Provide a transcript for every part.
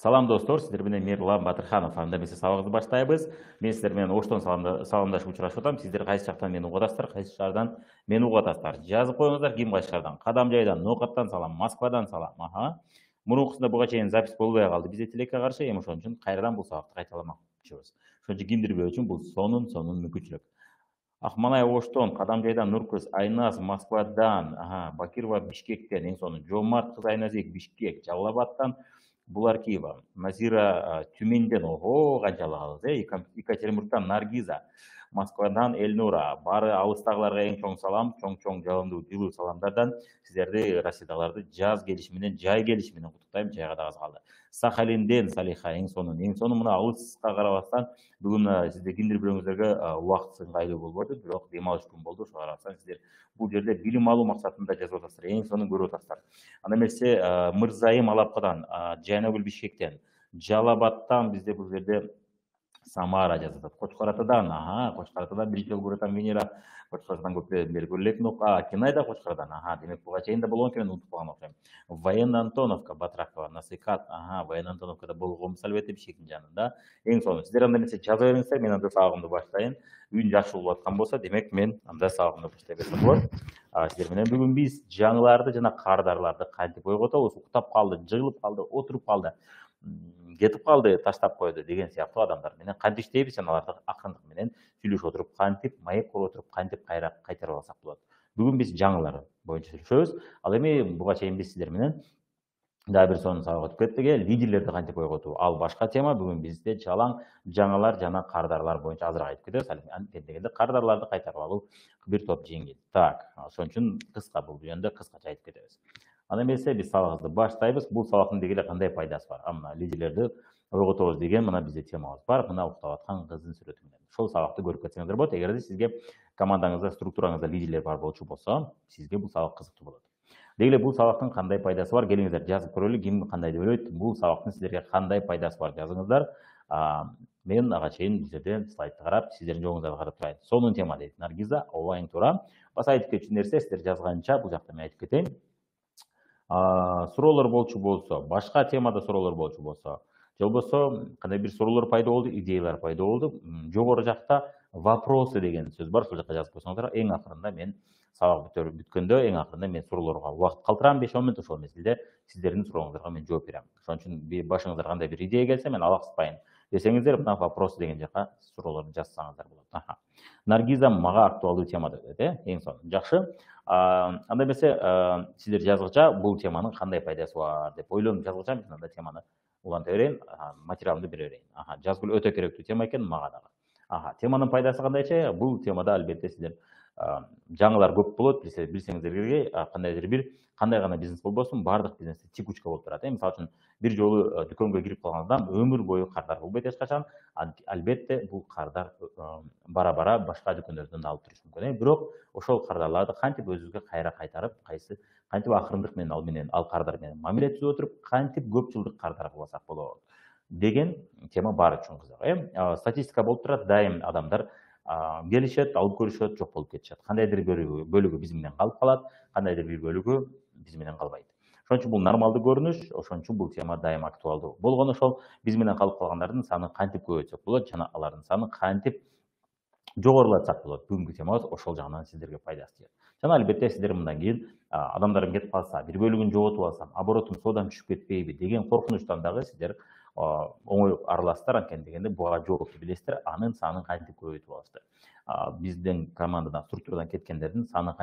Салам достор, сіздер менен Мирлан Батырханов. Анда эмесе сабагыбызды баштайбыз. Мен сіздер менен оштон саламдашып учурашып атам. Сіздер кайсы жактан мени угуп атасыздар, кайсы шаардан мени угуп атасыздар. Жазып коюңуздар, ким кайсы шаардан. Кадам жайдан, Ноокаттан салам, Москвадан салам. Мурункусунда буга чейин запись болбой калды. Бизде тилекке каршы, эми ошон үчүн кайрадан бул сабакты кайталамакчыбыз. Ошон үчүн кимдирбөө үчүн бул сонун мүмкүнчүлүк. Акманай Оштон, Кадам жайдан Нуркөз, Айназ Москвадан, Бакирова Бишкектен, эң сонун Жомарт кыз Айназбек Бишкек, Жалал-Абадтан Булар Киева, Назира Тюменден, канчалык алыс, Екатеринбургтан Наргиза, Москвадан Эльнура, бары алыстагыларга эң чоң салам, чоң жалындуу жылуу саламдардан сиздерди Россиядагыларды жаз келиши менен, жай келиши менен куттуктайм, жайга да аз калды. Сахалинден Салиха эң сонун мына алыска карабастан бүгүн сизде кимдир бирөөңүздөргө убакыт ыңгайлуу болбоду, бирок дем алыш күн болду. Ошого карабастан сиздер бул жерде билим алуу максатында жазып атасыздар, эң сонун көрүп атасыздар. Анда эмесе Мырзайым Алапкадан, Жайнагүл Бишкектен, Жалал-Абадтан бизде бул жерде Самара жазып атат. Кочкар-Атадан биринчи жолу көрүп атам Венера. Кочкар-Атадан көптөн бери көрүп элек. Кенай да Кочкардан. Демек буга чейин да болгон экен, унутуп калган окшойм. Военно Антоновка, Батракова, Насыкат. Военно Антоновкада болгонбуз албетте, Бишкектин жанында. Эң сонун. Сиздер анда эмесе жаза бериңиздер, мен анда сабагымды баштайын. Үн жакшы болуп аткан болсо, демек мен анда сабагымды баштай берсем болот. Сиздер менен бүгүн биз жаңыларды жана кардарларды кантип ойготобуз, уктап калды, жыгылып калды, отуруп калды, кетип калды, таштап койду деген сыяктуу адамдар менен кантип иштейбиз, жана аларды акырындык менен сүйлөшүп отуруп, кантип маек кылып отуруп, кантип кайтарып алсак болот. Бүгүн биз жаңылар боюнча сүйлөшөбүз. Ал эми буга чейин биз сиздер менен дагы бир сонун сабак өтүп кеттик, лидерлерди кантип ойготуу. Ал башка тема. Бүгүн бизде жалаң жаңылар жана кардарлар боюнча азыраак айтып кетебиз. Анткени дегенде кардарларды кайтарып алуу бир топ жеңил. Ошон үчүн кыска бул жөнүндө кыскача айтып кетебиз. Анда эмесе биз сабагыбызды баштайбыз. Бул сабактын деги эле кандай пайдасы бар? Мына лидерлерди ойготобуз деген мына бизде темабыз бар. Мына уктап аткан кыздын сүрөтү менен. Ошол сабакты көрүп кетсеңиздер болот. Эгерде сизге командаңызда, структураңызда лидерлер бар болчу болсо, сизге бул сабак кызыктуу болот. Деги эле бул сабактын кандай пайдасы бар? Келиңиздер жазып көрөлү. Ким кандай деп ойлойт? Бул сабактын сиздерге кандай пайдасы бар? Жазыңыздар. Мен ага чейин бул жерде слайдты карап, сиздердин жоңуңуздарга карап турайын. Сонун тема дейт Наргиза. Ооба, эң туура. Баса айтып кетчү нерсе, сиздер жазганча бул жакта мен айтып кетейин. Суроолор болчу болсо, башка темада суроолор болчу болсо, же болбосо кандай бир суроолор пайда болду, идеялар пайда болду, жогору жакта вопросы деген сөз бар, ошол жакка жазып койсоңуздар, эң акырында мен сабак бүткөндө, эң акырында мен суроолорго убакыт калтырам 5-10 мүнөт, ошол мезгилде сиздердин сурооңуздарга мен жооп берем. Ошон үчүн башыңыздарга кандай бир идея келсе, мен алаксытпайын десеңиздер, мына вопросы деген жакка суроолорду жазсаңыздар болот. Наргиза мага актуалдуу тема деп эң сонун. Жакшы. Анда эмесе сиздер жазгыча бул теманын кандай пайдасы бар деп ойлонуп жазгыча мен анда теманы уланта берейин, материалымды бере берейин. Жазгыл өтө керектүү тема экен мага дагы. Теманын пайдасы кандайча? Бул темада албетте сиздер жаңылар көп болот. Билсеңиздер керек, кандайдыр бир кандай гана бизнес болбосун, баардык бизнесте текучка болуп турат. Мисалы үчүн бир жолу дүкөнгө кирип калган адам өмүр бою кардар болбойт эч качан. Албетте бул кардар бара башка дүкөндөрдөн да алып туруш мүмкүн. Бирок ошол кардарларды кантип өзүбүзгө кайра кайтарып, кантип акырындык менен ал кардар менен мамиле түзүп отуруп, кантип көп жылдык кардар кылбасак болот деген тема баары үчүн кызык. Статистика болуп турат, дайым адамдар келишет, алып көрүшөт, жок болуп кетишет. Кандайдыр бөлүгү биз менен калып калат, кандайдыр бир бөлүгү биз менен калбайт. Ошон үчүн бул нормалдуу көрүнүш, ошон үчүн бул тема дайым актуалдуу. Болгону ошол биз менен калып калгандардын санын кантип көбөйтсөк болот жана алардын санын кантип жогорулатсак болот. Бүгүнкү темабыз ошол жагынан сиздерге пайдасы тиет. Жана албетте сиздер мындан кийин адамдарым кетип калса, бир бөлүгүн жоготуп алсам, оборотум соодан түшүп кетпейби деген коркунучтан дагы сиздер оңой арыласыздар. Анткени дегенде буга жоопту билесиздер, анын санын кантип көбөйтүп аласыздар. Биздин командадан, структурадан кеткендердин санын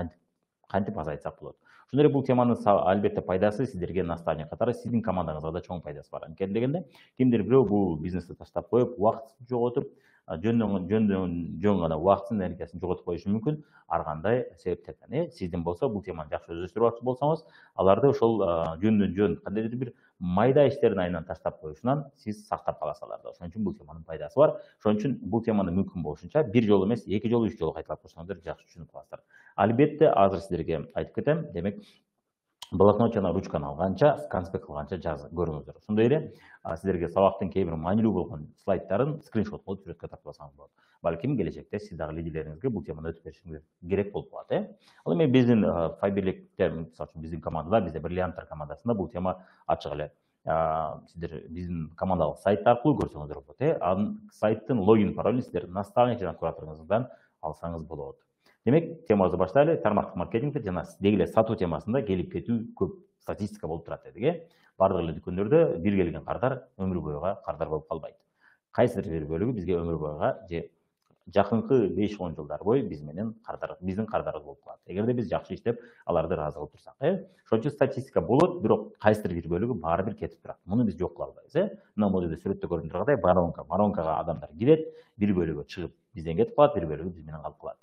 кантип азайтсак болот. Ошондой эле бул теманын албетте пайдасы сиздерге наставник катары сиздин командаңызга да чоң пайдасы бар. Анткени дегенде кимдир бирөө бул бизнести таштап коюп, убактысын жоготуп, жөн гана убактысын, энергиясын жоготуп коюшу мүмкүн. Ар кандай себептерден. Сиздин болсо бул теманы жакшы өздөштүрүп болсоңуз, аларды ошол жөн кандайдыр бир майда иштердин айынан таштап коюшунан сиз сактап каласыз аларды. Ошон үчүн бул теманын пайдасы бар. Ошон үчүн бул теманы мүмкүн болушунча бир жолу эмес, 2 жолу, 3 жолу кайталап көрсөңүздөр жакшы түшүнүп каласыздар. Албетте азыр сиздерге айтып кетем. Демек, блокнот жана ручканы алганча, конспект кылганча көрүңүздөр. Ошондой эле сиздерге сабактын кээ бир маанилүү болгон слайддарын скриншот кылып сүрөткө тартып алсаңыз болот. Балким келечекте сиз дагы лидерлериңизге бул теманы өтүп беришиңиз керек болуп калат. Ал эми биздин Файберликтер, мисалы үчүн биздин командада, бизде Бриллианттар командасында бул тема ачык эле сиздер биздин командалык сайт аркылуу көрсөңүздөр болот. Анын сайттын логин паролин сиздер наставник жана кураторуңуздан алсаңыз болот. Демек, темабызды баштайлы. Тармактык маркетингде жана деги эле сатуу темасында келип кетүү көп статистика болуп турат дедик. Бардык эле дүкөндөрдө бир келген кардар өмүр бойуга кардар болуп калбайт. Кайсыдыр бир бөлүгү бизге өмүр бойуга же жакынкы 5-10 жылдар бою биз менен биздин кардарыбыз болуп калат. Эгерде биз жакшы иштеп, аларды ыраазы кылып турсак, ошон үчүн статистика болот, бирок кайсыдыр бир бөлүгү баары бир кетип турат. Муну биз жок кыла албайбыз. Мына бул жерде сүрөттө көрүнүп тургандай воронкага адамдар кирет, бир бөлүгү чыгып бизден кетип калат, бир бөлүгү биз менен калып калат.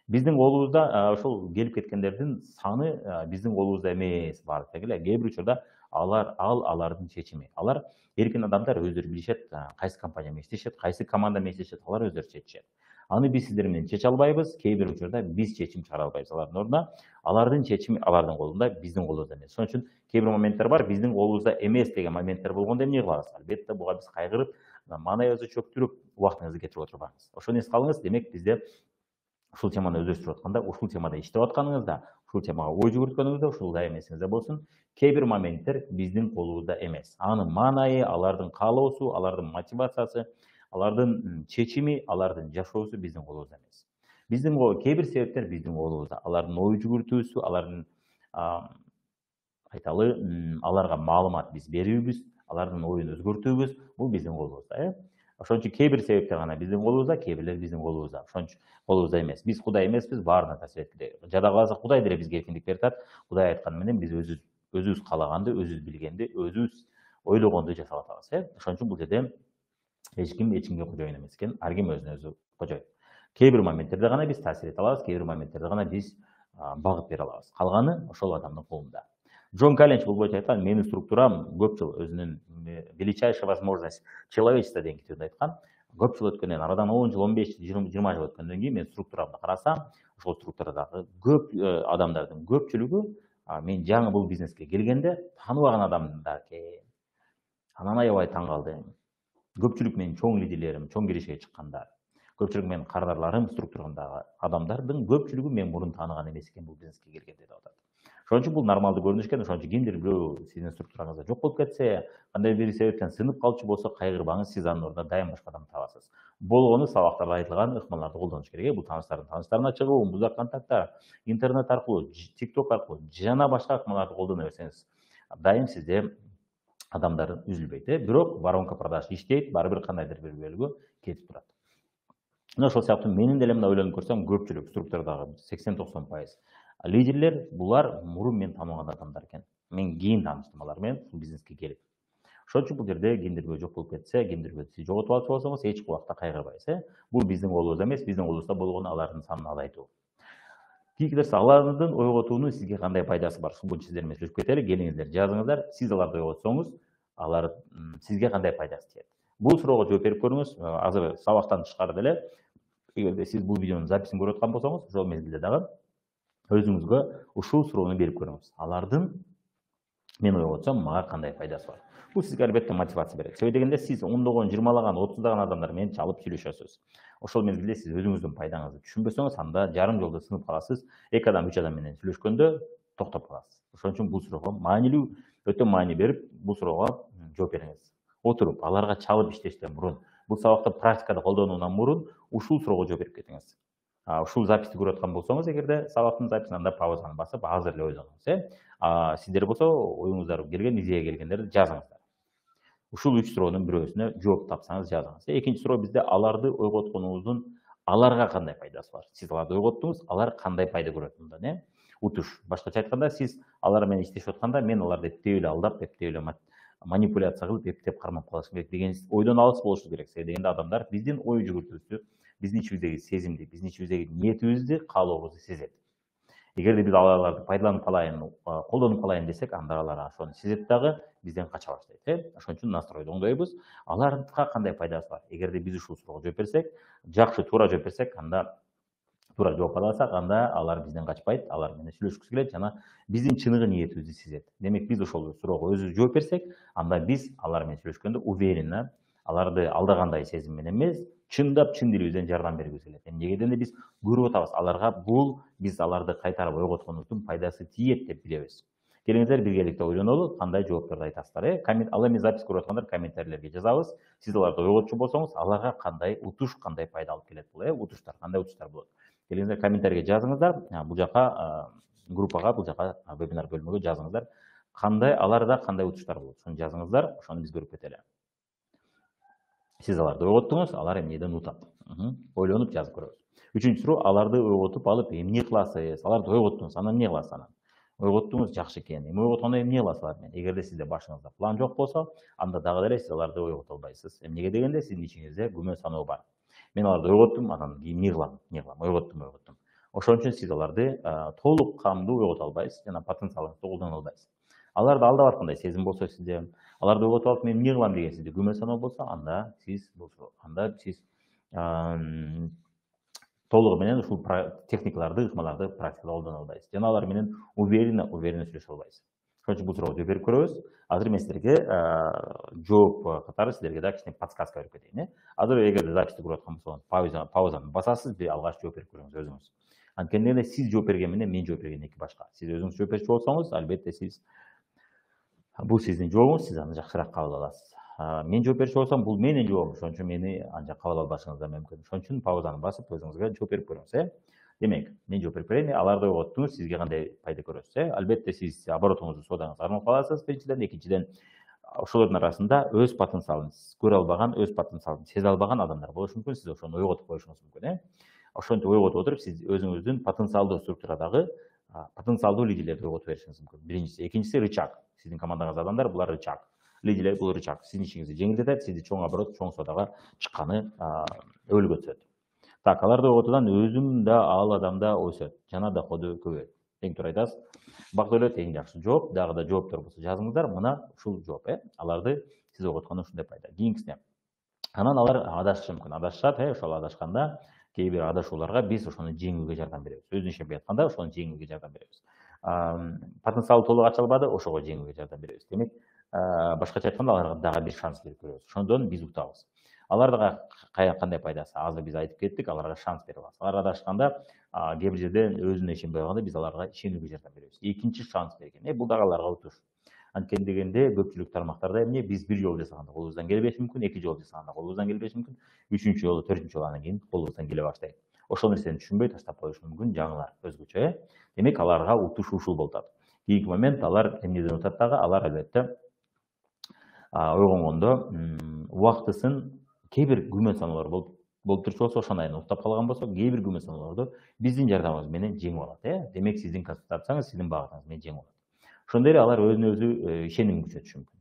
Биздин колубузда ошол келип кеткендердин саны биздин колубузда эмес баардык эле. Кээ бир учурда алардын чечими. Алар эркин адамдар өздөрү билишет, кайсы компания менен иштешет, кайсы команда менен иштешет, алар өздөрү чечишет. Аны биз сиздер менен чече албайбыз, кээ бир учурда биз чечим чыгара албайбыз алардын ордуна. Алардын чечими алардын колунда, биздин колубузда эмес. Ошон үчүн кээ бир моменттер бар, биздин колубузда эмес деген моменттер болгондо эмне кылабыз? Албетте буга биз кайгырып, маанайыбызды чөктүрүп, убактыңызды кетирип отурбаңыз. Ошону эске алыңыз. Демек, бизде ушул теманы өздөштүрүп атканда, ушул темада иштеп атканыңызда, ушул темага ой жүгүрткөнүңүздө, ушул дайым эсиңизде болсун. Кээ бир моменттер биздин колубузда эмес. Анын маанайы, алардын каалоосу, алардын мотивациясы, алардын чечими, алардын жашоосу биздин колубузда эмес. Биздин кээ бир себептер биздин колубузда. Алардын ой жүгүртүүсү, алардын айталы, аларга маалымат биз берүүбүз, алардын оюн өзгөртүүбүз, бул биздин колубузда. Ошон үчүн кээ бир себептер гана биздин колубузда, кээ бирлер биздин колубузда. Ошон үчүн колубузда эмес. Биз Кудай эмеспиз, баарына таасир эткиле. Жада калса Кудай деле бизге эркиндик берип атат. Кудай айтканы менен биз өзүбүз каалаганды, өзүбүз билгенди, өзүбүз ойлогонду жасап атабыз. Ошон үчүн бул жерде эч ким эч кимге кожоюн эмес экен. Ар ким өзүнө өзү кожоюн. Кээ бир моменттерде гана биз таасир эте алабыз, кээ бир моменттерде гана биз багыт бере алабыз. Калганы ошол адамдын колунда. Джон Калленч бул боюнча айткан, менин структурам көп жыл өзүнүн величайшая возможность человечества деген китебинде айткан. Көп жыл өткөндөн, арадан 10 жыл, 15 жыл, 20 жыл өткөндөн кийин мен структурамды карасам, ошол структурадагы көп адамдардын көпчүлүгү мен жаңы бул бизнеске келгенде тааныбаган адамдар экен. Анан аябай таң калдым. Көпчүлүк менин чоң лидерлерим, чоң киришеге чыккандар. Көпчүлүк менин кардарларым структурамдагы адамдардын көпчүлүгү мен мурун тааныган эмес экен бул бизнеске келгенде деп атат. Ошон үчүн бул нормалдуу көрүнүш экен. Ошон үчүн кимдир бирөө сиздин структураңызда жок болуп кетсе, кандай бир себептен сынып калчу болсо, кайгырбаңыз, сиз анын ордуна дайым башка адам табасыз. Болгону сабактарда айтылган ыкмаларды колдонуш керек. Бул тааныштарына чыгуу, муздак контакттар, интернет аркылуу, TikTok аркылуу жана башка ыкмаларды колдоно берсеңиз, дайым сизде адамдар үзүлбөйт. Бирок воронка продаж иштейт, баары бир кандайдыр бир бөлүгү кетип турат. Мына ошол сыяктуу менин деле мына ойлонуп көрсөм, көпчүлүк структурадагы 80-90% лидерлер булар мурун мен тааныбаган адамдар экен. Мен кийин тааныштым алар менен бул бизнеске келип. Ошон үчүн бул жерде кимдирбөө жок болуп кетсе, кимдирбөө сиз жоготуп алчу болсоңуз, эч убакта кайгырбайсыз. Бул биздин колубузда эмес, биздин колубузда болгону алардын санын азайтуу. Кийинкидерси алардын ойготуунун сизге кандай пайдасы бар? Ушул боюнча сиздер менен сүйлөшүп кетели. Келиңиздер, жазыңыздар. Сиз аларды ойготсоңуз, алар сизге кандай пайдасы тиет? Бул суроого жооп берип көрүңүз. Азыр сабактан тышкары деле, эгерде сиз бул видеонун записин көрүп аткан болсоңуз, ошол мезгилде дагы өзүңүзгө ушул суроону берип көрүңүз. Алардын мен ойготсом, мага кандай пайдасы бар? Бул сизге албетте мотивация берет. Себеби дегенде сиз 10догон, 20лаган, 30даган адамдар менен чалып сүйлөшөсүз. Ошол мезгилде сиз өзүңүздүн пайдаңызды түшүнбөсөңүз, анда жарым жолдо сынып каласыз. 2 адам, 3 адам менен сүйлөшкөндө токтоп каласыз. Ошон үчүн бул суроого маанилүү, өтө маани берип, бул суроого жооп бериңиз. Отуруп, аларга чалып иштештен мурун, бул сабакты практикада колдонуудан мурун ушул суроого жооп берип кетиңиз. Ушул записти көрүп аткан болсоңуз, эгерде сабактын записин, анда паузаны басып, азыр эле ойлонуңуз. Сиздер болсо оюңуздар келген, идея келгендерди жазыңыздар. Ушул 3 суроонун бирөөсүнө жооп тапсаңыз жазыңыз. Экинчи суроо бизде аларды ойготконуңуздун аларга кандай пайдасы бар? Сиз аларды ойготтуңуз, алар кандай пайда көрөт мындан, Утуш. Башкача айтканда, сиз алар менен иштешип атканда, мен аларды эптеп эле алдап, эптеп эле манипуляция кылып, эптеп кармап калышым керек деген ойдон алыс болушубуз керек. Себеби дегенде адамдар биздин ой жүгүртүүбүздү, биздин ичибиздеги сезимди, биздин ичибиздеги ниетибизди, каалообузду сезет. Эгерде биз аларды пайдаланып калайын, колдонуп калайын десек, анда алар ошону сезет дагы, бизден кача баштайт. Ошон үчүн настройду оңдойбуз. Аларга кандай пайдасы бар? Эгерде биз ушул суроого жооп берсек, жакшы, туура жооп берсек, анда туура жооп алсак, анда алар бизден качпайт, алар менен сүйлөшкүсү келет жана биздин чыныгы ниетибизди сезет. Демек, биз ошол суроого өзүбүз жооп берсек, анда биз алар менен сүйлөшкөндө уверенно, аларды алдагандай сезим менен эмес, чындап чын дилибизден жардам бергибиз келет. Эмнеге дегенде биз көрүп атабыз, аларга бул биз аларды кайтарып ойготконубуздун пайдасы тиет деп билебиз. Келиңиздер биргеликте ойлонолу, кандай жооптарды айтасыздар. Ал эми запись көрүп аткандар комментарийлерге жазабыз. Сиз аларды ойготчу болсоңуз, аларга кандай утуш, кандай пайда алып келет бул, утуштар, кандай утуштар болот. Келиңиздер комментарийге жазыңыздар. Бул жака группага, бул жака вебинар бөлмөгө жазыңыздар. Кандай аларда кандай утуштар болот? Ошону жазыңыздар, ошону биз көрүп кетели. Сиз аларды ойготтуңуз, алар эмнеден утат? Ойлонуп жазып көрөбүз. Үчүнчү суроо, аларды ойготуп алып эмне кыласыз? Аларды ойготтуңуз, анан эмне кыласыз анан? Ойготтуңуз жакшы экен. Эми ойготкондо эмне кыласыз алар менен? Эгерде сизде башыңызда план жок болсо, анда дагы деле сиз аларды ойгото албайсыз. Эмнеге дегенде сиздин ичиңизде күмөн саноо бар. Мен аларды ойготтум, анан кийин эмне кылам? Ойготтум. Ошон үчүн сиз аларды толук камдуу ойгото албайсыз жана потенциалыңызды колдоно албайсыз. Аларды алдап аткандай сезим болсо сизде, аларды ойготуп алып мен эмне кылам деген сизде күмөн саноо болсо, анда сиз толугу менен ушул техникаларды, ыкмаларды практикада колдоно албайсыз. Жана алар менен уверенно сүйлөшө албайсыз. Ошон үчүн бул суроого жооп берип көрөбүз. Азыр мен силерге жооп катары силерге да кичине подсказка берип кетейин. Азыр эгерде записти көрүп аткан болсоңуз, паузаны басасыз, бир алгач жооп берип көрүңүз өзүңүз. Анткени эле сиз жооп берген менен мен жооп берген эки башка. Сиз өзүңүз жооп берчү болсоңуз, албетте бул сиздин жообуңуз, сиз аны жакшыраак кабыл аласыз. Мен жооп берчү болсом, бул менин жообум, ошон үчүн мени анча кабыл албашыңыз да мүмкүн. Ошон үчүн паузаны басып өзүңүзгө жооп берип көрүңүз. Демек, мен жооп берип берейин. Аларды ойготтуңуз, сизге кандай пайда көрөсүз? Албетте сиз оборотуңузду соодаңыз арнап каласыз, биринчиден, экинчиден, ошолордун арасында өз потенциалын көрө албаган, өз потенциалын сезе албаган адамдар болушу мүмкүн. Сиз ошону ойготуп коюшуңуз мүмкүн. Ошентип ойготуп отуруп, сиз өзүңүздүн потенциалдуу структурадагы потенциалдуу лидерлерди ойготуп беришиңиз мүмкүн. Биринчиси, экинчиси рычаг. Сиздин командаңызда адамдар, булар рычаг. Лидерлер бул рычаг. Сиздин ишиңизди жеңилдетет, сизди чоң оборот, чоң соодага чыкканы өбөлгө түзөт. Так, аларды ойготуудан өзүм да ал адамда өсөт, жана доходу көбөйөт. Тең туура айтасыз. Бак эле тең жакшы жооп, дагы да жооптор болсо жазыңыздар. Мына ушул жооп, аларды сиз ойготкондо ушундай пайда. Кийинкисине. Анан алар адашышы мүмкүн. Адашат, ошол адашканда кээ бир адашууларга биз ошону жеңүүгө жардам беребиз. Өзүн ишенбей атканда ошону жеңүүгө жардам беребиз. Потенциалы толук ача албады, ошого жеңүүгө жардам беребиз. Демек, башкача айтканда аларга дагы бир шанс берип көрөбүз. Ошондон биз утабыз. Аларга кандай пайдасы? Азыр биз айтып кеттик, аларга шанс берип алабыз. Алар адашканда, кээ бир жерде өзүнө ишенбей калганда биз аларга ишенүүгө жардам беребиз. Экинчи шанс берген. Бул дагы аларга утуш. Анткени дегенде көпчүлүк тармактарда эмне, биз бир жолу жасаганда колубуздан келбеши мүмкүн, эки жолу жасаганда колубуздан келбеши мүмкүн, үчүнчү жолу, төртүнчү жолу анан кийин колубуздан келе баштайт. Ошол нерсени түшүнбөй таштап коюшу мүмкүн, жаңылар өзгөчө. Демек, аларга утуш ушул болуп атат. Кийинки момент, алар эмнеден утат дагы? Алар албетте ойгонгондо убактысын кээ бир күмөн саноолор болуп турчу болсо, ошондайын уктап калган болсо, кээ бир күмөн саноолорду биздин жардамыбыз менен жеңип алат. Демек, сиздин консультацияңыз, сиздин багытыңыз менен жеңип алат. Ошондой эле алар өзүнө өзү ишеним күчөтүшү мүмкүн.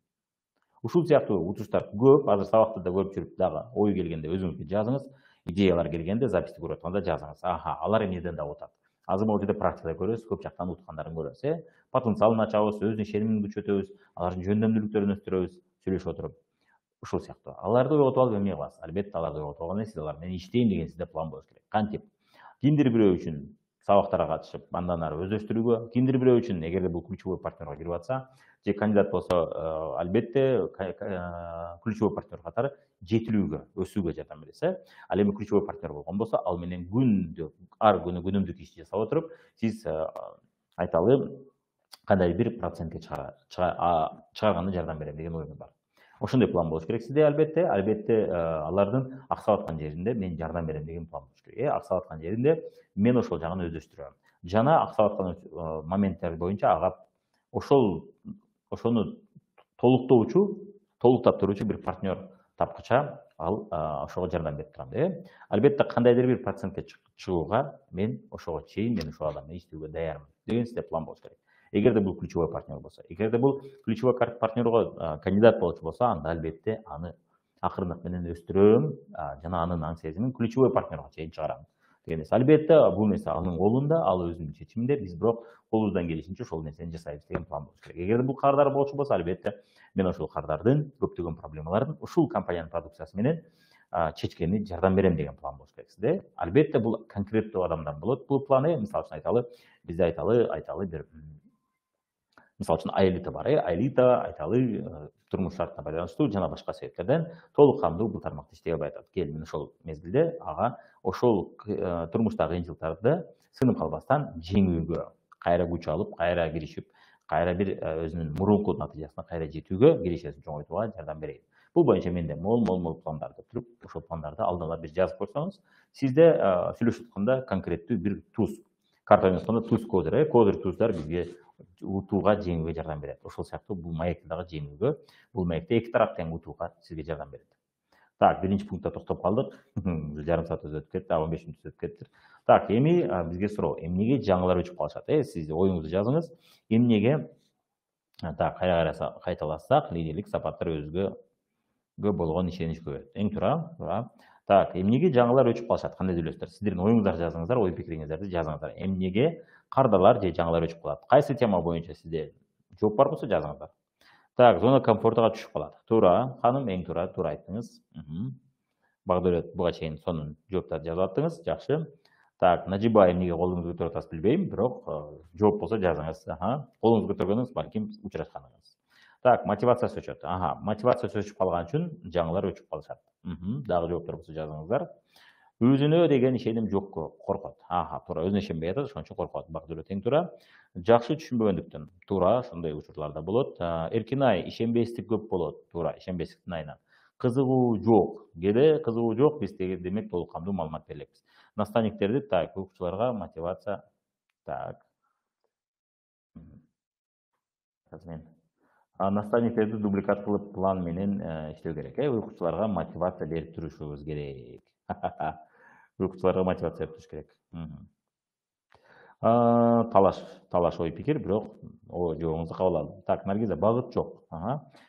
Ушул сыяктуу утуштар көп. Азыр сабакты да көрүп жүрүп дагы ой келгенде өзүңүзгө жазыңыз. Идеялар келгенде записти көрүп атканда жазыңыз. Алар эмнеден да утат. Азыр могу жерде практикада көрөбүз, көп жактан уткандарын көрөбүз. Потенциалын ачабыз, өзүнүн ишенимин күчөтөбүз, алардын жөндөмдүүлүктөрүн өстүрөбүз, сүйлөшүп отуруп. Ушул сыяктуу. Аларды ойготуп алып эмне кыласыз? Албетте, аларды ойготуп алгандан кийин сиз алар менен иштейм деген сизде план болуш керек. Кантип? Кимдир бирөө үчүн сабактарга катышып, андан ары өздөштүрүүгө, кимдир бирөө үчүн эгерде бул ключевой партнерга кирип атса, же кандидат болсо, албетте ключевой партнер катары жетилүүгө, өсүүгө жардам бересиз. Ал эми ключевой партнер болгон болсо, ал менен ар күнү күнүмдүк ишти жасап отуруп, сиз айталы кандай бир процентке чыгарганда жардам берем деген оюм бар. Ошондой план болуш керек сизде, албетте. Алардын аксап аткан жеринде мен жардам берем деген план болуш керек. Аксап аткан жеринде мен ошол жагын өздөштүрөм. Жана аксап аткан моменттер боюнча ага ошону толуктап туруучу бир партнер тапкыча ал ошого жардам берип турам. Албетте, кандайдыр бир процентке чыгууга мен ошого чейин мен ошол адам менен иштөөгө даярмын деген сизде план болуш керек. Эгерде бул ключевой партнер болсо, эгерде бул ключевой партнерго кандидат болчу болсо, анда албетте аны акырындык менен өстүрөм жана анын аң сезимин ключевой партнерга чейин чыгарам деген нерсе. Албетте, бул нерсе анын колунда, ал өзүнүн чечиминде, биз бирок колубуздан келишинче ошол нерсени жасайбыз деген план болуш керек. Эгерде бул кардар болчу болсо, албетте, мен ошол кардардын көптөгөн проблемаларын ушул компаниянын продукциясы менен чечкени жардам берем деген план болуш керек сизде. Албетте, бул конкреттүү адамдан болот. Бул план, мисалы үчүн бизде айталы бир мисалы үчүн Аэлита бар. Аэлита айталы турмуш шартына байланыштуу жана башка себептерден толук камдуу бул тармакта иштей албай атат. Кел, мен ошол мезгилде ага ошол турмуштагы кыйынчылыктарды сынып калбастан жеңүүгө кайра күч алып, кайра киришип, кайра бир өзүнүн мурунку натыйжасына кайра жетүүгө, кирешесин чоңойтууга жардам берейин. Бул боюнча менде мол пландарды туруп, ошол пландарды алдын ала бир жазып койсоңуз, сизде сүйлөшүп атканда конкреттүү бир туз, карта ойноткондо туз кодер, кодер туздар бизге утууга, жеңүүгө жардам берет. Ошол сыяктуу бул маекти дагы жеңүүгө, бул маекти эки тарап тең утууга сизге жардам берет. Так, биринчи пунктта токтоп калдык. Жарым саат өтүп кетти, 15 мүнөт өтүп кетти. Так, эми бизге суроо, эмнеге жаңылар өчүп калышат? Сиз оюңузду жазыңыз. Эмнеге так, кайталасак, лидерлик сапаттар өзүгө болгон ишеничкө. Эң туура. Так, эмнеге жаңылар өчүп калышат? Кандай сүйлөшсөздөр? Сиздердин оюңуздарды жазыңыздар, ой пикириңиздерди жазыңыздар. Эмнеге кардалар же жаңылар өчүп калат? Кайсы тема боюнча сизде жооп бар болсо жазыңыздар. Так, зона комфортуга түшүп калат. Туура, ханым, эң туура айттыңыз. Багдөрөт буга чейин сонун жооптарды жазып аттыңыз. Жакшы. Так, Нажиба, эмнеге колуңузду көтөрүп атасыз билбейм, бирок жооп болсо жазыңыз. Колуңузду көтөргөнүңүз балким учурашканыңыз. Так, мотивациясы өчөт. Мотивациясы өчүп калган үчүн жаңылар өчүп калышат. Дагы жооптор болсо жазыңыздар. Өзүнө деген ишеним жокко коркот. Туура, өзүнө ишенбей атат, ошон үчүн коркот. Багдөрөт эң туура. Жакшы түшүнбөгөндүктөн. Туура, ошондой учурлар да болот. Эркинай, ишенбестик көп болот. Туура, ишенбестиктин айынан. Кызыгуу жок. Кээде кызыгуу жок, биз демек толук камдуу маалымат бере элекпиз. Наставниктерди, так, окуучуларга мотивация. Так. Наставниктерди дубликат кылып план менен иштөө керек. Окуучуларга мотивация берип турушубуз керек. Окуучуларга мотивация берип туруш керек. Талаш ой пикир, бирок жообуңузду кабыл алдым. Так, Наргиза, багыт жок.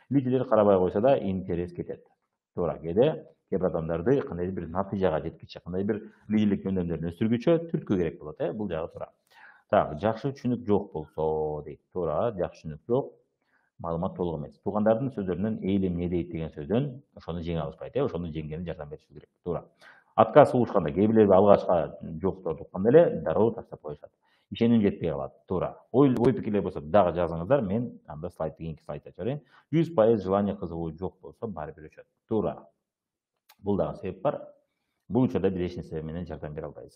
Лидерлер карабай койсо да интерес кетет. Туура, кээде кээ бир адамдарды кандайдыр бир натыйжага жеткиче, кандайдыр бир лидерлик жөндөмдөрүн өстүргүчө түрткү керек болот, бул жагы туура. Так, жакшы түшүнүк жок болсо дейт. Туура, жакшы түшүнүк жок. Маалымат толук эмес. Туугандардын сөздөрүнөн ээл эмне дейт деген сөздөн ошону жеңе алышпайт, ошону жеңгенине жардам беришибиз керек. Туура. Отказ угушканда кээ бирлер алгачка жокторду укканда эле дароо таштап коюшат. Ишеним жетпей калат. Туура. Ой пикирлер болсо дагы жазыңыздар, мен анда кийинки слайдта чыгарайын. 100% желание кызыгуу жок болсо баары бир өчөт. Туура. Бул дагы себеп бар. Бул учурда бир эч нерсе менен жардам бере албайбыз,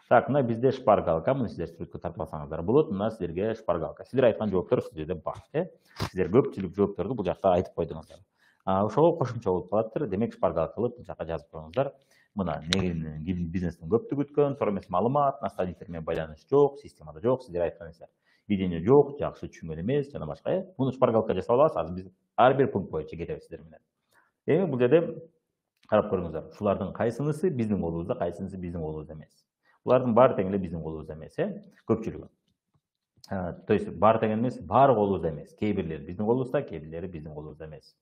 Так, мына бизде шпаргалка, муну сиздер сүрөткө тартып алсаңыздар болот. Мына сиздерге шпаргалка. Сиздер айткан жооптор сиздерде бар, Сиздер көпчүлүк жоопторду бул жакта айтып койдуңуздар. Ошого кошумча болуп калаттыр. Демек шпаргалка кылып бул жака жазып коюңуздар. Мына бизнестин көптү күткөн, туура эмес маалымат, наставниктер менен байланыш жок, системада жок, сиздер айткан нерсе. Видение жок, жакшы түшүнгөн эмес, жана башка, Муну шпаргалка жасап алабыз. Азыр биз ар бир пункт боюнча кетебиз сиздер менен. Эми бул жерде карап көрүңүздөр. Шулардын кайсынысы биздин колубузда, кайсынысы биздин колубузда эмес. Булардын баары тең эле биздин колубузда эмес, көпчүлүгү. То есть баары тең эмес, баары колубузда эмес. Кээ бирлери биздин колубузда, кээ бирлери биздин колубузда эмес.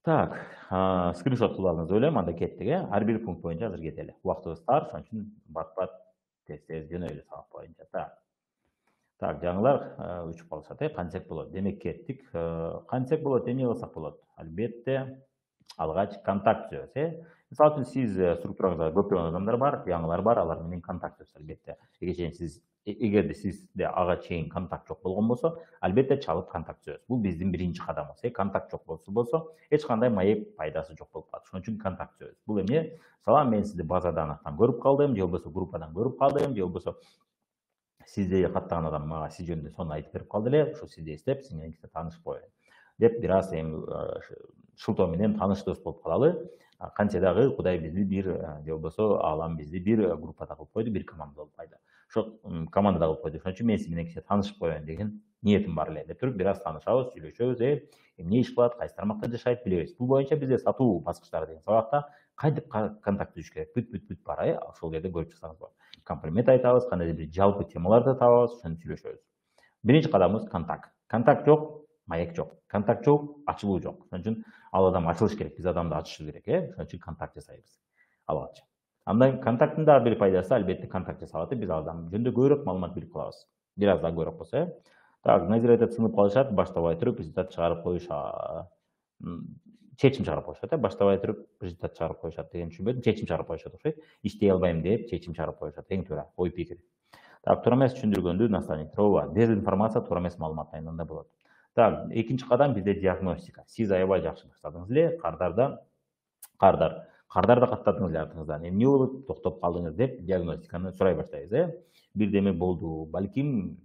Так, скриншот кылып алыңыз деп ойлойм, анда кеттик, Ар бир пункт боюнча азыр кетели. Убактыбыз тар, ошон үчүн бат-бат тез жөнөйлү сабак боюнча. Так, жаңылар өчүп калышат, кантсек болот. Демек кеттик. Кантсек болот, эмне кылсак болот? Албетте, алгач контакт түзөбүз, Мисалы үчүн сиз структураңызда көптөгөн адамдар бар, жаңылар бар, алар менен контакт түзөбүз албетте. Эгерде сизде ага чейин контакт жок болгон болсо, албетте чалып контакт түзөбүз. Бул биздин биринчи кадамыбыз. Контакт жок болсо, эч кандай маек пайдасы жок болуп калат. Ошон үчүн контакт түзөбүз. Бул эмне? Салам, мен сизди базадан аттан көрүп калдым, же болбосо группадан көрүп калдым, же болбосо сизди каттаган адам мага сиз жөнүндө сону айтып берип калды эле, ошо сизди эстеп, сиз менен таанышып коеюн деп бир аз шылтоо менен тааныш дос болуп калалы. Канча дагы Кудай бизди бир, же болбосо Алам бизди бир группада кылып койду, бир команда кылып койду. Ошо командада кылып койду. Ошон үчүн мен сиз менен кичине таанышып коеюн деген ниетим бар эле деп туруп, бир аз таанышабыз, сүйлөшөбүз, эмне иш кылат, кайсы тармакта жашайт билебиз. Бул боюнча бизде сатуу баскычтары деген сабакта кантип контакт түзүш керек, бүт бар, ошол жерде көрүп чыксаңыз болот. Комплимент айтабыз, кандайдыр бир жалпы темаларды табабыз, ошону сүйлөшөбүз. Биринчи кадамыбыз контакт. Контакт жок, маек жок. Контакт жок, ачылуу жок. Ошон үчүн ал адам ачылыш керек, биз адамды ачышыбыз керек, Ошон үчүн контакт жасайбыз. Алгач. Андан контакттын дагы бир пайдасы, албетте контакт жасап атып, биз ал адам жөнүндө көбүрөөк маалымат билип калабыз. Бир аз дагы көбүрөөк болсо, Так, Назира айтат, сынып калышат, баштабай туруп результат чыгарып коюшат. Чечим чыгарып коюшат, баштабай туруп результат чыгарып коюшат деген түшүнбөдүм. Чечим чыгарып коюшат окшойт. Иштей албайм деп чечим чыгарып коюшат. Эң туура, ой пикир. Так, туура эмес түшүндүргөндү наставниктер ооба. Дезинформация туура эмес маалымат айнында болот. Так, экинчи кадам бизде диагностика. Сиз аябай жакшы баштадыңыз эле, кардар каттадыңыз эле артыңыздан. Эмне болуп токтоп калдыңыз деп диагностиканы сурай баштайбыз, Бирдеме болду, балким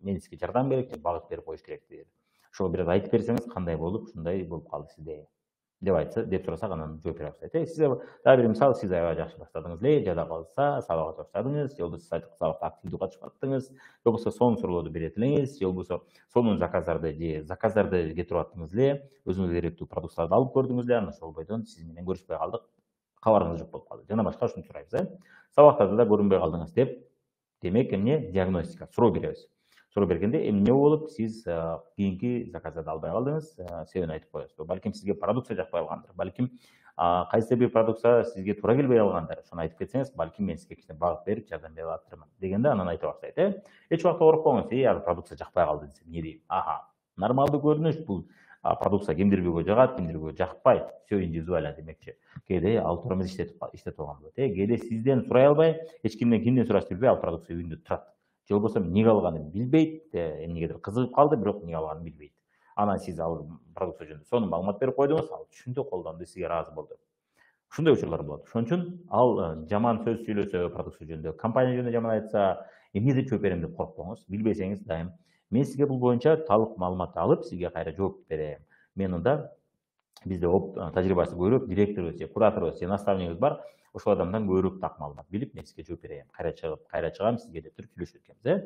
мен сізге жардам керек деп бағыт беріп қойыш керек дейді. Ошого бир айтып берсеңиз кандай болуп ушундай болуп калды сизде деп айтса, деп сурасак анан жооп бере баштайт. Сиз дагы бир мисал, сиз аябай жакшы баштадыңыз эле, жада калса сабакка баштадыңыз, же болбосо сабакка активдүү катышып аттыңыз, же болбосо сонун суроолорду берет элеңиз, же болбосо сонун заказдарды кетирип аттыңыз эле, өзүңүзгө керектүү продукцияларды алып көрдүңүз эле, анан ошол бойдон сиз менен көрүшпөй калдык, кабарыңыз жок болуп калды. Жана башка ушуну сурайбыз, сабактарда да көрүнбөй калдыңыз деп, демек эмне диагностика, суроо беребиз. Суроо бергенде эмне болуп сиз кийинки заказдарды албай калдыңыз, себебин айтып коесуз. Балким сизге продукция жакпай калгандыр, балким кайсы бир продукция сизге туура келбей калгандыр. Ошону айтып кетсеңиз, балким мен сизге кичине багыт берип жардам бере алатырмын дегенде анан айта баштайт. Эч убакта коркпоңуз, ал продукция жакпай калды десем эмне дейм? Нормалдуу көрүнүш, бул продукция кимдир бирөөгө жагат, кимдир бирөөгө жакпайт. Все индивидуально демекчи. Кээде ал туура эмес иштеп алган болот. Кээде сизден сурай албай, эч кимден сурашты билбей ал продукция үйүндө турат. Же болбосо эмнеге алганын билбейт, эмнегедир кызыгып калды, бирок эмнеге алганын билбейт. Анан сиз ал продукция жөнүндө сонун маалымат берип койдуңуз, ал түшүндү, колдонду, сизге ыраазы болду. Ушундай учурлар болот. Ошон үчүн ал жаман сөз сүйлөсө, продукция жөнүндө, компания жөнүндө жаман айтса, эмне деп жооп берем деп коркпоңуз. Билбесеңиз дайым мен сизге бул боюнча талык маалымат алып, сизге кайра жооп берем. Мен анда бизде тажрыйбасы көбүрөөк директорубуз же кураторубуз же наставнигибиз бар. Ошол адамдан көбүрөөк так маалымат билип, мен сизге жооп берем. Кайра чыгам сизге деп туруп сүйлөшүп өткөнбүз,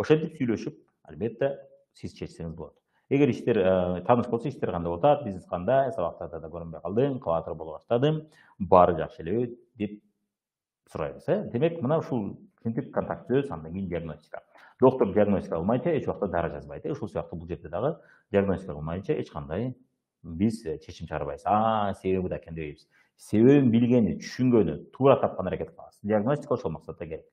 Ошентип сүйлөшүп, албетте сиз чечсеңиз болот. Эгер иштер тааныш болсо, иштер кандай болуп атат, бизнес кандай, сабактарда да көрүнбөй калдым, кабатыр боло баштадым, баары жакшы элеби деп сурайбыз. Демек, мына ушул ушинтип контактыбыз, андан кийин диагностика. Доктор диагностика кылмайынча эч убакта дары жазбайт. Ушул сыяктуу бул жерде дагы диагностика кылмайынча эч кандай биз чечим чыгарбайбыз. Себеби да экен дебейбиз. Себебин билгени, түшүнгөнү, туура тапкан аракет кылабыз. Диагностика ошол максатта керек.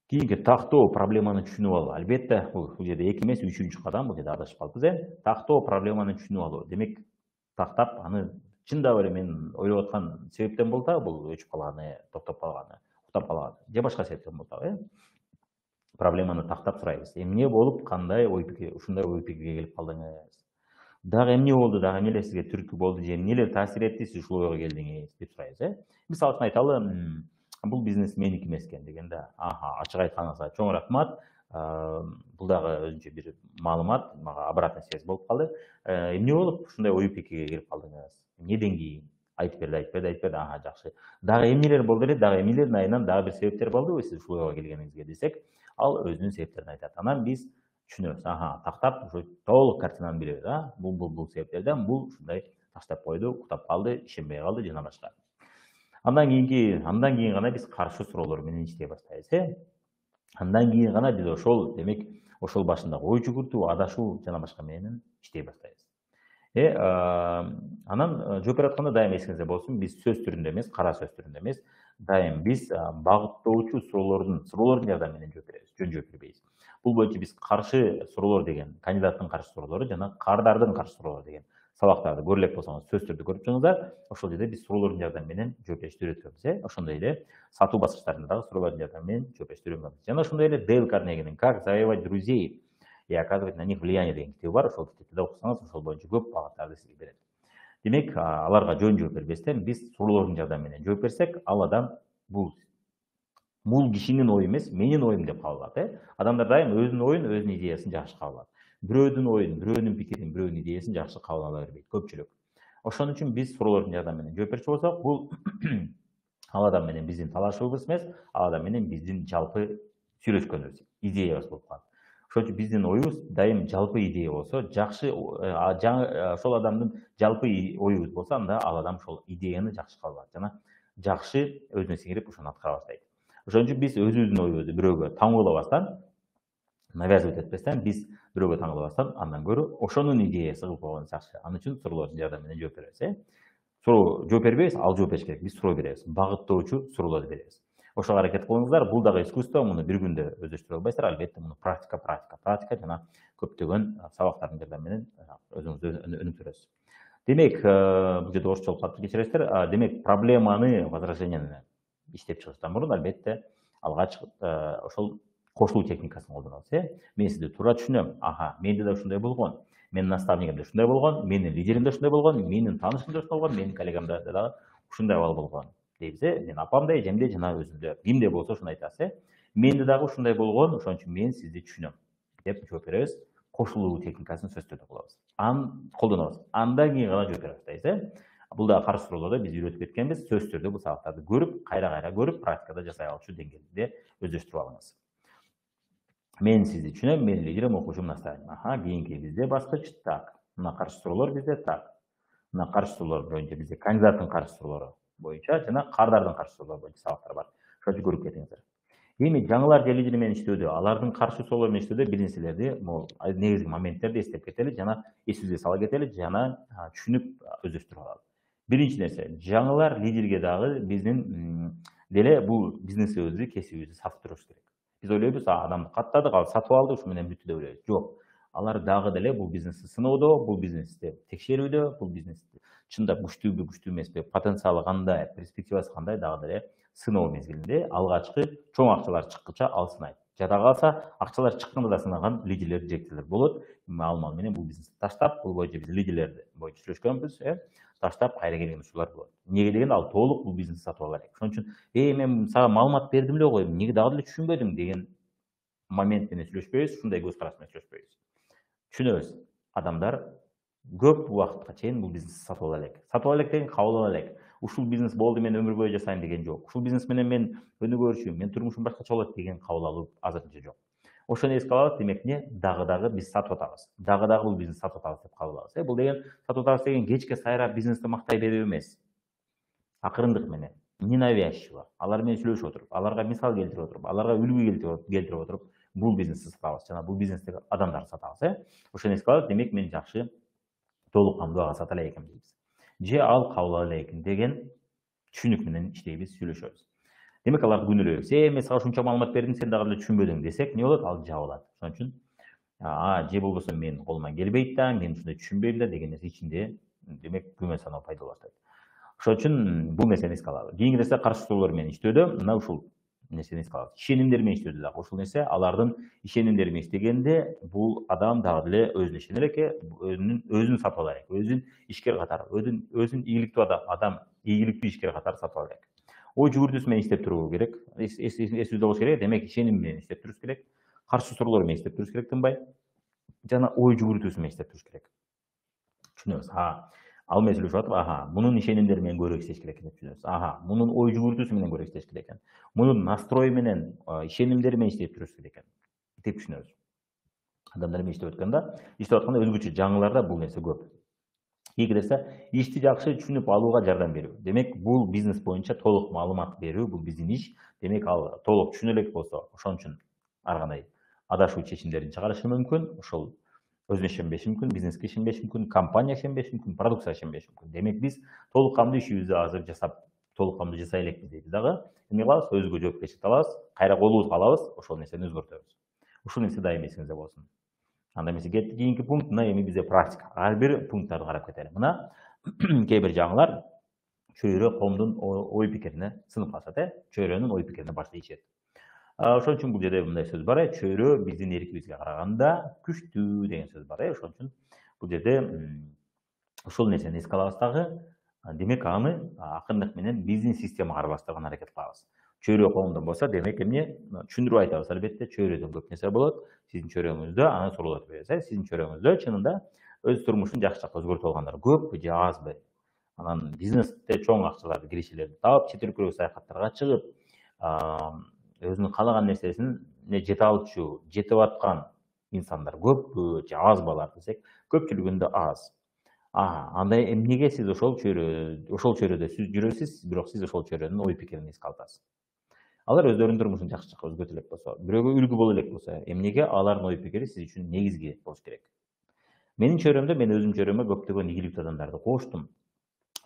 Кийинки тактоо проблеманы түшүнүп алуу. Албетте, бул жерде 2 эмес, 3-үчү кадам, бул жерде адашып калыппыз. Тактоо проблеманы түшүнүп алуу. Демек, тактап аны чындап эле мен ойлоп аткан себептен болду да, бул өчүп калганы, токтоп калганы, уктап калганы, же башка себептен болду. Проблеманы тактап сурайбыз. Эмне болуп, кандай ушундай ой пикирге келип калдыңыз? Дагы эмне болду, дагы эмнелер сизге түрткү болду, же эмнелер таасир этти, сиз ушул ойго келдиңиз деп сурайбыз. Мисалы үчүн айталы, бул бизнес меники эмес экен дегенде, ачык айтканыңызга чоң рахмат. Бул дагы өзүнчө бир маалымат, мага обратный связь болуп калды. Эмне болуп ушундай ой пикирге келип калдыңыз? Эмнеден кийин? Айтып берди. Жакшы. Дагы эмнелер болду эле, дагы эмнелердин айынан дагы бир себептер болдубу сиз ушул ойго келгениңизге десек, ал өзүнүн себептерин айтат. Анан биз түшүнөбүз. Тактап ушу толук картинаны билебиз. Бул себептерден бул ушундай таштап койду, уктап калды, ишенбей калды жана башка. Андан кийин гана биз каршы суроолор менен иштей баштайбыз. Андан кийин гана биз ошол башындагы ой жүгүртүү, адашуу жана башка менен иштей баштайбыз. Анан жооп берип атканда дайым эсиңизде болсун, биз сөз түрүндө эмес, кара сөз түрүндө эмес, дайым биз багыттоочу суроолордун жардамы менен жооп беребиз, жөн жооп бербейбиз. Бул боюнча биз каршы суроолор деген, кандидаттын каршы суроолору жана кардардын каршы суроолору деген сабактарды көрө элек болсоңуз, сөз түрдө көрүп чыгыңыздар. Ошол жерде биз суроолордун жардамы менен жооп беришти үйрөтөбүз. Ошондой эле сатуу баскычтарында дагы суроолордун жардамы менен жооп беришти үйрөнгөнбүз. Жана ошондой эле Дейл Карнегинин "Как завоевать друзей и оказывать на них влияние" деген китеби бар. Ошол китепти да окусаңыз, ошол боюнча көп багыттарды сизге берет. Демек, аларга жөн жооп бербестен биз суроолордун жардамы менен жооп берсек, ал адам бул кишинин ою эмес, менин оюм деп кабыл алат. Адамдар дайым өзүнүн оюн, өзүнүн идеясын жакшы кабыл алат. Бирөөдүн оюн, бирөөнүн пикирин, бирөөнүн идеясын жакшы кабыл ала бербейт көпчүлүк. Ошон үчүн биз суроолордун жардамы менен жооп берчү болсок, бул ал адам менен биздин талашуубуз эмес, ал адам менен биздин жалпы сүйлөшкөнүбүз, идеябыз болуп калат. Ошон үчүн биздин оюбуз дайым жалпы идея болсо, жакшы, ошол адамдын жалпы оюбуз болсо, анда ал адам ошол идеяны жакшы кабыл алат жана жакшы өзүнө сиңирип ошону аткара баштайт. Ошон үчүн биз өзүбүздүн оюбузду бирөөгө таңуулабастан, навязывать этпестен, биз бирөөгө таңуулабастан, андан көрө ошонун идеясы кылып койгонубуз жакшы. Ал үчүн суроолордун жардамы менен жооп беребиз. Суроо жооп бербейбиз, ал жооп бериш керек. Биз суроо беребиз, багыттоочу суроолорду беребиз. Ошого аракет кылыңыздар. Бул дагы искусство, муну бир күндө өздөштүрө албайсыздар. Албетте, муну практика жана көптөгөн сабактардын жардамы менен өзүңүз өнүктүрөсүз. Демек, бул жерде орусчалык катты кечиресиздер. Демек, проблеманы, возраженияны иштеп чыгыштан мурун албетте алгач ошол кошулуу техникасын колдонобуз. Мен сизди туура түшүнөм. Менде да ушундай болгон. Менин наставнигимде ушундай болгон, менин лидеримде ушундай болгон, менин таанышымда ушундай болгон, менин коллегамда дагы ушундай абал болгон дейбиз. Мен апамда, эжемде жана өзүмдө кимде болсо ушуну айтасыз. Менде дагы ушундай болгон, ошон үчүн мен сизди түшүнөм деп жооп беребиз. Кошулуу техникасын сөз түрдө кылабыз. Аны колдонобуз. Андан кийин гана жооп бере баштайбыз. Бул да каршы суроолордо биз үйрөтүп кеткенбиз. Сөз түрдө бул сабактарды көрүп, кайра көрүп, практикада жасай алчу деңгээлде өздөштүрүп алыңыз. Мен сизди түшүнөм, менин лидерим, окуучум настроение. Кийинки бизде баскыч так. Мына каршы суроолор бизде так. Мына каршы суроолор боюнча бизде кандидаттын каршы суроолору боюнча жана кардардын каршы суроолору боюнча сабактар бар. Ошону көрүп кетиңиздер. Эми жаңылар же лидер менен иштөөдө, алардын каршы суроолору менен иштөөдө бир нерселерди, негизги моменттерди эстеп кетели жана эсибизге сала кетели жана түшүнүп өздөштүрүп алалы. Биринчи нерсе, жаңылар лидерге дагы биздин деле бул бизнесибизди, кесибибизди сатып турушубуз керек. Биз ойлойбуз, адамды каттадык, ал сатып алды, ушу менен бүттү деп ойлойбуз. Жок. Алар дагы деле бул бизнести сыноодо, бул бизнести текшерүүдө, бул бизнести чындап күчтүүбү, күчтүү эмеспи, потенциалы кандай, перспективасы кандай дагы деле сыноо мезгилинде алгачкы чоң акчалар чыккыча ал сынайт. Жада калса, акчалар чыкканда да сынаган лидерлер, директорлор болот. Ал менен бул бизнести таштап, бул боюнча биз лидерлер боюнча сүйлөшкөнбүз, таштап кайра келген учурлар болот. Эмнеге дегенде ал толук бул бизнести сатып ала элек. Ошон үчүн, мен сага маалымат бердим эле го, эмнеге дагы деле түшүнбөдүң деген момент менен сүйлөшпөйбүз, ушундай көз караш менен сүйлөшпөйбүз. Түшүнөбүз. Адамдар көп убакытка чейин бул бизнести сатып ала элек. Сатып ала элек деген кабыл ала элек. Ушул бизнес болду, мен өмүр бою жасайм деген жок. Ушул бизнес менен мен өнүгөрчүмүн, мен турмушум башкача болот деген кабыл алуу азырынча жок. Ошону эске алып, демек дагы биз сатып атабыз. Дагы бул бизнести сатып атабыз деп кабыл алабыз. Бул деген сатып атабыз деген кечке сайрап бизнести мактай берүү эмес. Акырындык менен, ненавязчиво, алар менен сүйлөшүп отуруп, аларга мисал келтирип отуруп, аларга үлгү келтирип отуруп, бул бизнести сатабыз жана бул бизнестеги адамдарды сатабыз. Ошону эске алып, демек мен жакшы толук кандуу ага сата элек экенмин дейбиз. Же ал кабыл ала элек экен деген түшүнүк менен иштейбиз, сүйлөшөбүз. Демек аларды күнөөлөйбүз. Мен сага ушунча маалымат бердим, сен дагы эле түшүнбөдүң десек, эмне болот? Ал жабылат. Ошон үчүн же болбосо менин колуман келбейт да, мен ушундай түшүнбөйм да деген нерсе ичинде, демек күмөн саноо пайда боло баштайт. Ошон үчүн бул нерсени эске алабыз. Кийинки нерсе каршы суроолор менен иштөөдө мына ушул нерсени эске алабыз. Ишенимдер менен иштөөдө дагы ушул нерсе, алардын ишенимдери менен иштегенде бул адам дагы деле өзүнө ишене элек, өзүн сатып ала элек, өзүн ишкер катары, өзүн ийгиликтүү адам, ийгиликтүү ишкер катары сатып ала элек. Ой жүгүртүүсү менен иштеп туруу керек. Эсибизде болуш керек. Демек ишеним менен иштеп турушубуз керек. Каршы суроолор менен иштеп турушубуз керек, тынбай. Жана ой жүгүртүүсү менен иштеп турушубуз керек. Түшүнөбүз. Ал менен сүйлөшүп атып, мунун ишенимдери менен көбүрөөк иштеш керек экен деп түшүнөбүз. Мунун ой жүгүртүүсү менен көбүрөөк иштеш керек экен. Мунун настрою менен, ишенимдери менен иштеп турушубуз керек экен деп түшүнөбүз. Адамдар менен иштеп атканда өзгөчө жаңыларда бул нерсе көп. Кийинки нерсе, ишти жакшы түшүнүп алууга жардам берүү. Демек, бул бизнес боюнча толук маалымат берүү, бул биздин иш. Демек, ал толук түшүнө элек болсо, ошон үчүн ар кандай адашуу чечимдерин чыгарышы мүмкүн. Ошол өзүнө ишенбеши мүмкүн, бизнеске ишенбеши мүмкүн, компанияга ишенбеши мүмкүн, продукцияга ишенбеши мүмкүн. Демек, биз толук кандуу ишибизди азыр жасап, толук кандуу жасай элекпиз дейбиз дагы. Эмне кылабыз? Өзгө жоопкерчиликти алабыз, кайра колубузга алабыз, ошол нерсени өзгөртөбүз. Ушул нерсе дайым эсиңизде болсун. Анда эмесе кетти кийинки пункт, мына эми бизде практика. Ар бир пункттарды карап кетели. Мына кээ бир жаңылар чөйрө коомдун ой пикирине сынып калышат, чөйрөнүн ой пикирине баштай ичет. Ошон үчүн бул жерде мындай сөз бар, чөйрө биздин эркибизге караганда күчтүү деген сөз бар. Ошон үчүн бул жерде ушул нерсени эске алабыз дагы. Демек, аны акырындык менен биздин системага аралаштырган аракет кылабыз. Чөйрө коомдон болсо, демек эмне түшүндүрүп айтабыз. Албетте, чөйрөдөн көп нерсе болот. Сиздин чөйрөңүздө аны суроолор беребиз. Сиздин чөйрөңүздө чынында өз турмушун жакшы жакка өзгөртүп алгандар көппү же азбы? Анан бизнесте чоң акчаларды, киришелерди таап, чет өлкөгө саякаттарга чыгып, өзүнүн каалаган нерсесине жете алчу, жетип аткан инсандар көппү же азбы алар десек, көпчүлүгүндө аз. Анда эмнеге сиз ошол чөйрөдө жүрөсүз, бирок сиз ошол чөйрөнүн ой пикирин эске аласыз? Алар өздөрүнүн турмушун жакшы жакка өзгөртө элек болсо, бирөөгө үлгү боло элек болсо, эмнеге алардын ой пикири сиз үчүн негизги болуш керек? Менин чөйрөмдө мен өзүмдүн чөйрөмө көптөгөн ийгиликтүү адамдарды коштум.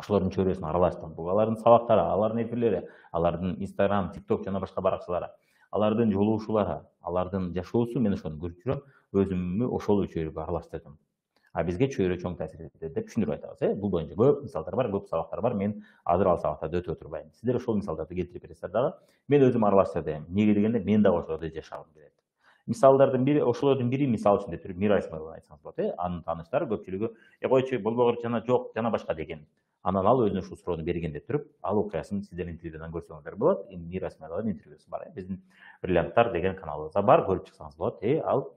Ошолордун чөйрөсүнө аралаштым. Бул алардын сабактары, алардын эфирлери, алардын Instagram, TikTok жана башка баракчалары, алардын жолугушуулары, алардын жашоосу, мен ошону көрүп жүрөм, өзүмдү ошол чөйрөгө аралаштырдым. Бизге чөйрө чоң таасир этет деп түшүндүрүп айтабыз. Бул боюнча көп мисалдар бар, көп сабактар бар. Мен азыр ал сабактарды өтүп отурбайм. Сиздер ошол мисалдарды келтирип бересиздер дагы. Мен өзүм аралаштырдым. Эмнеге дегенде, мен дагы ошолордо жашагым келет. Мисалдардын бири, ошолордун бири мисал үчүн деп туруп Мира Исмаилованы айтсаңыз болот. Анын тааныштары көпчүлүгү койчу болбогор жана жок, жана башка деген. Анан ал өзүнө ушул суроону берген деп туруп, ал окуясын сиздер интервьюдан көрсөңүздөр болот. Мира Исмаилованын интервьюсу бар. Биздин Бриллианттар деген каналыбызда бар, көрүп чыксаңыз болот. Ал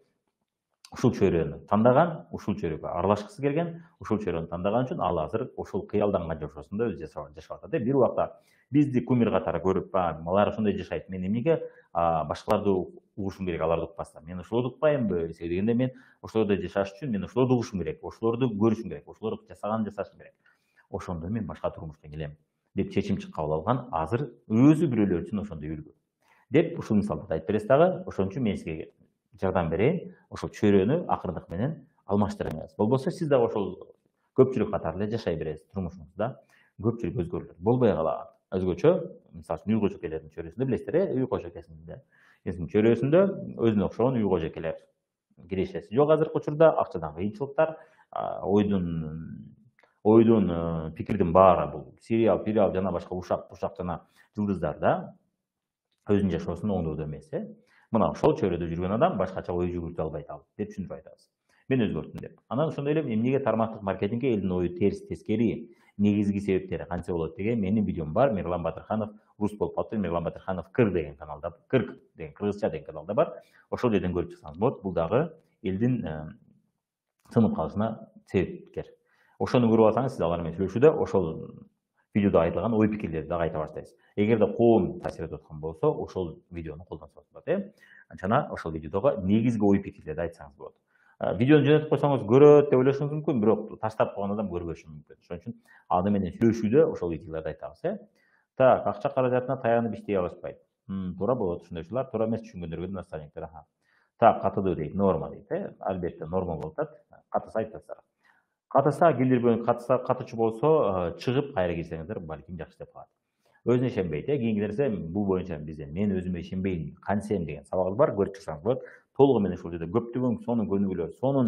ушул чөйрөнү тандаган, ушул чөйрөгө аралашкысы келген, ушул чөйрөнү тандаган үчүн ал азыр ушул кыялданган жашоосунда өзү жашап атат. Бир убакта бизди кумир катары көрүп, алар ушундай жашайт, мен эмнеге башкаларды угушум керек, аларды укпастан. Мен ошолорду укпаймынбы? Себеби дегенде мен ошолордой жашаш үчүн мен ошолорду угушум керек, ошолорду көрүшүм керек, ошолор жасаганын жасашым керек. Ошондо мен башка турмушта келем деп чечим кабыл алган. Азыр өзү бирөөлөр үчүн ошондой үлгү деп ушул мисалды айтып бересиз дагы. Ошон үчүн мен сизге жардам берейин. Ошол чөйрөнү акырындык менен алмаштырыңыз. Болбосо сиз дагы ошол көпчүлүк катары эле жашай бересиз турмушуңузда. Көпчүлүк өзгөрүлөт. Болбой калат. Өзгөчө, мисалы үчүн үй кожокейлердин чөйрөсүндө билесиздер, үй кожокесинде чөйрөсүндө өзүнө окшогон үй кожокейлер киришеси жок азыркы учурда. Акчадан кыйынчылыктар, ойдун пикирдин баары бул сериал жана башка ушак жана жылдыздарда өзүнүн жашоосун оңдоодо эмес. Мына ошол чөйрөдө жүргөн адам башкача ой жүгүртө албайт ал деп түшүндүрүп айтабыз. Мен өзгөрттүм деп. Анан ошондой эле эмнеге тармактык маркетингге элдин ою терс тескери, негизги себептери кантсе болот деген менин видеом бар. Мирлан Батырханов рус болуп калыптыр. Мирлан Батырханов Кыр деген каналда, Кыр деген кыргызча деген каналда бар. Ошол жерден көрүп чыксаңыз болот. Бул дагы элдин тынып калышына себепкер. Ошону көрүп алсаңыз, сиз алар менен сүйлөшүүдө ошол видеодо айтылган ой пикирлерди дагы айта баштайсыз. Эгерде коом таасир этип аткан болсо, ошол видеону колдонсоңуз болот. Жана ошол видеодогу негизги ой пикирлерди айтсаңыз болот. Видеону жөнөтүп койсоңуз көрөт деп ойлошуңуз мүмкүн, бирок таштап койгон адам көрбөшү мүмкүн. Ошон үчүн аны менен сүйлөшүүдө ошол идеяларды айтабыз. Так, акча каражатына таянып иштей алышпайт. Туура болот, ушундайчылар туура эмес түшүнгөндөргө наставниктер. Так, катыдуу дейт, норма дейт. Албетте норма болуп атат. Катыса айтасыздар. Катыса килдирбөң, катычу болсо чыгып кайра кирсеңиздер балким жакшы деп калат. Өзүнө ишенбейт. Кийинки нерсе, бул боюнча бизде мен өзүмө ишенбейм, кантсем деген сабагыбыз бар, көрүп чыксаңыз болот. Толугу менен ушул жерде көптөгөн сонун көнүгүүлөр, сонун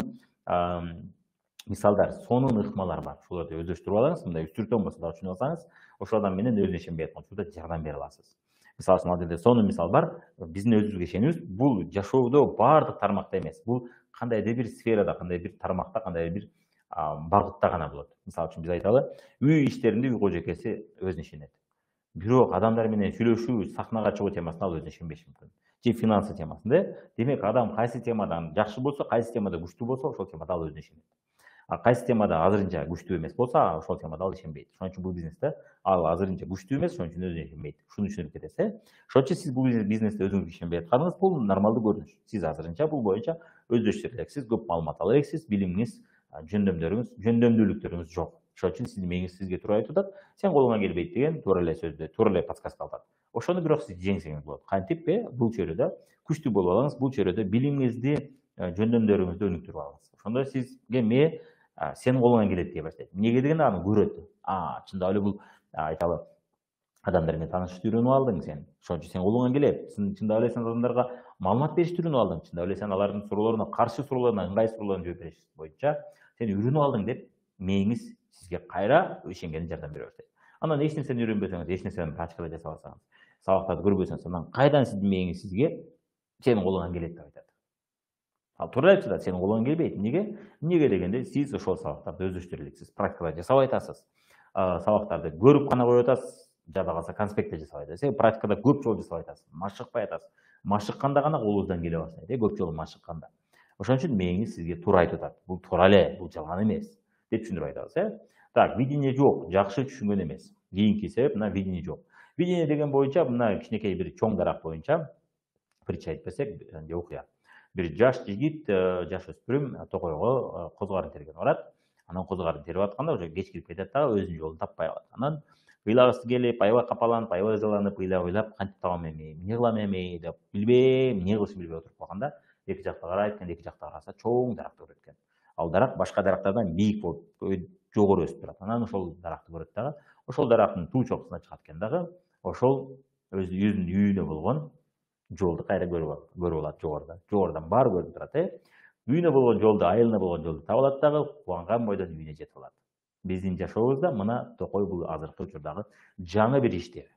мисалдар, сонун ыкмалар бар. Ошолорду өздөштүрүп алыңыз. Мындай үстүртөн болсо дагы түшүнүп алсаңыз, ошол адам менен өзүнө ишенбей аткан учурда жардам бере аласыз. Мисалы үчүн ал жерде сонун мисал бар. Биздин өзүбүзгө ишенүүбүз бул жашоодо баардык тармакта эмес. Бул кандайдыр бир сферада, кандайдыр бир тармакта, кандайдыр бир багытта гана болот. Мисалы үчүн биз айталы, үй иштеринде үй кожокеси өзүнө ишенет. Бирок адамдар менен сүйлөшүү, сахнага чыгуу темасында ал өзүнө ишенбеши мүмкүн. Же финансы темасында. Демек, адам кайсы темадан жакшы болсо, кайсы темада күчтүү болсо, ошол темада ал өзүнө ишенет. Кайсы темада азырынча күчтүү эмес болсо, ошол темада ал ишенбейт. Ошон үчүн бул бизнесте ал азырынча күчтүү эмес, ошон үчүн өзүнө ишенбейт. Ушуну түшүнүп кетесиз. Ошон үчүн сиз бул бизнесте өзүңүзгө ишенбей атканыңыз бул нормалдуу көрүнүш. Сиз азырынча бул боюнча өздөштүрө элексиз, көп маалымат ала элексиз, билимиңиз, жөндөмдүүлүктөрүңүз жок. Ошон үчүн сиздин мээңиз сизге туура айтып атат. Сен колуңан келбейт деген туура эле сөздү, туура эле подсказка алат. Ошону бирок сиз жеңсеңиз болот. Кантип бул чөйрөдө күчтүү болуп алыңыз, бул чөйрөдө билимиңизди, жөндөмдөрүңүздү өнүктүрүп алыңыз. Ошондо сизге мээ сенин колуңан келет дей баштайт. Эмнеге дегенде аны көрөт. Чындап эле бул айталы адамдар менен таанышышты үйрөнүп алдың сен. Ошон үчүн сенин колуңан келет. Чындап эле сен адамдарга маалымат беришти үйрөнүп алдың. Чындап эле сен алардын суроолоруна, каршы суроолоруна, ыңгай суроолоруна жооп бериш боюнча сен үйрөнүп алдың деп мээңиз сизге кайра ишенгенин жардам бере баштайт. Анан эч нерсени үйрөнбөсөңүз, эч нерсени практикада жасабасаңыз, сабактарды көрбөсөңүз, анан кайдан сиздин мээңиз сизге сенин колуңан келет деп айтат. Ал туура айтып атат, сенин колуңан келбейт. Эмнеге дегенде сиз ошол сабактарды өздөштүрө элексиз, практикада жасабай атасыз. Сабактарды көрүп гана коюп атасыз, жада калса конспектте жасабай атасыз. Практикада көп жолу жасабай атасыз, машыкпай атасыз. Машыкканда гана колуңуздан келе баштайт, көп жолу машыкканда. Ошон үчүн мээңиз сизге туура айтып атат. Бул туура эле, бул жалган эмес деп түшүндүрүп айтабыз. Так, видение жок, жакшы түшүнгөн эмес. Кийинки себеп мына видение жок. Видение деген боюнча мына кичинекей бир чоң дарак боюнча притча айтып берсек, же окуя. Бир жаш жигит, жаш өспүрүм токойго козгарын терген барат. Анан козгарын терип атканда уже кеч кирип кетет дагы өзүнүн жолун таппай калат. Анан ыйлагысы келип, аябай капаланып, аябай ызаланып, ыйлап кантип табам эми, эмне кылам эми деп билбейм, эмне кылышын билбей отуруп калганда, эки жакка карайт экен, эки жакта караса чоң даракты көрөт экен. Ал дарак башка дарактардан бийик болуп, жогору өсүп турат. Анан ошол даракты көрөт дагы, ошол дарактын туу чокусуна чыгат экен дагы, ошол өзүнүн үйүнө болгон жолду кайра көрүп алат жогорудан баары көрүнүп турат. Үйүнө болгон жолду, айылына болгон жолду таап алат дагы, кубанган бойдон үйүнө жетип алат. Биздин жашообузда мына токой бул азыркы учурдагы жаңы бир иштер.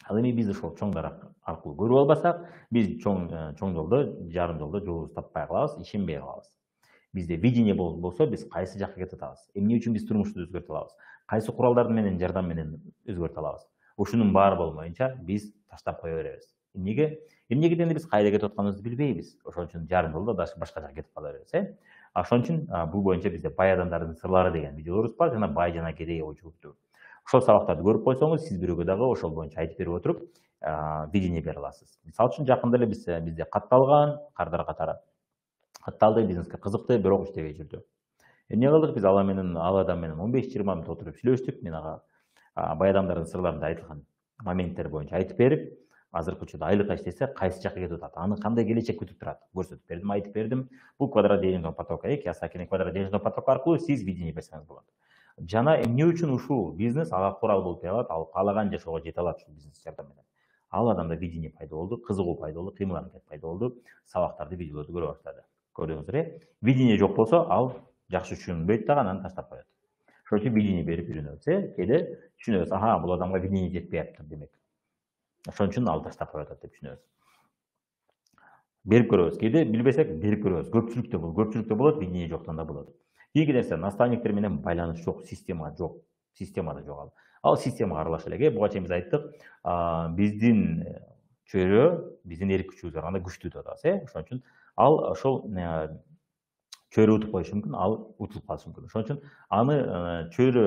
Ал эми биз ошол чоңдар аркылуу көрүп албасак, биз чоң жолдо, жарым жолдо жолубузду таппай калабыз, ишенбей калабыз. Бизде видение болсо, биз кайсы жакка кетип атабыз, эмне үчүн биз турмушту өзгөртө алабыз, кайсы куралдар менен, жардам менен өзгөртө алабыз. Ушунун баары болмоюнча биз таштап кое беребиз. Эмнеге? Эмнеге дегенде биз кайда кетип атканыбызды билбейбиз. Ошон үчүн жарым жолдо башка жака кетип кала беребиз. Ошон үчүн бул боюнча бизде бай адамдардын сырлары деген видеолорубуз бар, жана бай жана кедей ой жүгүртүү. Ошол сабактарды көрүп койсоңуз, сиз бирөөгө дагы ошол боюнча айтып берип отуруп, видение бере аласыз. Мисалы үчүн жакында эле бизде катталган кардар катары катталды, бизнеске кызыкты, бирок иштебей жүрдү. Эмне кылдык? Биз ал адам менен 15-20 мүнөт отуруп сүйлөштүк. Мен ага бай адамдардын сырларында айтылган моменттер боюнча айтып берип, азыркы учурда айлыкка иштесе, кайсы жакка кетип атат, аны кандай келечек күтүп турат көрсөтүп бердим, айтып бердим. Бул квадрат денежного потока, Кийосакинин квадрат денежного потока аркылуу сиз видение берсеңиз болот. Жана эмне үчүн ушул бизнес ага курал болуп бере алат, ал каалаган жашоого жете алат ушул бизнес жардам менен. Ал адамда видение пайда болду, кызыгуу пайда болду, кыймыл аракет пайда болду, сабактарды, видеолорду көрө баштады. Көрдүңүздөр, видение жок болсо, ал жакшы түшүнбөйт дагы, анан таштап коет. Ошон үчүн видение берип үйрөнөбүз, кээде түшүнөбүз, бул адамга видение жетпей атыптыр демек. Ошон үчүн ал таштап коюп атат деп түшүнөбүз. Берип көрөбүз, кээде билбесек берип көрөбүз. Көпчүлүктө болот, видение жоктон да болот. Кийинки нерсе, наставниктер менен байланыш жок, система жок. Системада жок ал. Ал системага аралаша элек. Буга чейин биз айттык, биздин чөйрө, биздин эрк күчүбүз бар, анда күчтүү деп атабыз. Ошон үчүн ал ошол чөйрө утуп коюшу мүмкүн, ал утулуп калышы мүмкүн. Ошон үчүн аны чөйрө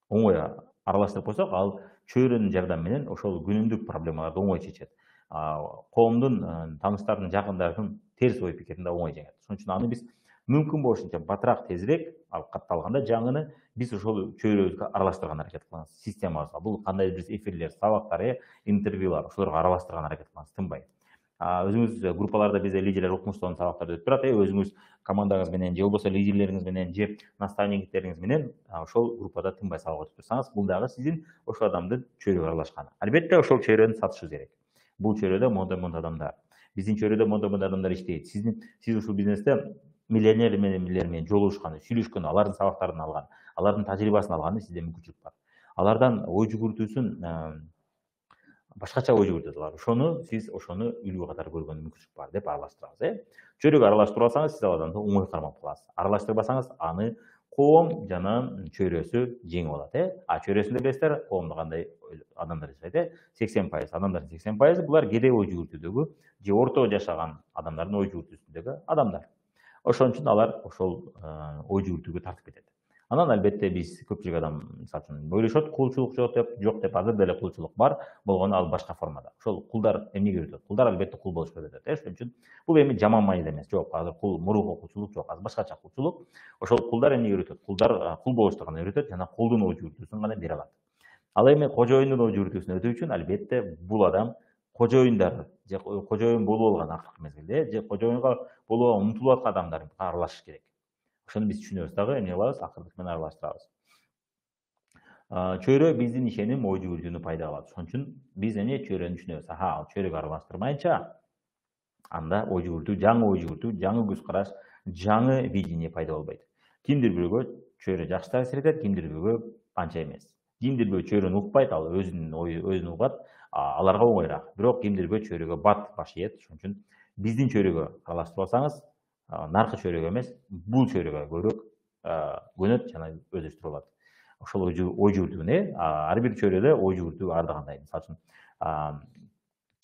оңой аралаштырып койсок, ал чөйрөнүн жардамы менен ошол күнүмдүк проблемаларды оңой чечет. Коомдун, тааныштардын, жакындардын терс ой пикирин да оңой жеңет. Ошон үчүн аны биз мүмкүн болушунча батыраак, тезирээк, ал катталганда жаңыны биз ошол чөйрөбүзгө аралаштырган аракет кылабыз. Системабызга, бул кандай бир эфирлер, сабактар, интервьюлар, ошолорго аралаштырган аракет кылабыз, тынбай. Өзүңүз группаларда бизде лидерлер окумуштуу сабактарды өтүп турат, өзүңүз командаңыз менен же болбосо лидерлериңиз менен же наставниктериңиз менен ошол группада тынбай сабак өтүп турсаңыз, бул дагы сиздин ошол адамдын чөйрөгө аралашканы. Албетте ошол чөйрөнү сатышыбыз керек. Бул чөйрөдө мондай адамдар, биздин чөйрөдө мондай адамдар иштейт. Сиз ушул бизнесте миллионерлер менен жолугушкан, сүйлөшкөн, алардын сабактарын алган, алардын тажрыйбасын алган сизде мүмкүнчүлүк бар. Алардан ой жүгүртүүсүн башкача ой жүгүртөт алар. Сиз ошону үлгү катары көргөн мүмкүнчүлүк бар деп аралаштырабыз. Чөйрөгө аралаштырып алсаңыз, сиз ал адамды оңой кармап каласыз. Аралаштырбасаңыз, аны коом жана чөйрөсү жеңип алат. Чөйрөсүндө билесиздер, коомдо кандай адамдар жашайт. 80% адамдардын 80% булар кедей ой жүгүртүүдөгү же орто жашаган адамдардын ой жүгүртүүсүндөгү адамдар. Ошон үчүн алар ошол ой жүгүртүүгө тартып кетет. Анан албетте биз көпчүлүк адам мисалы үчүн ойлошот, кулчулук жок деп, азыр деле кулчулук бар, болгону ал башка формада. Ошол кулдар эмнеге үйрөтөт? Кулдар албетте кул болушка үйрөтөт. Ошон үчүн бул эми жаман мааниде эмес. Жок, азыр кул мурунку кулчулук жок, азыр башкача кулчулук. Ошол кулдар эмнеге үйрөтөт? Кулдар кул болушту гана үйрөтөт жана кулдун ой жүгүртүүсүн гана бере алат. Ал эми кожоюндун ой жүгүртүүсүн өтүү үчүн албетте бул адам кожоюндар же кожоюн болуп алган акыркы мезгилде же кожоюнга болууга умтулуп аткан адамдарга аралашыш керек. Ошону биз түшүнөбүз дагы, эмне кылабыз? Акыркы менен аралаштырабыз. Чөйрө биздин ишеним, ой жүгүртүүнү пайда кылат. Ошон үчүн биз эми чөйрөнү түшүнөбүз. Ал чөйрөгө аралаштырмайынча, анда ой жүгүртүү, жаңы көз караш, жаңы видение пайда болбойт. Кимдир бирөөгө чөйрө жакшы таасир этет, кимдир бирөөгө анча эмес. Кимдир бирөө чөйрөнү укпайт, ал өзүнүн ойун угат, аларга оңойраак. Бирок кимдир бирөө чөйрөгө баш ийет. Ошон үчүн биздин чөйрөгө аралаштырып алсаңыз, наркы чөйрөгө эмес, бул чөйрөгө көбүрөөк көнөт жана өздөштүрүп алат. Ошол ой жүгүртүүнү, ар бир чөйрөдө ой жүгүртүү ар кандай. Мисалы үчүн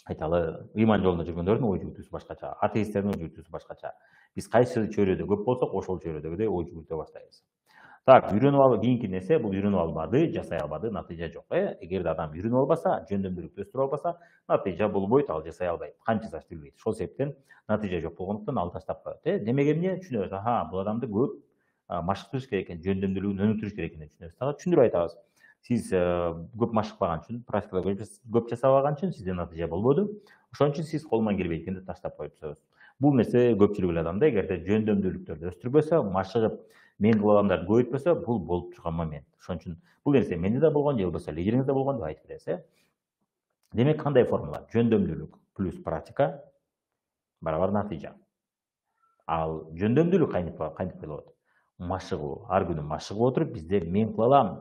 айталы, ыйман жолунда жүргөндөрдүн ой жүгүртүүсү башкача, атеисттердин ой жүгүртүүсү башкача. Биз кайсы чөйрөдө көп болсок, ошол чөйрөдөгүдөй ой жүгүртө баштайбыз. Так, кийинки нерсе, бул үйрөнүп албады, жасай албады, натыйжа жок. Эгерде адам үйрөнүп албаса, жөндөмдүүлүктү өстүрүп албаса, натыйжа болбойт, ал жасай албайт. Канча жасашты билбейт. Ошол себептен натыйжа жок болгондуктан ал таштап коет. Демек эмне түшүнөбүз? Бул адамды көп машыктырыш керек экен, жөндөмдүүлүгүн өнүктүрүш керек экен деп түшүнөбүз. Дагы түшүндүрүп айтабыз. Сиз көп машыкпаган үчүн, практикада көп жасабаган үчүн сизде натыйжа болбоду. Ошон үчүн сиз колуңан келбейт экен деп таштап коюпсуз. Бул нерсе көпчүлүк адамда эгерде жөндөмдүүлүктөрдү өстүрбөсө, машыгып мен кылып адамдарды көбөйтпөсө, бул болуп турган момент. Ошон үчүн бул нерсе менде да болгон, же болбосо лидериңизде болгон деп айтып бересиз. Демек кандай формула? Жөндөмдүүлүк плюс практика барабар натыйжа. Ал жөндөмдүүлүк кантип пайда болот? Машыгуу, ар күнү машыгып отуруп, бизде мен кыла алам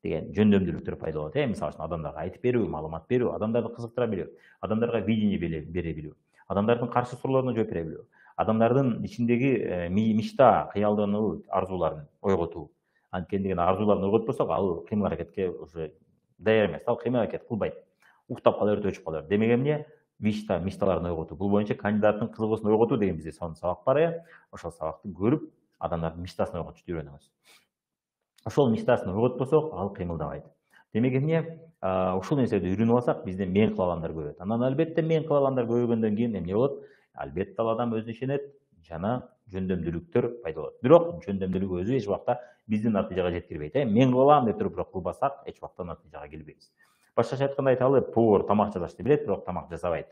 деген жөндөмдүүлүктөр пайда болот. Мисалы үчүн адамдарга айтып берүү, маалымат берүү, адамдарды кызыктыра билүү, адамдарга видение бере билүү, адамдардын каршы суроолоруна жооп бере билүү, адамдардын ичиндеги мечта, кыялдануу, арзууларын ойготуу. Анткени деген арзууларын ойготпосок, ал кыймыл аракетке уже даяр эмес, ал кыймыл аракет кылбайт. Уктап кала берет, өчүп кала берет. Демек эмне? Мечталарын ойготуу. Бул боюнча кандидаттын кызыгуусун ойготуу деген бизде сонун сабак бар. Ошол сабакты көрүп, адамдардын мечтасын ойготушты үйрөнөбүз. Ошол мечтасын ойготпосок, ал кыймылдабайт. Демек эмне? Ушул нерселерди үйрөнүп алсак, бизде мен кыла аламдар көбөйөт. Анан албетте мен кыла аламдар көбөйгөндөн кийин эмне болот? Албетте ал адам өзүнө ишенет жана жөндөмдүүлүктөр пайда болот. Бирок жөндөмдүүлүк өзү эч убакта бизди натыйжага жеткирбейт. Мен кылам деп туруп бирок кылбасак, эч убакта натыйжага келбейбиз. Башкача айтканда айталы, повар тамак жасашты билет, бирок тамак жасабайт.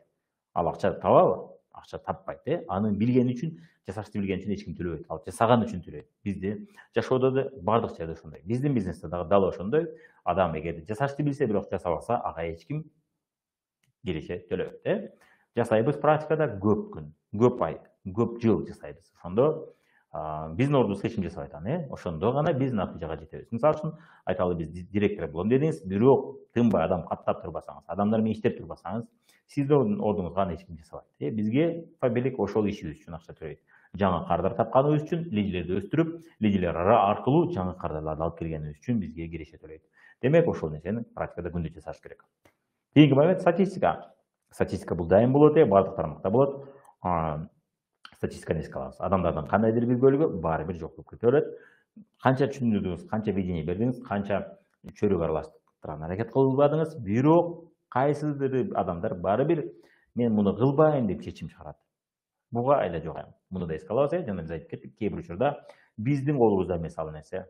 Ал акча табабы? Акча таппайт. Аны билгени үчүн, жасашты билгени үчүн эч ким төлөбөйт. Ал жасаган үчүн төлөйт. Бизде жашоодо да бардык жерде ошондой. Биздин бизнесте дагы ошондой. Адам эгерде жасашты билсе, бирок жасабаса, ага эч ким киреше төлөбөйт. Жасайбыз практикада көп күн, көп ай, көп жыл жасайбыз. Ошондо биздин ордубузга эч ким жасабайт аны. Ошондо гана биз натыйжага жетебиз. Мисалы үчүн айталы, биз директор болом дедиңиз, бирок тынбай адам каттап турбасаңыз, адамдар менен иштеп турбасаңыз, сиздин ордуңузга аны эч ким жасабайт. Бизге Фабелик ошол ишибиз үчүн акча төлөйт. Жаңы кардар тапканыбыз үчүн, лидерлерди өстүрүп, лидерлер аркылуу жаңы кардарларды алып келгенибиз үчүн бизге киреше төлөйт. Демек, ошол нерсени практикада күндө жасаш керек. Кийинки момент статистика. Статистика бул дайым болот, бардык тармакта болот. Статистиканы эске алабыз. Адамдардын кандайдыр бир бөлүгү баары бир жок болуп кете берет. Канча түшүндүрдүңүз, канча видение бердиңиз, канча чөрөк аралаштырган аракет кылбадыңыз, бирок кайсыдыр адамдар баары бир мен муну кылбайм деп чечим чыгарат. Буга айла жок. Муну да эске алабыз, жана биз айтып кеттик, кээ бир учурда биздин колубузда эмес ал нерсе.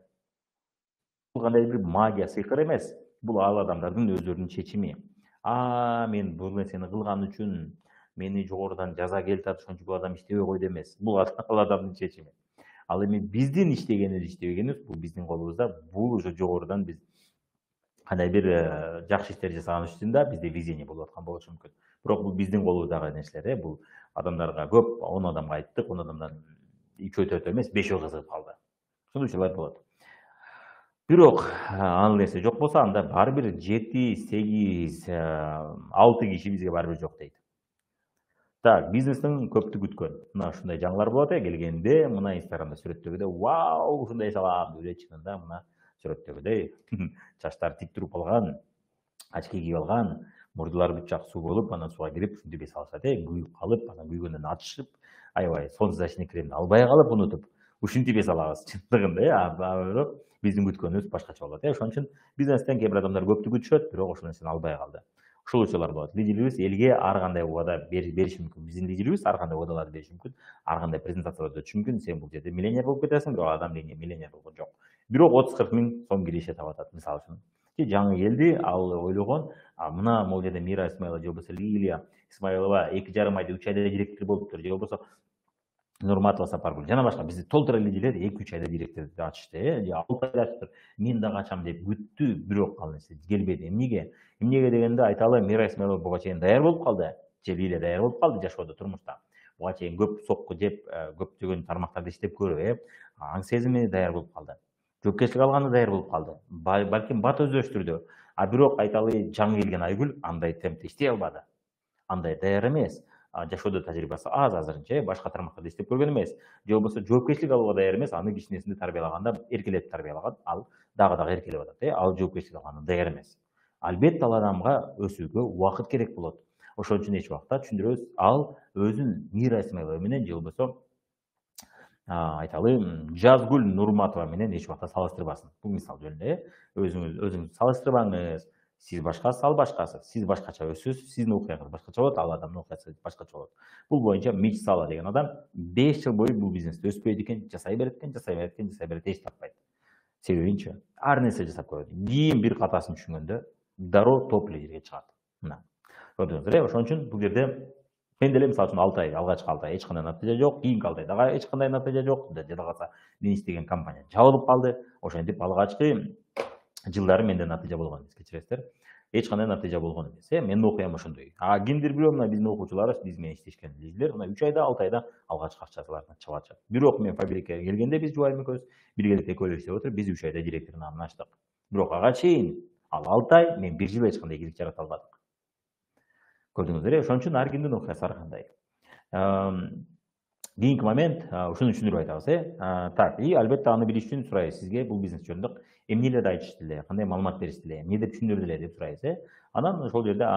Бул кандай бир магия, сыйкыр эмес. Бул ал адамдардын өздөрүнүн чечими. Мен бул нерсени кылган үчүн мени жогорудан жаза келтират, ошон бул адам иштебей койду эмес. Бул ал адамдын чечими. Ал эми биздин иштегенибиз, иштебегенибиз бул биздин колубузда. Бул уже жогорудан биз кандай бир жакшы иштер жасаган үчүн да бизде видение болуп аткан болушу мүмкүн. Бирок бул биздин колубуздагы нерселер. Бул адамдарга көп, 10 адамга айттык, 10 адамдан 3-4 эмес, 5 кызыгып калды. Ушундай учурлар болот. Бирок ал нерсе жок болсо, анда баары бир 7, 8, 6 киши бизге баары бир жок дейт. Так, бизнестин көптү күткөн. Мына ушундай жаңылар болот, келгенде мына Инстаграмда сүрөттөгүдөй, вау, ушундай салам деп эле чынында мына сүрөттөгүдөй чачтары тик туруп алган, очки кийип алган, мурдулары бүт суу болуп, анан сууга кирип ушинтип эс алышат, күйүп калып, анан күйгөндөн атышып, аябай солнцезащитный кремди албай калып, унутуп, ушинтип эс алабыз чындыгында, бирок биздин күткөнүбүз башкача болот. Ошон үчүн бизнестен кээ бир адамдар көптү күтүшөт, бирок ошол нерсени албай калды. Ушул учурлар болот. Лидерлерибиз элге ар кандай убада бериши мүмкүн. Биздин лидерлерибиз ар кандай убадаларды бериши мүмкүн, ар кандай презентацияларды өтүшү мүмкүн. Сен бул жерде миллионер болуп кетесиң, бирок адам миллионер болгон жок. Бирок 30-40 миң сом киреше таап атат, мисалы үчүн. Жаңы келди, ал ойлогон, мына могул жерде Мира Исмаилова же болбосо Лилия Исмаилова 2,5 айда 3 айда директор болуптур, же болбосо Нурматова Сапаргүл жана башка. Бизде толтура лидерлер 2-3 айда директорду ачышты, же 6 айда ачыптыр. Мен дагы ачам деп күттү, бирок ал нерсе келбеди. Эмнеге? Эмнеге дегенде айталы, Мира Исмаилова буга чейин даяр болуп калды, же Лилия даяр болуп калды жашоодо, турмушта. Буга чейин көп сокку жеп, көптөгөн тармактарда иштеп көрүп, аң сезими даяр болуп калды. Жоопкерчилик алганы даяр болуп калды. Балким бат өздөштүрдү. Бирок айталы, жаңы келген Айгүл андай темпте иштей албады. Андай даяр эмес. Жашоодо тажрыйбасы аз азырынча, башка тармактарда иштеп көргөн эмес. Же болбосо жоопкерчилик алууга даяр эмес, аны кичинесинде тарбиялаганда эркелетип тарбиялаган, ал дагы эркелеп атат, ал жоопкерчилик алганы даяр эмес. Албетте ал адамга өсүүгө убакыт керек болот. Ошон үчүн эч убакта түшүндүрөбүз, ал өзүн Мира Исмаилова менен же болбосо айталы, Жазгүл Нурматова менен эч убакта салыштырбасын. Бул мисал жөнүндө, өзүңүз салыштырбаңыз. Сиз башкасыз, ал башкасы. Сиз башкача өсөсүз, сиздин окуяңыз башкача болот, ал адамдын окуясы башкача болот. Бул боюнча Мич Сала деген адам 5 жыл бою бул бизнесте өспөйт экен, жасай берет, эч таппайт. Себебинчи, ар нерсе жасап көрөт. Кийин бир катасын түшүнгөндө дароо топ лидерге чыгат. Мына. Көрдүңүздөр, ошон үчүн бул жерде мен деле мисалы үчүн 6 ай, алгачкы 6 ай эч кандай натыйжа жок, кийинки 6 айда эч кандай натыйжа жок. Жада калса, мен иштеген компания жабылып калды. Ошентип алгачкы жылдары менде натыйжа болгон эмес, кечиресиздер. Эч кандай натыйжа болгон эмес. Менин окуям ошондой. Кимдир бирөө мына биздин окуучуларыбыз, биз менен иштешкен лидерлер, мына 3 айда, 6 айда алгачкы акчаларына чыгып атышат. Бирок мен Фабрикке келгенде биз жубайым экөөбүз биргеликте экөө эле иштеп отуруп, биз 3 айда директордун атын ачтык. Бирок ага чейин ал 6 ай, мен 1 жыл эч кандай кийлик жарата албадык. Көрдүңүздөр, ошон үчүн ар кимдин окуясы ар кандай. Кийинки момент ушуну түшүндүрүп айтабыз. Так, и албетте аны билиш үчүн сурайбыз. Сизге бул бизнес жөнүндө эмнелерди айтышты эле, кандай маалымат беришти эле, эмне деп түшүндүрдү эле деп сурайбыз. Анан ошол жерде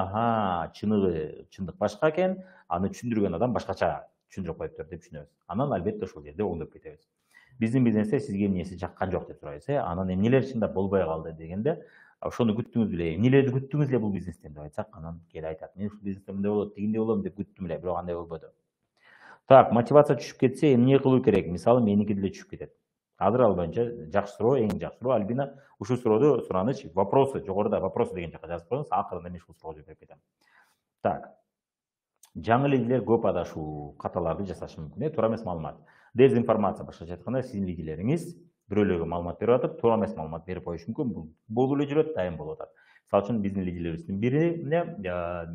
чындык башка экен, аны түшүндүргөн адам башкача түшүндүрүп коюптур деп түшүнөбүз. Анан албетте ошол жерде оңдоп кетебиз. Биздин бизнесте сизге эмнеси жаккан жок деп сурайбыз. Анан эмнелер чындап болбой калды дегенде, ошону күттүңүз беле, эмнелерди күттүңүз эле бул бизнестен деп айтсак, анан келип айтат. Мен ушул бизнесте мындай болот, тигиндей болом деп күттүм эле, бирок андай болбоду. Так, мотивация түшүп кетсе эмне кылуу керек? Мисалы, меники деле түшүп кетет. Азыр ал боюнча жакшы суроо, эң жакшы суроо. Альбина ушул сурооду сураныч, вопросы, жогоруда вопросы деген жака жазып коюңуз. Акырында мен ушул суроого жооп берип кетем. Так. Жаңы лидерлер көп адашуу каталарды жасашы мүмкүн. Туура эмес маалымат. Дезинформация, башкача айтканда, сиздин лидерлериңиз бирөөлөргө маалымат берип атып, туура эмес маалымат берип коюшу мүмкүн. Бул болуп эле жүрөт, дайым болуп атат. Мисалы үчүн биздин лидерлерибиздин бирине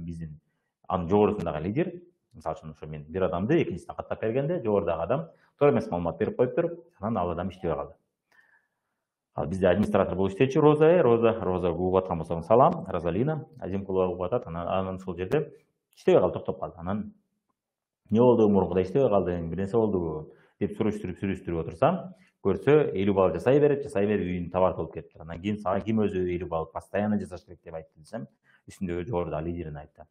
биздин анын жогорусундагы лидер, мисалы үчүн ошо мен бир адамды экинчисине каттап бергенде, жогорудагы адам туура эмес маалымат берип коюптур, анан ал адам иштебей калды. Ал бизде администратор болуп иштечү Роза угуп аткан болсоң салам, Розалина Азимкулова угуп атат. Анан ошол жерде иштебей калды, токтоп калды. Анан эмне болду, мурункудай иштебей калдың, бир нерсе болдубу деп сүрүштүрүп отурсам, көрсө 50 балл жасай берип үйүнүн табарт болуп кетиптир. Анан кийин сага ким өзү 50 балл постоянно жасаш керек деп айтты десем, үстүндөгү жогорудагы лидерине айтты.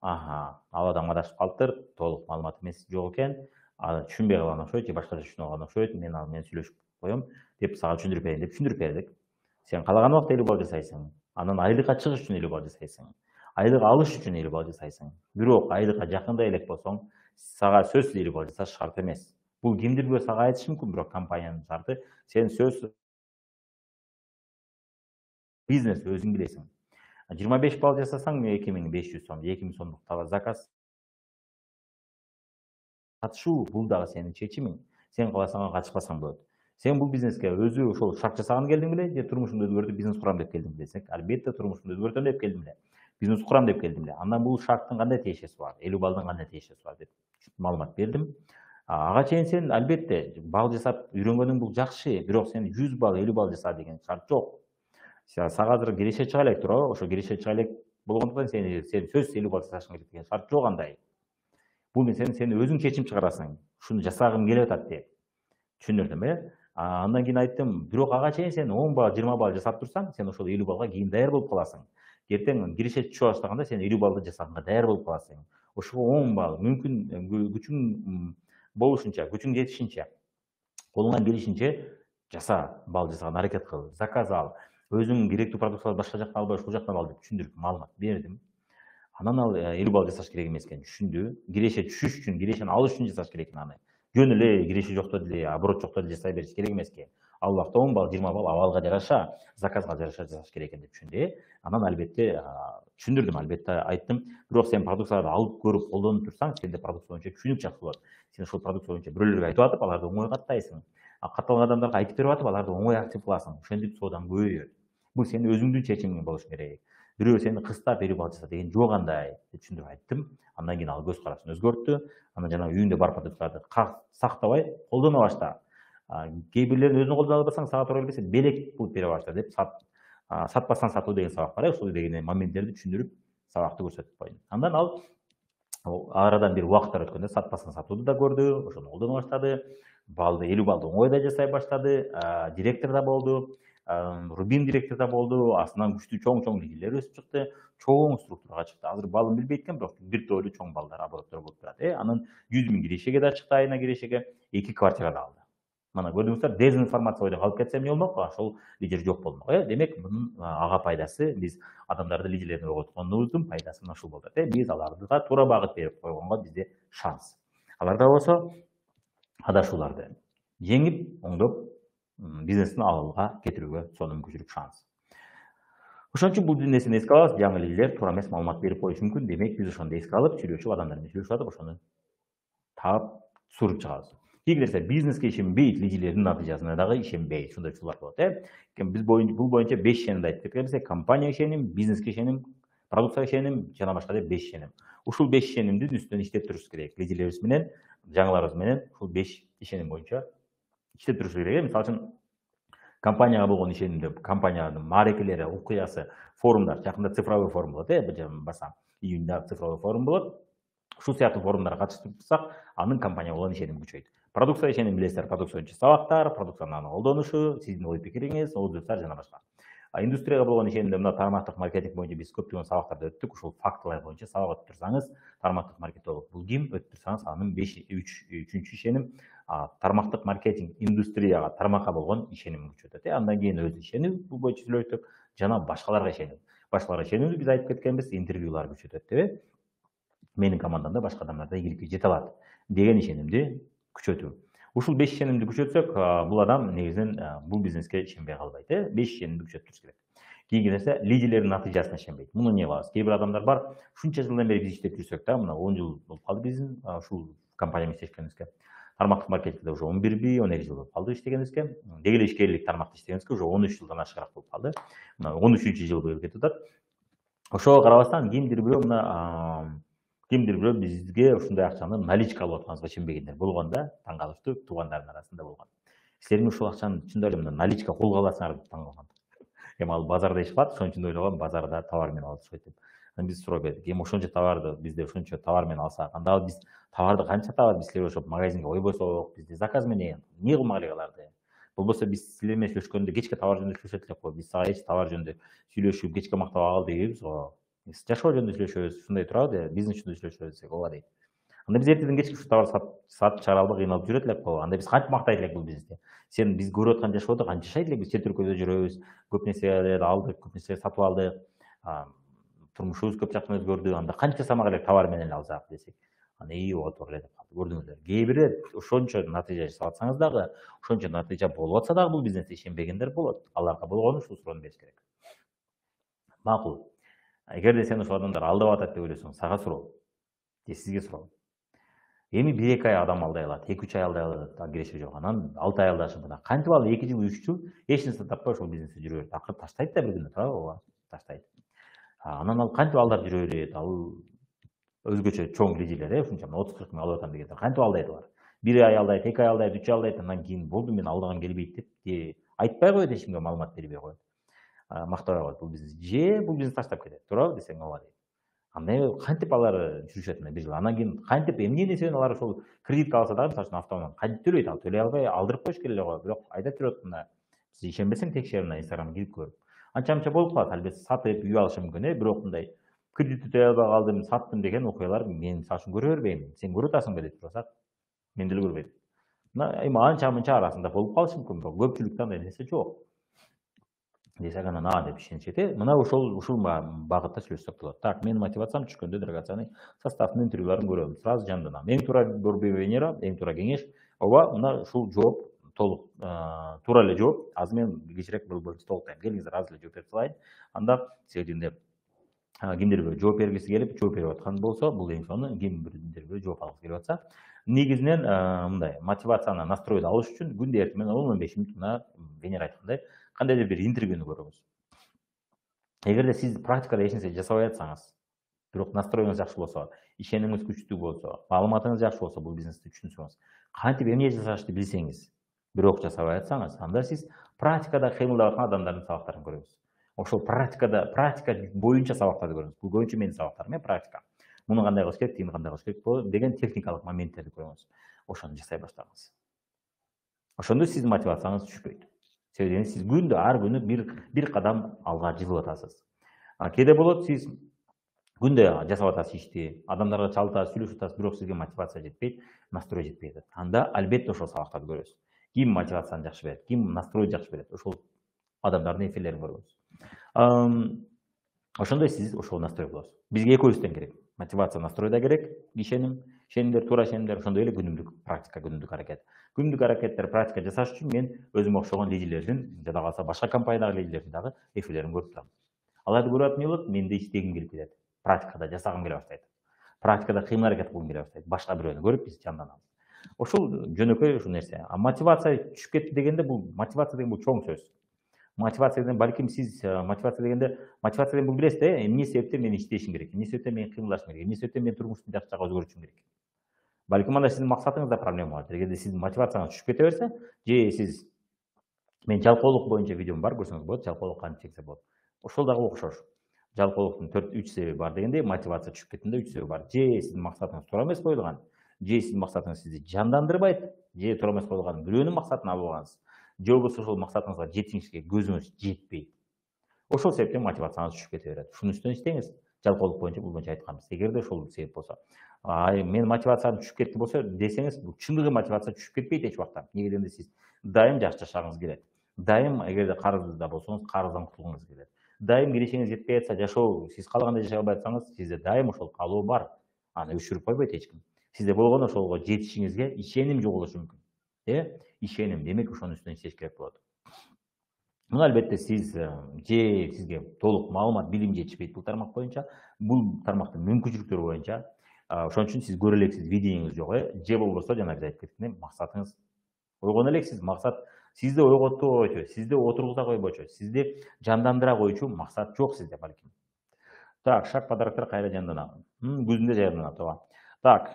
Ал адам адашып калыптыр, толук маалымат эмес жок экен, түшүнбөй калган окшойт, же башкача түшүнүп алган окшойт, мен ал менен сүйлөшүп коем деп сага түшүндүрүп берейин деп түшүндүрүп бердик. Сен каалаган убакта 50 балл жасайсың, анан айлыкка чыгыш үчүн 50 балл жасайсың, айлык алыш үчүн 50 балл жасайсың. Бирок айлыкка жакындай элек болсоң, сага сөзсүз 50 балл жасаш шарт эмес. Бул кимдирбир сага айтышы мүмкүн, бирок компаниянын шарты сен сөзсүз бизнес өзүң билесиң. 25 балл жасасаң 2500 сом, 2000 сомдук заказ катышуу, бул дагы сенин чечимиң. Сен кааласаң катышпасаң болот. Сен бул бизнеске өзү ошол шарт жасаган келдиң беле, же турмушумду өзгөртүп бизнес курам деп келдиң беле? Албетте турмушумду өзгөртөм деп келдим эле. Бизнес курам деп келдим эле. Андан бул шарттын кандай тиешеси бар? 50 баллдын кандай тиешеси бар деп маалымат бердим. Ага чейин сен албетте балл жасап үйрөнгөнүң бул жакшы, бирок сен 100 балл, 50 балл жаса деген шарт жок. Сага азыр киреше чыга элек, туурабы? Ошо киреше чыга элек болгондуктан сен сөзсүз 50 балл жасашың керек деген шарт жок андай. Бул сен өзүң чечим чыгарасың. Ушуну жасагым келип атат деп. Түшүндүрдүм, Андан кийин айттым, бирок ага чейин сен 10 балл, 20 балл жасап турсаң, сен ошол 50 баллга кийин даяр болуп каласың. Эртең киреше түшө баштаганда сен 50 баллды жасаганга даяр болуп каласың. Ошого 10 балл, мүмкүн күчүң болушунча, күчүң жетишинче, колуңан келишинче жаса, балл жасаганга аракет кыл, заказ ал. Өзүң керектүү продукцияларды башка жактан албай, ушул жактан ал деп түшүндүрүп маалымат бердим. Анан ал 50 балл жасаш керек эмес экенин түшүндү. Киреше түшүш үчүн, кирешени алыш үчүн жасаш керек экен аны. Жөн эле киреше жокто деле, оборот жокто деле жасай бериш керек эмес экен. Ал убакта 10 балл, 20 балл абалга жараша, заказга жараша жасаш керек экен деп түшүндү. Анан албетте түшүндүрдүм, албетте айттым. Бирок сен продукцияларды алып көрүп колдонуп турсаң, сенде продукция боюнча түшүнүк жакшы болот. Сен ошол продукция боюнча бирөөлөргө айтып атып, аларды оңой каттайсың. Катталган адамдарга айтып берип атып, аларды оңой актив кыласың. Ошентип соодаң көбөйөт. Бул сенин өзүңдүн чечимиң болуш керек. Бирөө сени кыстап 50 балл жаса деген жок андай деп түшүндүрүп айттым. Андан кийин ал көз карасын өзгөрттү. Анан жанагы үйүңдө бар продукцияларды сактабай колдоно башта. Кээ бирлерин өзүң колдоно албасаң, сага туура келбесе белек кылып бере башта деп сатпастан сатуу деген сабак бар. Ошол деген моменттерди түшүндүрүп сабакты көрсөтүп койдум. Андан ал арадан бир убакыттар өткөндө сатпастан сатууду да көрдү, ошону колдоно баштады. Балды 50 баллды оңой да жасай баштады. Директор да болду. Рубин директор да болду. Астынан күчтүү чоң лидерлер өсүп чыкты. Чоң структурага чыкты. Азыр балын билбейт экен, бирок бир тойлуу чоң балдар, обороттор болуп турат. Анан 100 000 кирешеге да чыкты, айына кирешеге 2 квартира да алды. Мына көрдүңүздөр, дезинформация бойдон калып кетсе эмне болмок? Ошол лидер жок болмок. Демек, мунун ага пайдасы, биз адамдарды лидерлердин ойготконубуздун пайдасы ушул болот. Биз аларга туура багыт берип койгонго бизде шанс. Аларда болсо адашууларды жеңип, оңдоп, бизнестин алга кетирүүгө сонун мүмкүнчүлүк, шанс. Ошон үчүн бул нерсени эске алабыз. Жаңы лидерлер туура эмес маалымат берип коюшу мүмкүн. Демек, биз ошону эске алып, сүйлөшүп, адамдар менен сүйлөшүп атып, ошону таап суруп чыгабыз. Кийинки нерсе, бизнеске ишенбейт, лидерлердин натыйжасына дагы ишенбейт. Ушундай учурлар болот. Биз бул боюнча 5 ишенимди айтып кеткенбиз. Компанияга ишеним, бизнеске ишеним, продукцияга ишеним, жана башка деп 5 ишеним. Ушул 5 ишенимдин үстүнөн иштеп турушубуз керек. Лидерлерибиз менен, жаңыларыбыз менен ушул 5 ишеним боюнча иштеп турушубуз керек. Мисалы үчүн Компанияга болгон ишенимде, компаниянын маарекелери, окуясы, форумдар, жакында цифровой форум болот, барсам, июнда цифровой форум болот. Ушул сыяктуу форумдарга катышып турсак, анын компанияга болгон ишеними күчөйт. Продукция ишеними билесиздер, продукция боюнча сабактар, продукцияны колдонушу, сиздин ой пикириңиз, отзывдар жана башка. Индустрияга болгон ишенимде мына тармактык маркетинг боюнча биз көптөгөн сабактарды өттүк. Ушул фактылар боюнча сабак өтүп турсаңыз, тармактык маркетолог бул ким өтүп турсаңыз, анын 3-үчүнчү ишеним тармактык маркетинг индустрияга, тармакка болгон ишеним күчөтөт. Андан кийин өз ишеним бул боюнча сүйлөштүк, жана башкаларга ишеним. Башкаларга ишенимди биз айтып кеткенбиз, интервьюлар күчөтөт деп. Менин командамда башка адамдар да ийгиликке жете алат деген ишенимди күчөтүү. Ушул 5 ишенимди күчөтсөк, бул адам негизинен бул бизнеске ишенбей калбайт. 5 ишенимди күчөтүрүш керек. Кийинки нерсе, лидерлердин натыйжасына ишенбейт. Муну эмне кылабыз? Кээ бир адамдар бар, ушунча жылдан бери биз иштеп жүрсөк да, мына 10 жыл болуп калды биздин ушул компанияда иштешкенибизге. Тармактык маркетингде уже 11 жыл болуп калды иштегенибизге. Деги эле ишкерлик тармакта иштегенибизге уже 13 жылдан ашыгыраак болуп калды. Мына 13-жыл быйыл кетип атат. Ошого карабастан кимдир бирөө бизге ушундай акчаны наличка алып атканыбызга ишенбегендер болгон да, таң калыштуу, туугандардын арасында болгон. Силердин ушул акчаны чындап эле мына наличка колго аласыңар деп таң калган. Эми ал базарда иш кылат, ошон үчүн ойлогом базарда товар менен алышпайт деп. Биз суроо бердик. Эми ошончо товарды бизде ошончо товар менен алсак, анда биз товарды канча товар биз силерге ошоп магазинге койбосок, бизде заказ менен эмне кылмак элек аларды? Болбосо биз силер менен сүйлөшкөндө кечке товар жөнүндө сүйлөшөт элек го. Биз сага эч товар жөнүндө сүйлөшүп, кечке мактап ал дегенбиз го. Жашоо жөнүндө сүйлөшөбүз, ушундай турабы, бизнес жөнүндө сүйлөшөбүз десек ооба дейт. Анда биз эртеден кечке ушу товар сатып чыгара албай кыйналып жүрөт элек го. Анда биз кантип мактайт элек бул бизнести? Сен биз көрүп аткан жашоодо кантип жашайт элек? Биз чет өлкөдө жүрөбүз, көп нерселерди алдык, көп нерсе сатып алдык. Турмушубуз көп жактан өзгөрдү. Анда канча самак элек товар менен алсак десек, аны ооба эле деп калды. Көрдүңүздөр. Кээ бири ошончо натыйжа жасап атсаңыз дагы, ошончо натыйжа болуп атса дагы бул бизнесте ишенбегендер болот. Аларга болгон ушул суроону бериш керек. Макул. Эгерде сен ошол адамдар алдап атат деп ойлосоң, сага суроо. Же сизге суроо. Эми 1-2 ай адам алдай алат, 2-3 ай алдай алат, агрессия жок. Анан 6 ай алдашып мына кантип ал 2 жыл, 3 жыл эч нерсе таппай ошол бизнесте жүрө берет. Акыры таштайт да бир күнү, туурабы? Ооба, таштайт. Анан ал кантип алдап жүрө берет? Ал өзгөчө чоң лидерлер, ушунча 30-40 миң алып атам дегендер кантип алдайт алар? 1 ай алдайт, 2 ай алдайт, 3 ай алдайт, андан кийин болду, мен алдагым келбейт деп айтпай коет, эч кимге маалымат бербей коет. Мактабай коет бул бизнес. Же бул бизнес таштап кетет, туурабы десең ооба дейт. Анда кантип алар жүрүшөт мына 1 жыл? Андан кийин кантип эмне нерсени алар ошол кредитке алса дагы, мисалы үчүн автоунан кантип төлөйт? Ал төлөй албай алдырып коюш керек эле го. Бирок айдап жүрөт мына. Сиз ишенбесең текшер, мына Инстаграмга кирип көр. Анча-мынча болуп калат, албетте сатып үй алышы мүмкүн, бирок мындай кредитти төлөй албай калдым, саттым деген окуялар мен мисалы үчүн көрө бербейм. Сен көрүп атасыңбы деп сурасак, мен деле көрбөйм. Мына эми анча-мынча арасында болуп калышы мүмкүн, бирок көпчүлүктө андай нерсе жок. Десек анан деп ишенишет. Мына ушул багытта сүйлөшсөк болот. Так, менин мотивациям түшкөндө драгоценный составдын интервьюларын көрөм. Сразу жанданам. Эң туура борбой венера, эң туура кеңеш. Ооба, мына ушул жооп толук туура эле жооп. Азыр мен кичирээк бул боюнча толуктайм. Келиңиздер, азыр эле жооп берип салайын. Анда силердин кимдир бирөө жооп бергиси келип, жооп берип аткан болсо, бул эң сонун, кимдир бирөө жооп алгысы келип атса, негизинен мындай мотивацияны настройду алыш үчүн күндө эртең менен 10-15 мүнөт мына Венера айткандай кандайдыр бир интервьюну көрүңүз. Эгерде сиз практикада эч нерсе жасабай атсаңыз, бирок настроюңуз жакшы болсо, ишенимиңиз күчтүү болсо, маалыматыңыз жакшы болсо, бул бизнести түшүнсөңүз, кантип эмне жасашты билсеңиз, бирок жасабай атсаңыз, анда сиз практикада кыймылдап аткан адамдардын сабактарын көрөсүз. Ошол практика боюнча сабактарды көрүңүз. Бул көбүнчө менин сабактарым, практика. Муну кандай кылыш керек, тигини кандай кылыш керек деген техникалык моменттерди көрүңүз. Ошону жасай баштаңыз. Ошондо сиздин мотивацияңыз түшпөйт. Себеби сиз күндө ар күнү бир кадам алга жылып атасыз. Кээде болот, сиз күндө жасап атасыз ишти, адамдарга чалып атасыз, сүйлөшүп атасыз, бирок сизге мотивация жетпейт, настрой жетпей атат. Анда албетте ошол сабактарды көрөсүз. Ким мотивацияны жакшы берет, ким настройду жакшы берет, ошол адамдардын эфирлерин көрөбүз. Ошондой сиз ошол настрой болосуз. Бизге экөөбүз тең керек. Мотивация, настрой да керек, ишенимдер, туура ишенимдер, ошондой эле күнүмдүк практика, күнүмдүк аракет. Күнүмдүк аракеттер, практика жасаш үчүн мен өзүмө окшогон лидерлердин, жада калса башка компаниядагы лидерлердин дагы эфирлерин көрүп турам. Аларды көрүп эмне болот? Менде иштегим келип кетет. Практикада жасагым келе баштайт. Практикада кыймыл аракет кылгым келе баштайт. Башка бирөөнү көрүп биз жанданабыз. Ошол жөнөкөй ушул нерсе. Мотивация түшүп кетти дегенде, бул мотивация деген бул чоң сөз. Мотивация деген балким сиз мотивация деген бул билесиз да, эмне себептен мен иштешим керек, эмне себептен мен кыймылдашым керек, эмне себептен мен турмушту жакшы жакка өзгөртүшүм керек. Балким анда сиздин максатыңызда проблема бар. Эгерде сиздин мотивацияңыз түшүп кете берсе, же сиз Мен жалқаулық боюнча видеом бар, көрсөңүз болот. Жалкоолук кантип чексе болот. Ошол дагы окшош. Жалкоолуктун 3 себеби бар дегенде, мотивация түшүп кеткенде 3 себеби бар. Же сиздин максатыңыз туура эмес коюлган, же сиздин максатыңыз сизди жандандырбайт, же туура эмес коюлган бирөөнүн максатын алып алгансыз, же болбосо ошол максатыңызга жетишиңизге көзүңүз жетпейт. Ошол себептен мотивацияңыз түшүп кете берет. Ушунун үстүнөн иштеңиз. Жалкоолук боюнча бул боюнча айтканбыз. Эгерде ошол себеп болсо, мен мотивациям түшүп кетти болсо десеңиз, бул чындыгы мотивация түшүп кетпейт эч убакта. Эмнеге дегенде сиз дайым жакшы жашагыңыз келет. Дайым эгерде карызда болсоңуз, карыздан кутулгуңуз келет. Дайым киришиңиз жетпей атса, жашоо сиз каалагандай жашай албай атсаңыз, сизде дайым ошол каалоо бар. Аны өчүрүп койбойт эч ким. Сизде болгону ошого жетишиңизге ишеним жоголушу мүмкүн. Ишеним. Демек ошонун үстүнөн иштеш керек болот. Муну албетте сиз же сизге толук маалымат, билим жетишпейт бул тармак боюнча, бул тармактын мүмкүнчүлүктөрү боюнча. Ошон үчүн сиз көрө элексиз, видениңиз жок, же болбосо жана биз айтып кеткендей, максатыңыз ойгоно элексиз. Максат сизди ойготпой, сизди отургуза койбочу, сизди жандандыра койчу максат жок сизде балким. Так, шаг подароктор кайра жанданат. Күзүндө жанданат, ооба. Так,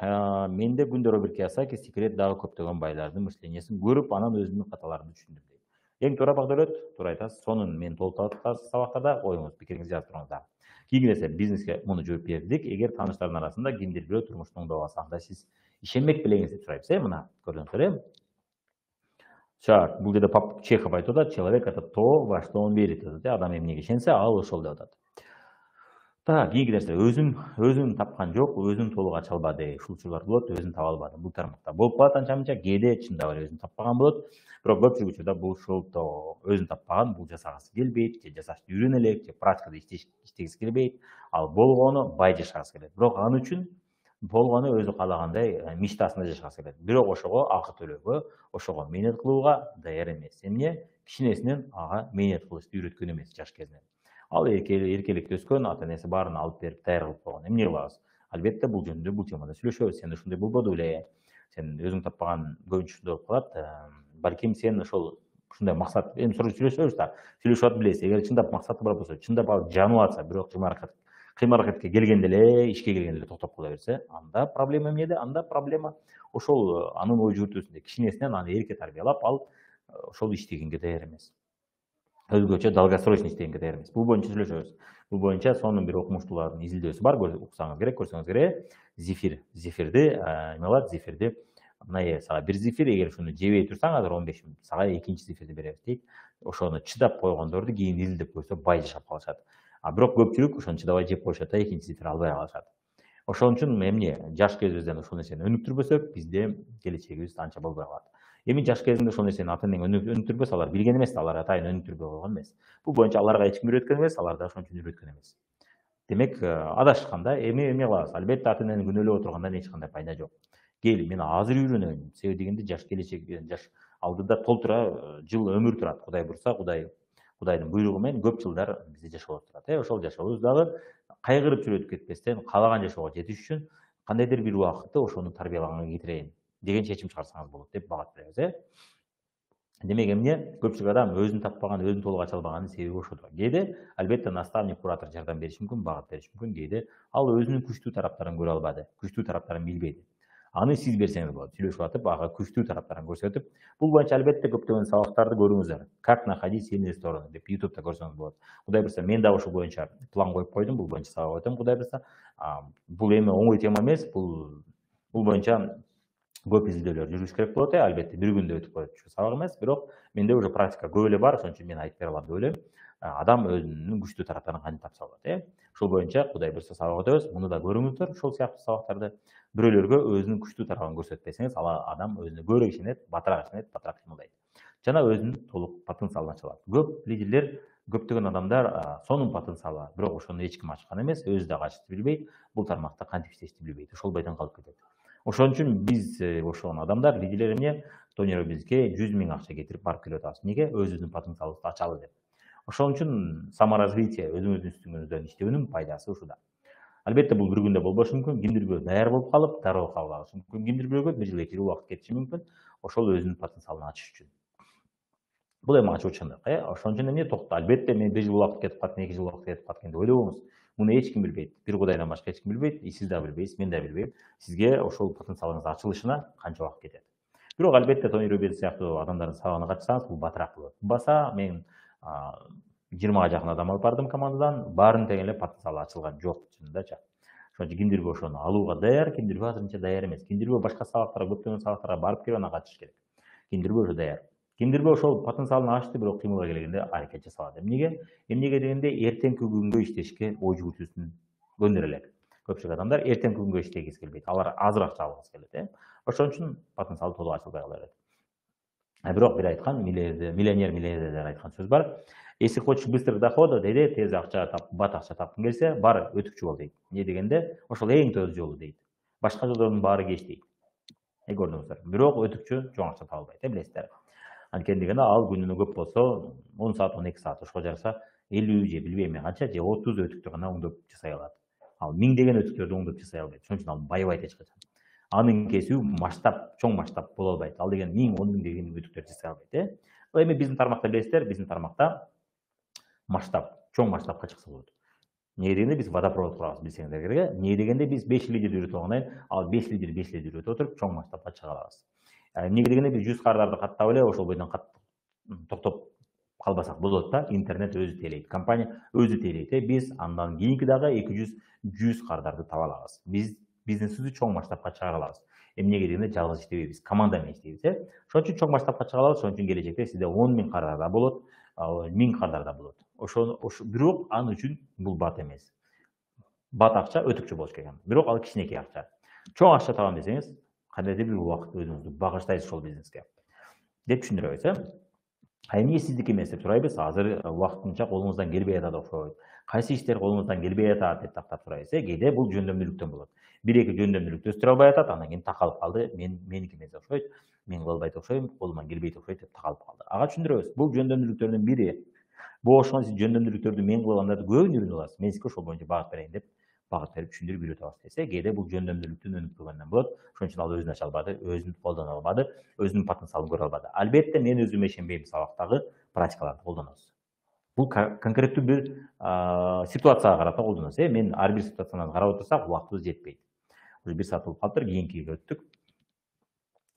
менде Гүндө Роберт Кийосаки секрет дагы көптөгөн байлардын мышлениесин көрүп, анан өзүмдүн каталарымды түшүндүм дейт. Эң туура Багдөлөт, туура айтасыз. Сонун мен толуктап атасыз сабактарда, оюңуз, пикириңизди жазып туруңуздар. Кийинки нерсе, бизнеске муну жооп бердик. Эгер тааныштардын арасында кимдир бирөө турмуштун оңдоп алса, анда сиз ишенбек белеңиз деп сурайбыз, мына көрдүңүздөр, Так, бул жерде Чехов айтып атат, человек это то, во что он верит. Адам эмнеге ишенсе, ал ошол деп атат. Так, кийинки нерсе, өзүн тапкан жок, өзүн толук ача албады. Ушулчулар болот, өзүн таба албады. Бул тармакта болуп калат анча-мынча, кээде чындап эле өзүн таппаган болот. Бирок көпчүлүк учурда бул ушул өзүн таппаган, бул жасагысы келбейт, же жасашты үйрөнө элек, же практикада иштегиси келбейт. Ал болгону бай жашагысы келет. Бирок ал үчүн болгону өзү каалагандай мечтасында жашагысы келет. Бирок ошого акы төлөөгө, ошого мээнет кылууга даяр эмес. Эмне? Кичинесинен ага мээнет кылышты үйрөткөн эмес жаш кезинен. Ал эркеликте өскөн, ата энеси баарын алып берип даяр кылып койгон. Эмне кылабыз? Албетте бул жөнүндө бул темада сүйлөшөбүз. Сен ушундай болбоду беле? Сен өзүң таппаган көбүнчө ушундай болуп калат. Балким сен ошол ушундай максат, эми сүйлөшөбүз да. Сүйлөшүп атып билесиз. Эгер чындап максаты бар болсо, чындап ал жанып атса, бирок кыймыл-аракетке келгенде эле, ишке келгенде эле токтоп кала берсе, анда проблема эмнеде? Анда проблема ошол анын ой жүгүртүүсүндө. Кичинесинен аны эрке тарбиялап, ал ошол иштегенге даяр эмес. Өзгөчө долгосрочный иштегенге даяр эмес. Бул боюнча сүйлөшөбүз. Бул боюнча сонун бир окумуштуулардын изилдөөсү бар, уксаңыз керек, көрсөңүз керек. Зефирди эме кылат, зефирди мына сага бир зефир, эгер ушуну жебей турсаң, азыр 15 мүнөт, сага экинчи зефирди беребиз дейт. Ошону чыдап койгондорду кийин изилдеп көрсө бай жашап калышат. Бирок көпчүлүк ошону чыдабай жеп коюшат да, экинчи зефир албай калышат. Ошон үчүн эмне, жаш кезибизден ошол нерсени өнүктүрбөсөк, бизде келечегибиз анча болбой калат. Эми жаш кезинде ошол нерсени ата энең өнүктүрбөсө, алар билген эмес да, алар атайын өнүктүрбөй койгон эмес. Бул боюнча аларга эч ким үйрөткөн эмес, алар да ошон үчүн үйрөткөн эмес. Демек, адашкан да. Эми эмне кылабыз? Албетте ата энени күнөөлөп отургандан эч кандай пайда жок. Кел, мен азыр үйрөнөйүн. Себеби дегенде жаш келечек, жаш алдыда толтура жыл өмүр турат. Кудай бурса, Кудайдын буйругу менен көп жылдар бизде жашоо турат. Ошол жашообуз дагы кайгырып чүрөтүп кетпестен, каалаган жашоого жетиш үчүн кандайдыр бир убакытта ошону тарбиялаганга кетирейин деген чечим чыгарсаңыз болот деп багат беребиз. Демек эмне? Көпчүлүк адам өзүн таппаган, өзүн толук ача албаганын себеби ошодо. Кээде албетте наставник, куратор жардам бериши мүмкүн, багыт бериши мүмкүн. Кээде ал өзүнүн күчтүү тараптарын көрө албады, күчтүү тараптарын билбейди. Аны сиз берсеңиз болот. Сүйлөшүп атып, ага күчтүү тараптарын көрсөтүп, бул боюнча албетте көптөгөн сабактарды көрүңүздөр. Как находить сильные стороны деп YouTube'да көрсөңүз болот. Кудай бурса, мен дагы ушул боюнча план коюп койдум, бул боюнча сабак өтөм, Кудай бурса. Бул эми оңой тема эмес, бул боюнча көп изилдөөлөр жүргүзүш керек болот. Албетте бир күндө өтүп кетчү сабак эмес, бирок менде уже практика көп эле бар, ошон үчүн мен айтып бере алам деп ойлойм. Адам өзүнүн күчтүү тараптарын кантип тапса болот. Ушул боюнча Кудай бурса сабак өтөбүз. Муну да көрүңүздөр, ушул сыяктуу сабактарды. Бирөөлөргө өзүнүн күчтүү тарабын көрсөтпесеңиз, ал адам өзүнө көбүрөөк ишенет, батыраак кыймылдайт. Жана өзүнүн толук потенциалын ача алат. Көп лидерлер, көптөгөн адамдар сонун потенциалы бар, бирок ошону эч ким ачкан эмес, өзү дагы ачышты билбейт, бул тармакта кантип иштешти билбейт. Ошол бойдон калып кетет. Ошон үчүн биз ошол адамдар, лидерлер эмне, Тони Роббинске 100 000 акча кетирип барып келип атабыз. Эмнеге? Өзүбүздүн потенциалыбызды ачалы деп. Ошон үчүн саморазвитие, өзүңүздүн үстүңүздөн иштөөнүн пайдасы ушуда. Албетте бул бир күндө болбошу мүмкүн, кимдир бирөө даяр болуп калып, дароо кабыл алышы мүмкүн, кимдир бирөөгө 1 жыл 2 жыл убакыт кетиши мүмкүн, ошол өзүнүн потенциалын ачыш үчүн. Бул эми ачуу чындык. Ошон үчүн эмне токто, албетте мен 1 жыл убакыт кетип калат, 2 жыл убакыт кетип калат деп ойлобоңуз. Муну эч ким билбейт. Бир Кудайдан башка эч ким билбейт, сиз да билбейсиз, мен да билбейм. Сизге ошол потенциалыңыздын ачылышына канча убакыт кетет. Бирок албетте Тони Роббинс сыяктуу адамдардын сабагына катышсаңыз бул батыраак болот. Баса мен 20 жакын адам алып бардым командадан, баарын тең эле потенциалы ачылган жок чынындачы. Ошон үчүн кимдирбир ошону алууга даяр, кимдирбир азырынча даяр эмес. Кимдирбир башка сабактарга, көптөгөн сабактарга барып келип анан катышыш керек. Кимдирбир уже даяр. Кимдирбир ошол потенциалын ачты, бирок кыймылга келгенде аракет жасабады. Эмнеге? Эмнеге дегенде эртеңки күнгө иштешке ой жүгүртүүсүн көндүрө элек. Көпчүлүк адамдар эртеңки күнгө иштегиси келбейт. Алар азыр акча алгысы келет, Ошон үчүн потенциалы толук ачылбай кала берет. Бирок бир айткан миллионер айткан сөз бар. Если хочешь быстрых доходов, дейт, тез акча тап, бат акча тапкың келсе, бар өтүкчү бол дейт. Эмне дегенде, ошол эң төз жолу дейт. Башка жолдордун баары кеч дейт. Көрдүңүздөр. Бирок өтүкчү чоң акча таба албайт, билесиздер. Анткени дегенде ал күнүнө көп болсо 10 саат, 12 саат ошого жарса 50 же билбейм канча же 30 өтүктү гана оңдоп жасай алат. Ал 1000 деген өтүктөрдү оңдоп жасай албайт. Ошон үчүн ал байыбайт эч качан. Анын кесүү масштаб, чоң масштаб боло албайт. Ал деген 1000, 10 000 деген өтүктөр жасай албайт, Эми биздин тармакта билесиздер, биздин тармакта масштаб, чоң масштабка чыкса болот. Эмне дегенде биз водопровод курабыз, билсеңиздер керек, Эмне дегенде биз 5 лидер үйрөтүп алгандан кийин, ал 5 лидер үйрөтүп отуруп чоң масштабка чыга алабыз. Эмнеге дегенде биз 100 кардарды каттап эле ошол бойдон токтоп калбасак болот да, интернет өзү тейлейт, компания өзү тейлейт, Биз андан кийинки дагы 200, 100 кардарды таба алабыз. Биз бизнесибизди чоң масштабка чыгара алабыз. Эмнеге дегенде жалгыз иштебейбиз, команда менен иштейбиз, Ошон үчүн чоң масштабка чыга алабыз. Ошон үчүн келечекте сизде 10 000 кардар да болот, 1000 кардар да болот. Бирок ал үчүн бул бат эмес. Бат акча өтүкчү болуш керек. Бирок ал кичинекей акча. Чоң акча табам десеңиз, кандайдыр бир убакыт өзүңүздү багыштайсыз ошол бизнеске деп түшүндүрөбүз, Эмне сиздики эмес деп сурайбыз. Азыр убактынча колуңуздан келбей атат окшойт. Кайсы иштер колуңуздан келбей атат деп тактап сурайбыз, Кээде бул жөндөмдүүлүктөн болот. 1-2 жөндөмдүүлүктү өстүрө албай атат, андан кийин такалып калды. Меники эмес окшойт, мен кыла албайт окшойм, колуман келбейт окшойт деп такалып калды. Ага түшүндүрөбүз. Бул жөндөмдүүлүктөрдүн бири. Бул ошондо сиз жөндөмдүүлүктөрдү мен кылгандарды көбүн үйрөнүп аласыз. Мен сизге ошол боюнча багыт берейин деп багыт берип түшүндүрүп үйрөтүп алабыз десе, кээде бул жөндөмдүүлүктүн өнүктүргөндөн болот. Ошон үчүн ал өзүн ача албады, өзүн колдоно албады, өзүнүн потенциалын көрө албады. Албетте мен өзүм ишенбейм сабактагы практикаларды колдоносуз. Бул конкреттүү бир ситуацияга карата колдоносуз. Мен ар бир ситуацияны карап отурсак, убактыбыз жетпейт. Уже 1 саат болуп калыптыр, кийинкиге өттүк.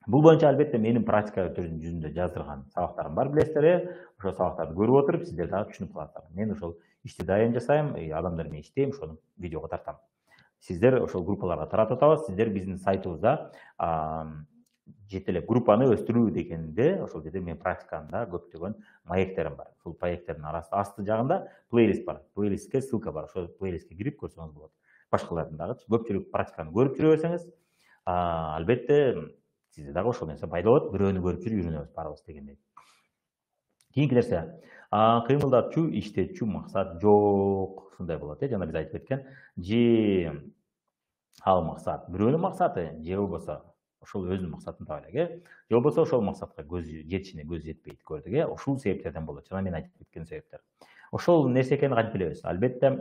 Бул боюнча албетте менин практика жүзүндө жаздырган сабактарым бар, билесиздер, Ошол сабактарды көрүп отуруп, сиздер дагы түшүнүп каласыздар. Мен ошол ишти дайым жасайм, адамдар менен иштейм, ошону видеого тартам. Сиздер ошол группаларга таратып атабыз. Сиздер биздин сайтыбызда жетелеп группаны өстүрүү дегенде, ошол жерде мен практикамда көптөгөн маектерим бар. Ушул маектердин асты жагында плейлист бар. Плейлистке ссылка бар. Ошол плейлистке кирип көрсөңүз болот. Башкалардын дагы көпчүлүк практиканы көрүп жүрө берсеңиз, албетте сизде дагы ошол нерсе пайда болот. Бирөөнү көрүп жүрүп үйрөнөбүз баарыбыз дегендей. Кийинки нерсе, кыймылдатчу, иштетчү максат жок. Ушундай болот, жана биз айтып кеткен, же ал максат бирөөнүн максаты, же болбосо ошол өзүнүн максатын таба элек, же болбосо ошол максатка жетишине көз жетпейт, көрдүк, Ушул себептерден болот. Жана мен айтып кеткен себептер. Ошол нерсе экенин кантип билебиз? Албетте,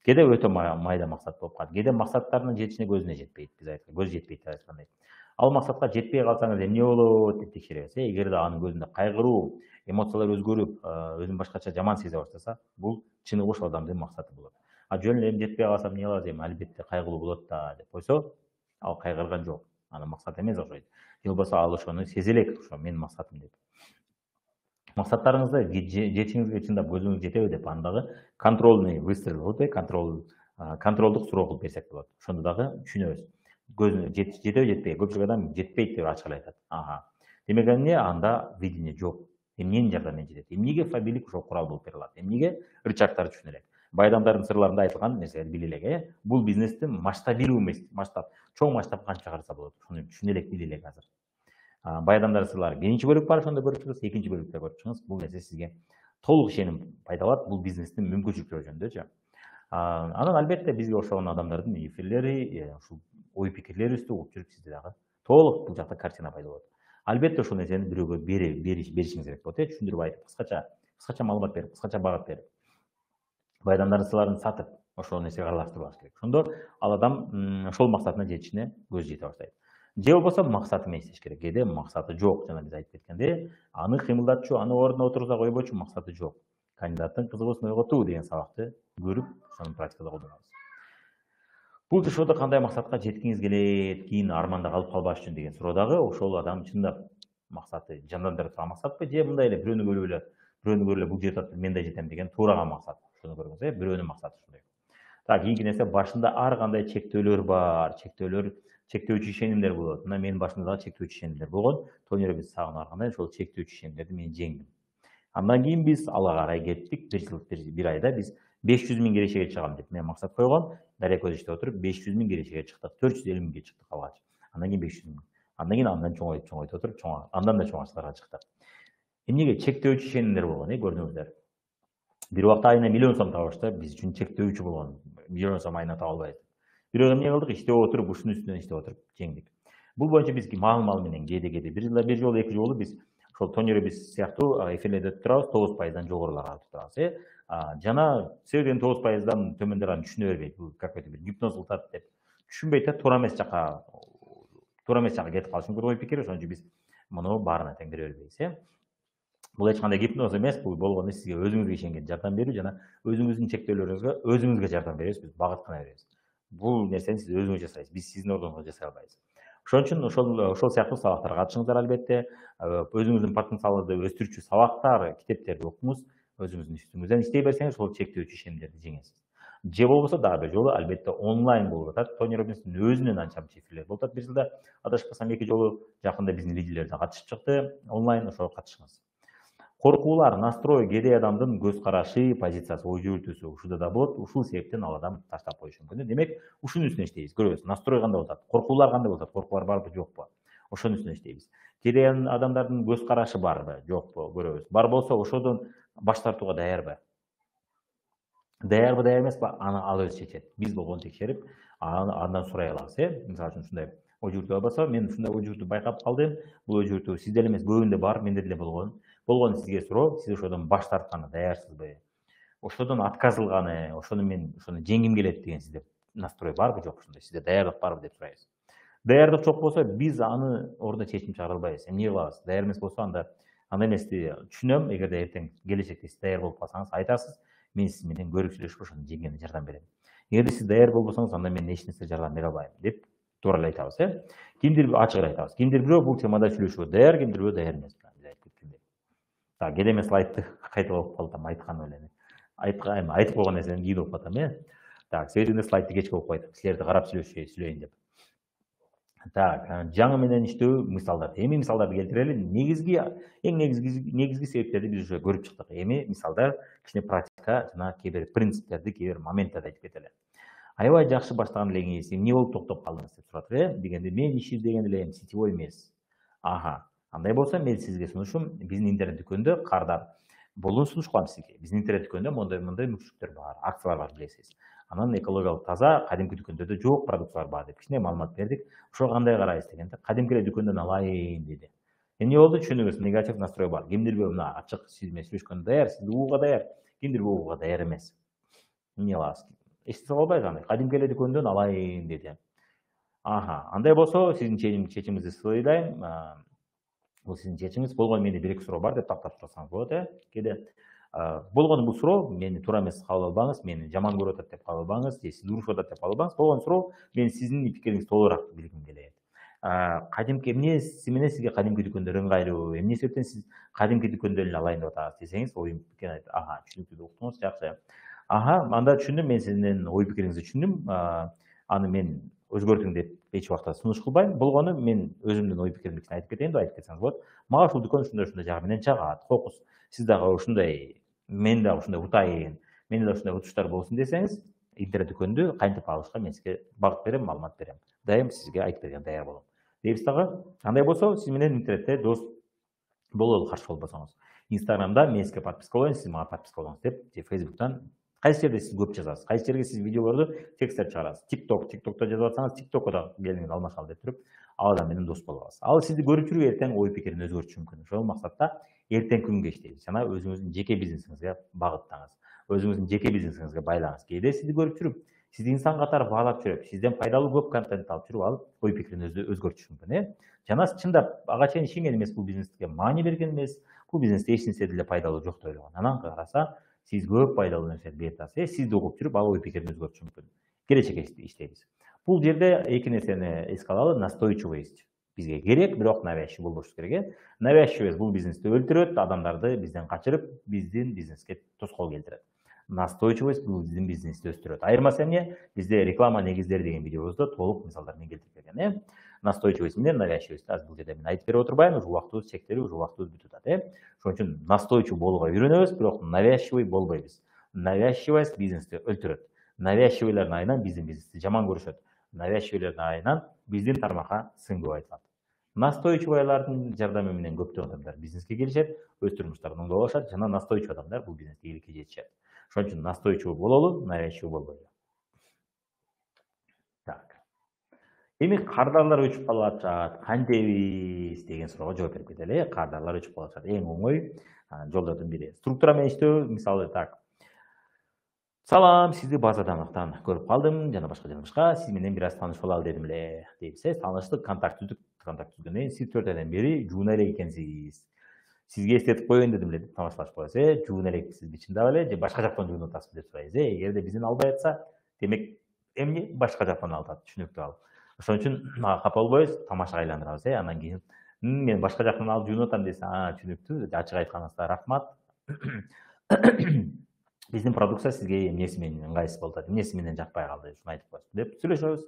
кээде өтө майда максат болуп калат. Кээде максаттардын жетишине көзүнө жетпейт. Биз айткан көз жетпейт деп айткандай. Ал максатка жетпей калсаңыз эмне болот деп текшеребиз. Эгерде анын көзүндө кайгыруу, эмоциялар өзгөрүп, өзүн башкача жаман сезе баштаса, бул чыныгы ошол адамдын максаты болот. Жөн эле жетпей калсам эмне кылабыз эми, албетте кайгылуу болот да деп койсо, ал кайгырган жок. Анын максаты эмес окшойт. Же болбосо ал ошону сезе элек, ошо менин максатым деп. Максаттарыңызды жетишиңизге чындап көзүңүз жетеби деп, аны дагы контрольный выстрел болот, контролдук суроо кылып берсек болот. Ошондо дагы түшүнөбүз. Көзүнө жетеби жетпейби? Көпчүлүк адам жетпейт деп ачык эле айтат. Демек эмне? Анда видение жок. Эмненин жардамы жетет? Эмнеге фабилик ошол курал болуп бере алат? Эмнеге рычагтарды түшүнө элек? Бай адамдардын сырларында айтылган нерселерди биле элек, Бул бизнести масштабируемость, чоң масштаб кантип чыгарса болот? Ошону түшүнө элек, биле элек азыр. Бай адамдардын сырлары биринчи бөлүк бар, ошондо көрүп чыгыңыз, экинчи бөлүктө көрүп чыгыңыз. Бул нерсе сизге толук ишеним пайда алат, бул бизнестин мүмкүнчүлүктөрү жөнүндөчү. Анан албетте бизге окшогон адамдардын эфирлери, ушул ой пикирлерибизди угуп жүрүп, сизде дагы толук бул жакта картина пайда болот. Албетте ошол нерсени бирөөгө беришиңиз керек болот, түшүндүрүп айтып, кыскача маалымат берип, кыскача багыт берип. Бай адамдардын сырларын сатып, ошол нерсеге аралаштырбаш керек. Ошондо ал адам ошол максатына жетишине көзү жете баштайт. Же болбосо максаты менен иштеш керек. Кээде максаты жок, жана биз айтып кеткендей, аны кыймылдатчу, аны ордуна отургуза койбочу максаты жок. Кандидаттын кызыгуусун ойготуу деген сабакты көрүп, ошону практикада колдонобуз. Бул жашоодо кандай максатка жеткиңиз келет, кийин арманда калып калбаш үчүн деген суроодагы ошол адам чындап максаты жандандырып турган максатпы же мындай эле бирөөнү көрүп эле бул жетип атып мен да жетем деген туураган максат. Ошону көрүңүз, бирөөнүн максаты ушундай. Так, кийинки нерсе башында ар кандай чектөөлөр бар, чектөөчү ишенимдер болот. Мына менин башымда дагы чектөөчү ишенимдер болгон. Тонира биз сагына барганда ошол чектөөчү ишенимдерди мен жеңдим. Андан кийин биз алга карай кеттик. Бир айда биз 500 миң кирешеге чыгам деп мен максат койгом. Дарек өзү иштеп отуруп 500 миң кирешеге чыктык. 450 миңге чыктык алгач. Андан кийин 500 миң. Андан кийин андан чоңойтуп отуруп, андан да чоң акчаларга чыктык. Эмнеге чектөөчү ишенимдер болгон, көрдүңүздөр. Бир убакта айына миллион сом табышта биз үчүн чектөөчү болгон. Миллион сом айына таба албайбыз. Бирок эмне кылдык? Иштеп отуруп, ушунун үстүнөн иштеп отуруп жеңдик. Бул боюнча биз маал менен кээде бир жолу, эки жолу биз ошол Тонира биз сыяктуу эфирлерде өтүп турабыз, 9%дан жогоруларга өтүп турабыз. Жана себебен 9%дан төмөндөрүн түшүнө бербейт. Бул какой-то бир гипноз кылтат деп түшүнбөйт да, туура эмес жака кетип калышы мүмкүн ой пикир. Ошон үчүн биз муну баарына тең бере бербейбиз. Бул эч кандай гипноз эмес, бул болгону сизге өзүңүзгө ишенген жардам берүү жана өзүңүздүн чектөөлөрүңүзгө өзүңүзгө жардам беребиз, биз багыттана беребиз. Бул нерсени сиз өзүңүз жасайсыз, биз сиздин ордуңузга жасай албайбыз. Ошон үчүн ошол сыяктуу сабактарга катышыңыздар албетте. Өзүңүздүн потенциалыңызды өстүрүүчү сабактар, китептерди окуңуз. Өзүңүздүн үстүңүздөн иштей берсеңиз, ошол чектөөчү ишенимдерди жеңесиз. Же болбосо дагы бир жолу албетте онлайн болуп атат. Тони Роббинстин өзүнүн анча мынча эфирлери болуп атат. Бир жылда адашпасам 2 жолу жакында биздин лидерлер да катышып чыкты онлайн, ошого катышыңыз. Коркуулар, настрой, кээде адамдын көз карашы, позициясы, ой жүгүртүүсү ушунда да болот. Ушул себептен ал адам таштап коюшу мүмкүн. Демек, ушунун үстүнө иштейбиз. Көрөбүз, настрой кандай болуп атат, коркуулар кандай болуп атат, коркуулар барбы, жокпу? Ошонун үстүнө иштейбиз. Кээде адамдардын көз карашы барбы, жокпу? Көрөбүз. Бар болсо, ошодон баш тартууга даярбы? Даярбы, даяр эмеспи? Аны ал өзү чечет. Биз болгону текшерип, андан сурай алабыз. Мисалы үчүн ушундай ой жүгүртүү болсо, мен ушундай ой жүгүртүү байкап калдым. Бул ой жүгүртүү сизде эле эмес, көбүндө бар, менде деле болгон. Болгону сизге суроо, сиз ошодон баш тартканы даярсызбы? Ошодон отказ кылганы, ошону жеңгим келет деген сизде настрой барбы, жокпу? Ушундай сизде даярдык барбы деп сурайбыз. Даярдык жок болсо, биз аны ордуна чечим чыгара албайбыз. Эмне кылабыз? Даяр эмес болсо, анда андай эмести түшүнөм. Эгерде эртең келечекте сиз даяр болуп калсаңыз, айтасыз, мен сиз менен көрүп сүйлөшүп ошону жеңгенине жардам берем. Эгерде сиз даяр болбосоңуз, анда мен эч нерсе жардам бере албайм деп туура эле айтабыз. Кимдир ачык эле айтабыз. Кимдир бирөө бул темада сүйлөшүүгө даяр, кимдир бирөө даяр эмес. Так, кээде мен слайдты кайталап окуп калып атам, айтканым эле. Айтып койгон нерсени кийин окуп атам. Так, себебинде слайдты кечке окуп койтум, силерди карап сүйлөйүн деп. Так, жаңы менен иштөө мисалдар. Эми мисалдарды келтирели. Негизги себептерди биз уже көрүп чыктык. Эми мисалдар, кичине практика жана кээ бир принциптерди, кээ бир моменттерди айтып кетели. Аябай жакшы баштаган элеңиз, эмне болуп токтоп калдыңыз деп сурат. Дегенде мен иш издеген элем, сетевой эмес. Андай болсо мен сизге сунушум, биздин интернет дүкөндө кардап болуун сунуш кылам сизге. Биздин интернет дүкөндө мындай мүмкүнчүлүктөр бар, акциялар бар, билесиз. Анан экологиялык таза, кадимки дүкөндөрдө жок продукциялар бар деп кичине маалымат бердик. Ошого кандай карайсыз дегенде, кадимки эле дүкөндөн алайын деди. Эмне болду? Түшүнүңүз, негатив настрой бар. Кимдир бирөө мына ачык сиз менен сүйлөшкөнгө даяр, сизди угууга даяр, кимдир бирөө угууга даяр эмес. Эмне кылабыз? Эчтеке кыла албайбыз андай. Кадимки эле дүкөндөн алайын деди. Андай болсо, сиздин чечимиңизди сыйлайм. Бул сиздин чечимиңиз. Болгону менде бир эки суроо бар деп тактап турсаңыз болот. Кээде болгону бул суроо мени туура эмес кабыл албаңыз, мени жаман көрүп атат деп кабыл албаңыз, же сизди урушуп атат деп кабыл албаңыз. Болгону суроо, мен сиздин пикириңизди толугураак билгим келет. Кадимки эмне менен сизге кадимки дүкөндөр ыңгайлуу, эмне себептен сиз кадимки дүкөндөн эле алайын деп атасыз десеңиз, ой пикирин айтып, түшүнүктүү, уктуңуз, жакшы. Анда түшүндүм, мен сиздин ой пикириңизди түшүндүм. Аны мен өзгөртүң деп эч убакта сунуш кылбайм. Болгону мен өзүмдүн ой пикиримди айтып кетейин деп айтып кетсеңиз болот. Мага ушул дүкөн ушундай жагы менен жагат. Кокус, сиз дагы ушундай, мен дагы ушундай утайын, менде да ушундай утуштар болсун десеңиз, интернет дүкөндү кантип алышка мен сизге багыт берем, маалымат берем. Дайым сизге айтып берген даяр болом. Дейбиз дагы. Андай болсо, сиз менен интернетте дос бололу, каршы болбосоңуз. Инстаграмда мен сизге подписка болоюн, сиз мага подписка болуңуз деп, же Фейсбуктан кайсы жерде сиз көп жазасыз, кайсы жерге сиз видеолорду, тексттер чыгарасыз. TikTok'та жазып атсаңыз, TikTok'ко да келиңиз алмашалы деп туруп, ал адам менен дос болуп аласыз. Ал сизди көрүп жүрүп эртең ой пикирин өзгөртүшү мүмкүн. Ошол максатта эртең күнгө иштейбиз. Жана өзүңүздүн жеке бизнесиңизге багыттаңыз. Өзүңүздүн жеке бизнесиңизге байлаңыз. Кээде сизди көрүп жүрүп, сизди инсан катары баалап жүрүп, сизден пайдалуу көп контент алып жүрүп, ал ой пикирин өзгөртүшү мүмкүн. Жана чындап ага чейин ишенген эмес, бул бизнеске маани берген эмес, бул бизнесте эч нерсе деле пайдалуу жок деп ойлогон. Анан караса, сиз көп пайдалуу нерселерди берип атасыз. Сизди угуп жүрүп, ал ой пикирин өзгөртүшү мүмкүн. Келечекке иштейбиз. Бул жерде эки нерсени эске алалы. Настойчивость бизге керек, бирок навязчивый болбош керек. Навязчивость бул бизнести өлтүрөт, адамдарды бизден качырып, биздин бизнеске тоскоол келтирет. Настойчивость бул биздин бизнести өстүрөт. Айырмасы эмне? Бизде реклама негиздери деген видеобузда толук мисалдар менен келтирип берген. Настойчивость менен навязчивость. Азыр бул жерде мен айтып берип отурбайм, уже убактыбыз чектелип, уже убактыбыз бүтүп атат. Ошон үчүн настойчивый болууга үйрөнөбүз, бирок навязчивый болбойбуз. Навязчивость бизнести өлтүрөт. Навязчивыйлардын айынан биздин бизнести жаман көрүшөт. Навязчивыйлардын айынан биздин тармакка сын көп айтылат. Настойчивыйлардын жардамы менен көптөгөн адамдар бизнеске келишет, өз турмуштарын оңдоп алышат жана настойчивый адамдар бул бизнесте ийгиликке жетишет. Ошон үчүн настойчивый бололу, навязчивый болбойлу. Так. Эми кардарлар өчүп калып кантебиз деген суроого жооп берип кетели. Кардарлар өчүп калып эң оңой жолдордун бири. Структура менен иштөө, мисалы так. Салам, сизди базадамактан көрүп калдым жана башка. Сиз менен бир аз таанышып алалы дедим эле. Дейбиз, тааныштык, контакт түздүк. Контакт түзгөндөн кийин сиз 4 айдан бери жуун элек экенсиз. Сизге эстетип коеюн дедим эле деп тамашалашып коебуз. Жуун элексиз чындап эле же башка жактан жуун атасыз деп сурайбыз. Эгерде бизден албай атса, демек эмне башка жактан алып атат, түшүнүктүү ал. Ошон үчүн капа болбойбуз, тамашага айландырабыз. Андан кийин мен башка жактан алып жуун атам десе, түшүнүктүү, ачык айтканыңызга рахмат. Биздин продукция сизге эмнеси менен ыңгайсыз болуп атат, эмнеси менен жакпай калды, ушуну айтып коесуз деп сүйлөшөбүз,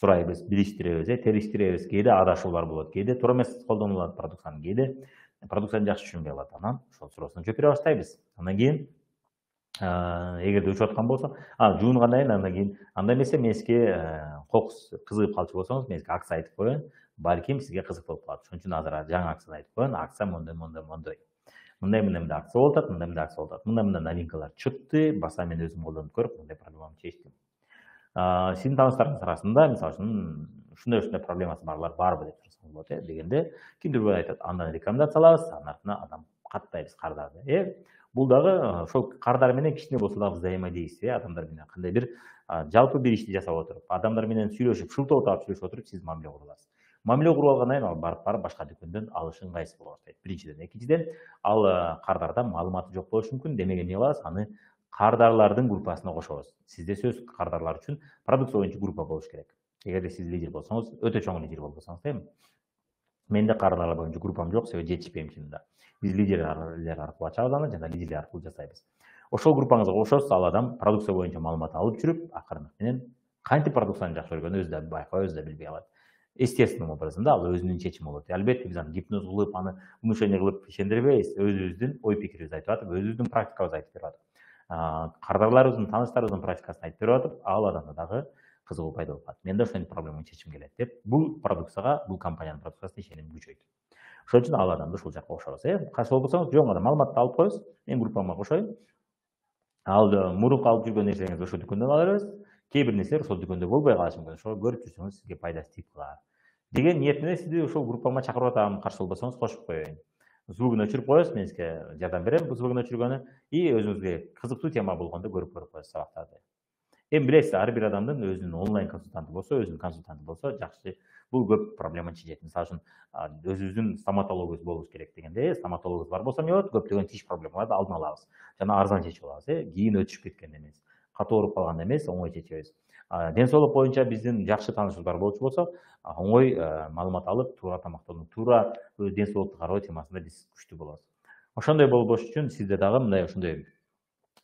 сурайбыз, бириштиребиз, териштиребиз. Кээде адашуулар болот, кээде туура эмес колдонулат продукцияны, кээде продукцияны жакшы түшүнбөй калат. Анан ошол суроосуна жооп бере баштайбыз. Андан кийин эгерде учуп аткан болсо, жуунгандан кийин андан кийин андай эмесе мен сизге кокус кызыгып калчу болсоңуз, мен сизге акция айтып коеюн, балким сизге кызык болуп калат. Ошон үчүн азыр жаңы акцияны айтып коеюн. Акция мондой. Мындай акция болуп атат, мындай акция болуп атат. Мындай новинкалар чыкты, баса мен өзүм колдонуп көрүп, мындай проблеманы чечтим. Сиздин тааныштарыңыз арасында, мисалы үчүн, ушундай проблемасы барлар барбы деп сурасаңыз болот, дегенде кимдир бир айтат, андан рекомендациялабыз, анын артынан адам каттайбыз кардарды. Бул дагы ошол кардар менен кичине болсо дагы взаимодействие, адамдар менен кандай бир жалпы бир ишти жасап отуруп, адамдар менен сүйлөшүп, шылтоо таап сүйлөшүп отуруп сиз мамиле куруп аласыз. Мамиле куруп алгандан кийин ал барып башка дүкөндөн алыш ыңгайсыз боло баштайт. Биринчиден, экинчиден, ал кардарда маалыматы жок болушу мүмкүн. Демек эмне кылабыз? Аны кардарлардын группасына кошобуз. Сизде сөз кардарлар үчүн продукция боюнча группа болуш керек. Эгерде сиз лидер болсоңуз, өтө чоң лидер болбосоңуз, менде кардарлар боюнча группам жок, себеби жетишпейм чынында. Биз лидерлер аркылуу ачабыз аны жана лидерлер аркылуу жасайбыз. Ошол группаңызга кошосуз, ал адам продукция боюнча маалымат алып жүрүп, акырындык менен кантип продукцияны жакшы көргөнүн өзү да байкабай, өзү да билбей калат. Естественным образом ал өзүнүн чечими болот. Албетте биз аны гипноз кылып, аны внушение кылып ишендирбейбиз. Өзүбүздүн ой пикирибизди айтып атып, өзүбүздүн практикабызды айтып берип атып, кардарларыбыздын, тааныштарыбыздын практикасын айтып берип атып, ал адамда дагы кызыгуу пайда болуп калат. Мен да ошол проблеманы чечким келет деп, бул продукцияга, бул компаниянын продукциясына ишеним күчөйт. Ошон үчүн ал адамды ушул жака кошобуз. Каршы болбосоңуз, жөн гана маалыматты алып коебуз, мен группама кошоюн. Ал мурунку алып жүргөн нерсеңизди ошол дүкөндөн ала беребиз. Кээ бир нерселер ошол дүкөндө болбой калышы мүмкүн. Ошол көрүп жүрсөңүз сизге пайдасы тип калар деген ниет менен сизди ошол группама чакырып атам. Каршы болбосоңуз кошуп коеюн. Звугун өчүрүп коебуз, мен сизге жардам берем бул звугун өчүргөнү и өзүңүзгө кызыктуу тема болгондо көрүп коесуз сабактарды. Эми билесиз, ар бир адамдын өзүнүн онлайн консультанты болсо, өзүнүн консультанты болсо жакшы. Бул көп проблеманы чечет. Мисалы үчүн, өзүбүздүн стоматологубуз болуш керек дегенде, стоматологубуз бар болсо эмне болот? Көптөгөн тиш проблемаларды алдын алабыз. Жана арзан чечип алабыз, кийин өтүшүп кеткенде эмес. Катуу ооруп калганда эмес, оңой чечебиз. Ден соолук боюнча биздин жакшы таанышуулар болчу болсо, оңой маалымат алып, туура тамактануу, туура ден соолукту кароо темасында биз күчтүү болобуз. Ошондой болбош үчүн сизде дагы мындай ошондой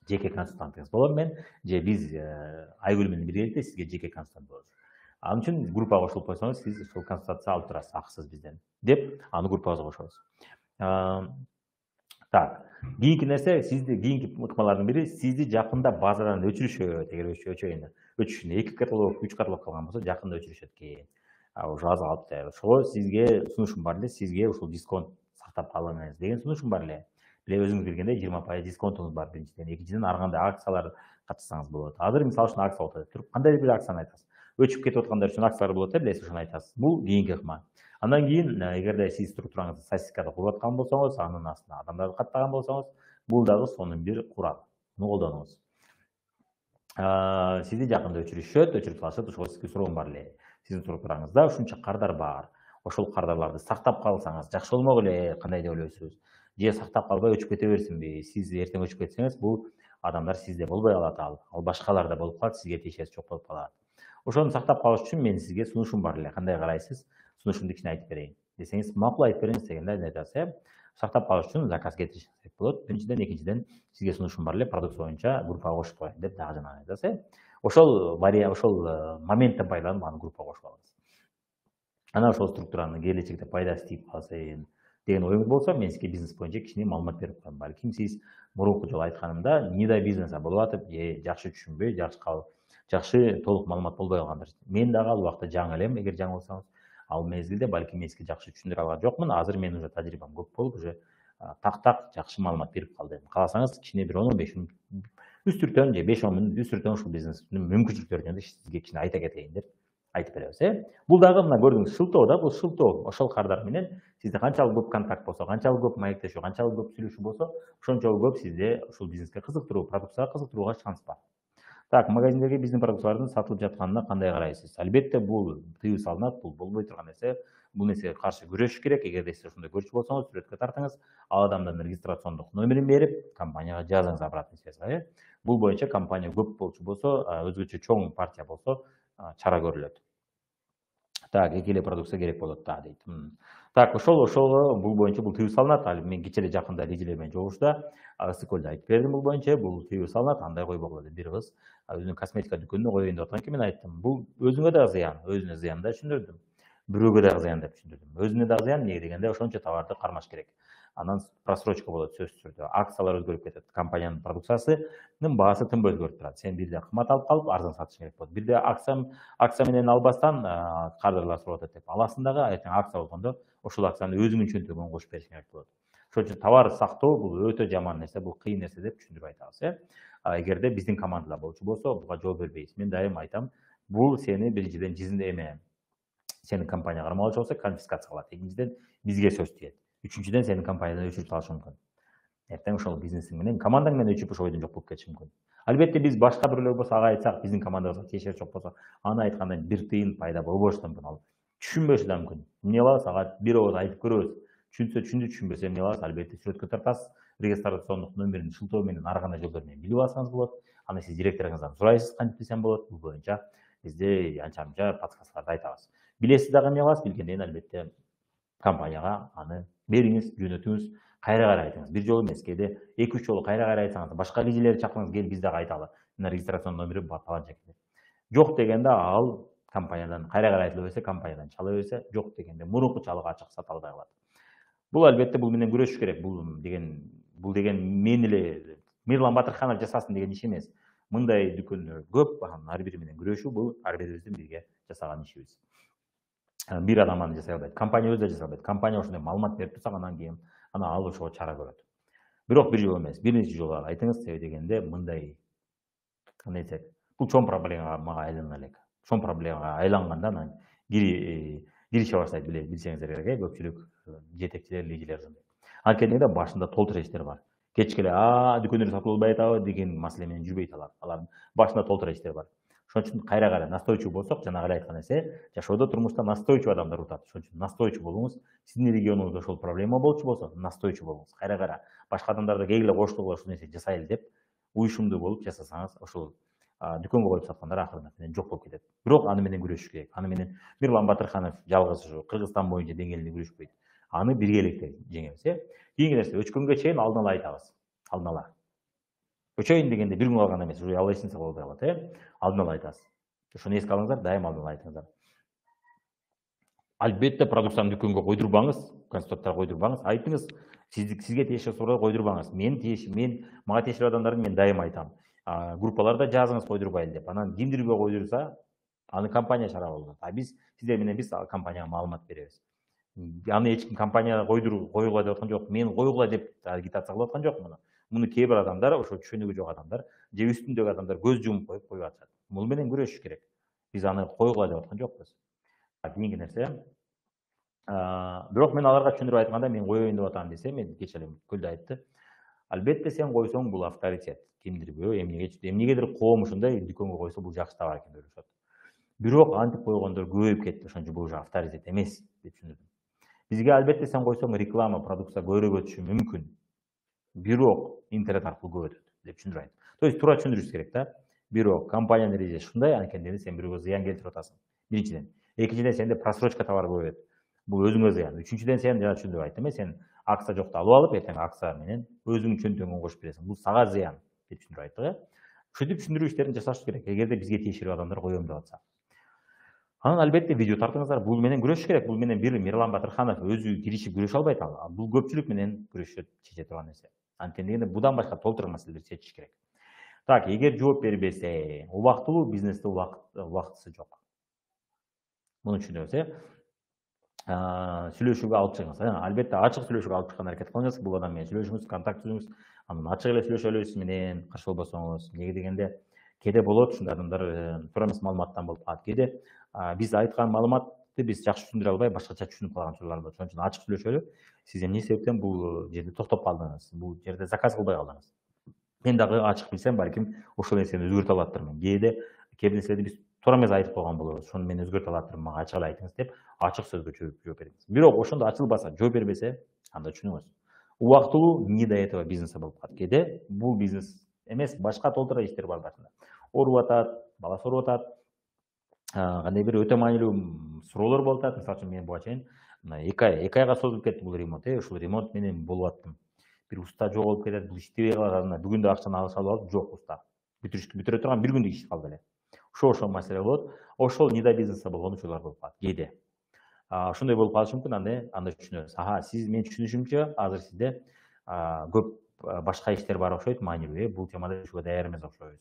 жеке консультантыңыз болом мен, же биз Айгүл менен биргеликте сизге жеке консультант болобуз. Анын үчүн группага кошулуп койсоңуз, сиз ушул консультация алып турасыз акысыз бизден деп, аны группабызга кошобуз. Так, кийинки нерсе, кийинки ыкмалардын бири сизди жакында базадан өчүрүшөт. Эгер өчүрүшүнө 2 каталог, 3 каталог калган болсо, жакында өчүрүшөт экен. Ошо аз калып жатат. Ошого сизге сунушум бар эле, сизге ушул дисконт сактап калыңыз деген сунушум бар эле. Биле өзүңүз билгендей 20% дисконтуңуз бар биринчиден, экинчиден ар кандай акциялар катышсаңыз болот. Азыр мисалы үчүн акция болуп атат. Кандай бир акцияны айтасыз? Өчүп кетип аткандар үчүн акциялар болот, билесиз, ошону айтасыз. Бул кийинки ыкма. Андан кийин, эгерде сиз структураңызды статистикада куруп аткан болсоңуз, анын астына адамдарды каттаган болсоңуз, бул дагы сонун бир курал. Муну колдонуңуз. Сизди жакында өчүрүшөт, өчүрүп салышат, ошого сизге суроом бар эле. Сиздин структураңызда ушунча кардар бар. Ошол кардарларды сактап калсаңыз жакшы болмок эле, кандай деп ойлойсуз? Же сактап калбай өчүп кете берсинби? Сиз эртең өчүп кетсеңиз, бул адамдар сизде болбой калат ал башкаларда болуп калат, сизге тиешеси жок болуп калат. Ошону сактап калыш үчүн менин сизге сунушум бар эле. Кандай карайсыз? Сунушумду кичине айтып берейин десеңиз, макул айтып бериңиз дегенде эмне айтасыз? Сактап калыш үчүн заказ кетиришиңиз керек болот. Биринчиден, экинчиден сизге сунушум бар эле, продукция боюнча группага кошуп коеюн деп дагы жанагы айтасыз. Ошол моменттен пайдаланып аны группага кошуп алыңыз. Ана ошол структуранын келечекте пайдасы тийип калсын деген оюңуз болсо, мен сизге бизнес боюнча кичине маалымат берип коем. Балким сиз мурунку жолу айтканымда НИДА бизнеса болуп атып, жакшы түшүнбөй, жакшы толук маалымат болбой калгандыр. Мен дагы ал убакта жаңы элем, эгер жаңы болсоңуз, ал мезгилде балким мен сизге жакшы түшүндүрө алган жокмун. Азыр менин уже тажрыйбам көп болуп, уже так жакшы маалымат берип калдым. Кааласаңыз, кичине бир 10-15 мүнөт үстүртөн же 5-10 мүнөт үстүртөн ушул бизнестин мүмкүнчүлүктөрү жөнүндө сизге кичине айта кетейин деп айтып беребиз. Бул дагы мына көрдүңүз шылтоо да, бул шылтоо. Ошол кардар менен сизде канчалык көп контакт болсо, канчалык көп маектешүү, канчалык көп сүйлөшүү болсо, ошончолук көп сизде ушул бизнеске кызыктыруу, продукцияга кызыктырууга шанс бар. Так, магазиндерге биздин продукциялардын сатылып жатканына кандай карайсыз? Албетте бул тыюу салынат, бул болбой турган нерсе. Бул нерсеге каршы күрөшүш керек. Эгерде сиз ошондой көрчү болсоңуз, сүрөткө тартыңыз, ал адамдын регистрациондук номерин берип, компанияга жазыңыз обратный связьга. Бул боюнча компания көп болчу болсо, өзгөчө чоң партия болсо, чара көрүлөт. Так, эки эле продукция керек болот да дейт. Так, ошол бул боюнча бул тыюу салынат. Ал мен кечээ эле жакында лидерлер менен жолугушууда ысык көлдө айтып бердим бул боюнча. Бул тыюу салынат, андай койбогула деп бир кыз өзүнүн косметика дүкөнүнө коеюн деп аткан экен. Мен айттым, бул өзүңө дагы зыян, өзүнө зыян да түшүндүрдүм. Бирөөгө дагы зыян деп түшүндүрдүм. Өзүнө дагы зыян, эмнеге дегенде ошончо товарды кармаш керек. Анан просрочка болот сөзсүз түрдө. Акциялар өзгөрүп кетет. Компаниянын продукциясынын баасы тынбай өзгөрүп турат. Сен бирде кымбат алып калып, арзан сатышың керек болот. Бирде акция менен албастан кардарлар сурап атат деп. Аласың дагы, эртең акция болгондо ошол акцияны өзүңүн чөнтөгүңө кошуп беришиң керек болот. Ошон үчүн товар сактоо бул өтө жаман нерсе, бул кыйын нерсе деп түшүндүрүп айтабыз. Эгерде биздин командада болчу болсо, буга жол бербейбиз. Мен дайым айтам, бул сени биринчиден сени компания кармалчу болсо конфискация кылат. Экинчиден бизге сөз тиет. Үчүнчүдөн сени компаниядан өчүрүп салышы мүмкүн. Эртең ошол бизнесиң менен, командаң менен өчүп ошол бойдон жок болуп кетиши мүмкүн. Албетте биз башка бирөөлөр болсо ага айтсак, биздин командабызга тиешеси жок болсо, аны айткандан бир тыйын пайда болбошу да мүмкүн. Ал түшүнбөшү да мүмкүн. Эмне кылабыз? Ага бир ооз айтып көрөбүз. Түшүнсө түшүндү, түшүнбөсө эмне кылабыз? Албетте сүрөткө тартасыз. Регистрациондук номерин шылтоо менен ар кандай жол менен билип алсаңыз болот. Аны сиз директоруңуздан сурайсыз, кантип билсем болот. Бул боюнча бизде анча-мынча подсказкаларды айтабыз. Билесиз дагы эмне кыласыз? Билгенден кийин албетте компанияга аны бериңиз, жөнөтүңүз, кайра айтыңыз. Бир жолу эмес, кээде 2-3 жолу кайра айтсаңыз, башка лидерлерди чакырыңыз, кел биз дагы айталы. Мына регистрацион номери таланча экен. Жок дегенде ал компаниядан кайра айтыла берсе, компаниядан чала берсе, жок дегенде мурунку чалыгы ачык сата албай калат. Бул албетте бул менен күрөшүш керек. Бул деген мен эле Мирлан Батырханов жасасын деген иш эмес. Мындай дүкөндөр көп, ар бири менен күрөшүү бул ар бирибиздин бирге жасаган ишибиз. Бир адам аны жасай албайт. Компания өзү да жасай албайт. Компания ошондой маалымат берип турсак, анан кийин ал ошого чара көрөт. Бирок бир жолу эмес, бир нече жолу айтыңыз, себеби дегенде мындай кандай десек, бул чоң проблемага айлана элек. Чоң проблемага айланганда анан киреше баштайт билсеңиздер керек, көпчүлүк жетекчилер, лидерлер. Анткени башында толтура иштер бар. Кечке эле дүкөндөр сатып албай атабы деген маселе менен жүрбөйт алар. Алардын башында толтура иштер бар. Ошон үчүн кайра настойчив болсок, жанагы эле айткан нерсе, жашоодо, турмушта настойчив адамдар утат. Ошон үчүн настойчив болуңуз. Сиздин регионуңузда ошол проблема болчу болсо, настойчив болуңуз. Кайра башка адамдар да келгиле коштугула ушул нерсени жасайлы деп, уюшумдуу болуп жасасаңыз, ошол дүкөнгө коюп саткандар акырында менен жок болуп кетет. Бирок аны менен күрөшүш керек. Аны менен Мирлан Батырханов жалгыз Кыргызстан боюнча деңгээлде күрөшпөйт. Аны биргеликте жеңебиз. Кийинки нерсе, өчкөнгө чейин алдын ала айтабыз. Алдын ала. Өчөйүн дегенде бир күн калганда эмес, уже ал эч нерсе болбой калат. Алдын ала айтасыз. Ошону эске алыңыздар, дайым алдын ала айтыңыздар. Албетте продукцияны дүкөнгө койдурбаңыз, конституцияга койдурбаңыз, айтыңыз, сизге тиешеси суроо койдурбаңыз. Мага тиешелүү адамдарды мен дайым айтам. Группаларда жазыңыз койдурбайлы деп. Анан кимдирбей койдурса, аны компания чара колдонот. Сиздер менен биз компанияга маалымат беребиз. Аны эч ким компанияга коюгула деп аткан жок. Мен коюгула деп агитация кылып аткан жокмун. Муну кээ бир адамдар, ошо түшүнүгү жок адамдар, же үстүндөгү адамдар көз жумуп коюп атышат. Бул менен күрөшүш керек. Биз аны коюгула деп аткан жокпуз. Кийинки нерсе. Бирок мен аларга түшүндүрүп айтканда, мен коеюн деп атам десе, мен кечээ эле көлдө айтты. Албетте сен койсоң бул авторитет. Кимдирбөө, эмнегедир коом ушундай дүкөнгө койсо бул жакшы товар экен деп ойлошот. Бирок антип койгондор көбөйүп кетти. Ошон үчүн бул уже авторитет эмес деп түшүндүрдүм. Бизге албетте сен койсоң реклама, продукция көбүрөөк өтүшү мүмкүн. Бирок интернет аркылуу көп өтөт деп түшүндүрүп айттым. То есть туура түшүндүрүш керек да. Бирок компаниянын эрежеси ушундай, анткени сен бирөөгө зыян келтирип атасың. Биринчиден. Экинчиден сенде просрочка товары болбойт. Бул өзүңө зыян. Үчүнчүдөн сен жана ушундай айттым, сен акция жокто алып алып, эртең акция менен өзүңүн чөнтөгүңө кошуп бересиң. Бул сага зыян деп түшүндүрүп айттык. Ушинтип түшүндүрүү иштерин жасаш керек, эгерде бизге тиешелүү адамдар коем деп атса. Анан албетте видео тартыңыздар. Бул менен күрөшүш керек. Бул менен бир Мирлан Батырханов өзү киришип күрөшө албайт ал. Бул көпчүлүк менен күрөшөт, чече турган нерсе. Анткени дегенде будан башка толтура маселелерди чечиш керек. Так, эгер жооп бербесе, убактылуу бизнесте убактысы жок. Муну түшүнөбүз, сүйлөшүүгө алып чыгыңыз. Албетте ачык сүйлөшүүгө алып чыкканга аракет кылыңыз. Бул адам менен сүйлөшүңүз, контакт түзүңүз. Анан ачык эле сүйлөшөлү сиз менен, каршы болбосоңуз. Эмнеге дегенде, кээде болот ушундай адамдар туура эмес маалыматтан болуп калат. Кээде биз айткан маалыматты биз жакшы түшүндүрө албай, башкача түшүнүп калган учурлар болот. Ошон үчүн ачык сүйлөшөлү. Сиз эмне себептен бул жерде токтоп калдыңыз? Бул жерде заказ кылбай калдыңыз? Мен дагы ачык билсем, балким ошол нерсени өзгөртө алаттырмын. Кээ бир нерселерди биз туура эмес айтып койгон болобуз. Ошону мен өзгөртө алаттырмын, мага ачык эле айтыңыз деп, ачык сөзгө жооп бериңиз. Бирок ошондо ачылбаса, жооп бербесе, анда түшүнүңүз. Убактылуу не до этого бизнеса болуп калат. Кээде бул бизнес эмес, башка толтура иштер бар башында. Ооруп атат, баласы ооруп атат, кандай бир өтө маанилүү суроолор болуп атат. Мисалы үчүн мен буга чейин 2 айга созулуп кетти бул ремонт. Ушул ремонт менен болуп аттым. Бир уста жоголуп кетет, бул иштебей калат, бүгүн да акчаны алып алып, жок уста. Бүтүрө турган бир күндүк иш калды эле. Ошол маселе болот. Ошол нида бизнеса болгон учурлар болуп калат кээде. Ошондой болуп калышы мүмкүн, анда түшүнөбүз. Сиз менин түшүнүшүмчө азыр сизде көп башка иштер бар окшойт, маанилүү. Бул темада сүйлөшүүгө даяр эмес окшойбуз.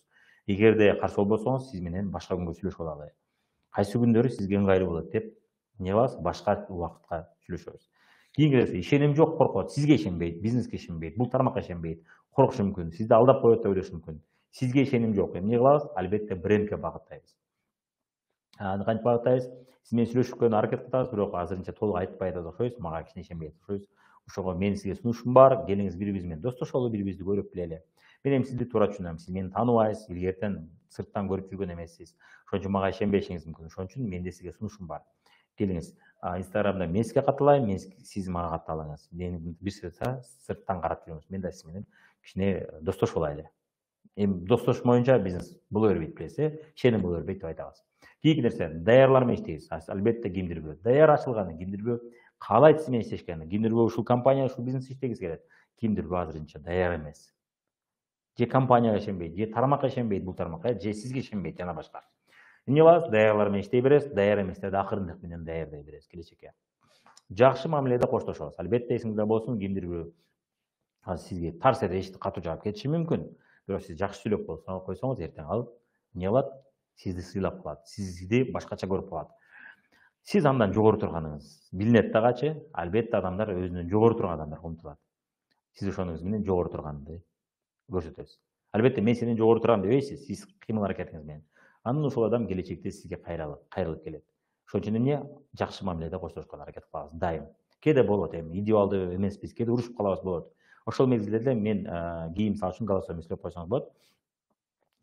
Эгерде каршы болбосоңуз, сиз менен башка күнгө сүйлөшүп алалы. Кайсы күндөрү сизге ыңгайлуу болот деп эмне кылабыз? Башка убакытка сүйлөшөбүз. Кийинки нерсе, ишеним жок, коркот. Сизге ишенбейт, бизнеске ишенбейт, бул тармакка ишенбейт, коркушу мүмкүн, сизди алдап коет деп ойлошу мүмкүн. Сизге ишеним жок. Эмне кылабыз? Албетте брендке багыттайбыз. Кантип багыттайбыз? Сиз менен сүйлөшүпкөнгө аракет кылабыз, бирок азырынча толук айтпай атат окшойбуз, мага кичине ишенбей атат окшойбуз. Ошого менин сизге сунушум бар, келиңиз бири-бириз менен достошолу, бири-бирибизди көрүп билели. Мен эми сизди туура түшүнөм, сиз мени тааныбайсыз, илгертен сырттан көрүп жүргөн эмессиз. Ошон үчүн мага ишенбешиңиз мүмкүн. Ошон үчүн менде сизге сунушум бар. Келиңиз, Инстаграмда мен сизге катталайын, сиз мага катталыңыз. Мени бир сырттан карап жүрүңүз. Мен да сиз менен кичине достошуп алайлы. Эми достошмоюнча бизнес боло бербейт, билесиз, ишеним боло бербейт деп айтабыз. Кийинки нерсе, даярлар менен иштейбиз. Албетте кимдирбөө. Даяр ачылганы, кимдирбөө каалайт сиз менен иштешкени, кимдирбөө ушул компания, ушул бизнес иштегиси келет. Кимдирбөө азырынча даяр эмес. Же компанияга ишенбейт, же тармакка ишенбейт, бул тармакка, же сизге ишенбейт, жана башка. Эмне кылабыз? Даярлар менен иштей беребиз, даяр эместерди акырындык менен даярдай беребиз келечекке. Жакшы мамиледе коштошобуз. Албетте эсиңизде болсун, кимдирбөө сизге тарс эрешти катуу жаап кетиши мүмкүн. Бирок сиз жакшы сүйлөп койсоңуз, эртең ал эмне кылат? Сизди сыйлап калат, сизди башкача көрүп калат. Сиз андан жогору турганыңыз билинет дагычы, албетте адамдар өзүнөн жогору турган адамдарга умтулат. Сиз ошонуңуз менен жогору турганды көрсөтөсүз. Албетте мен сенден жогору турам дебейсиз, сиз кыймыл аракетиңиз менен. Анан ошол адам келечекте сизге кайрылып келет. Ошон үчүн эмне? Жакшы мамиледе коштошконго аракет кылабыз дайым. Кээде болот, эми идеалдуу эмеспиз, кээде урушуп калабыз болот. Ошол мезгилде деле мен кийин мисалы үчүн голосовой сүйлөп койсоңуз болот.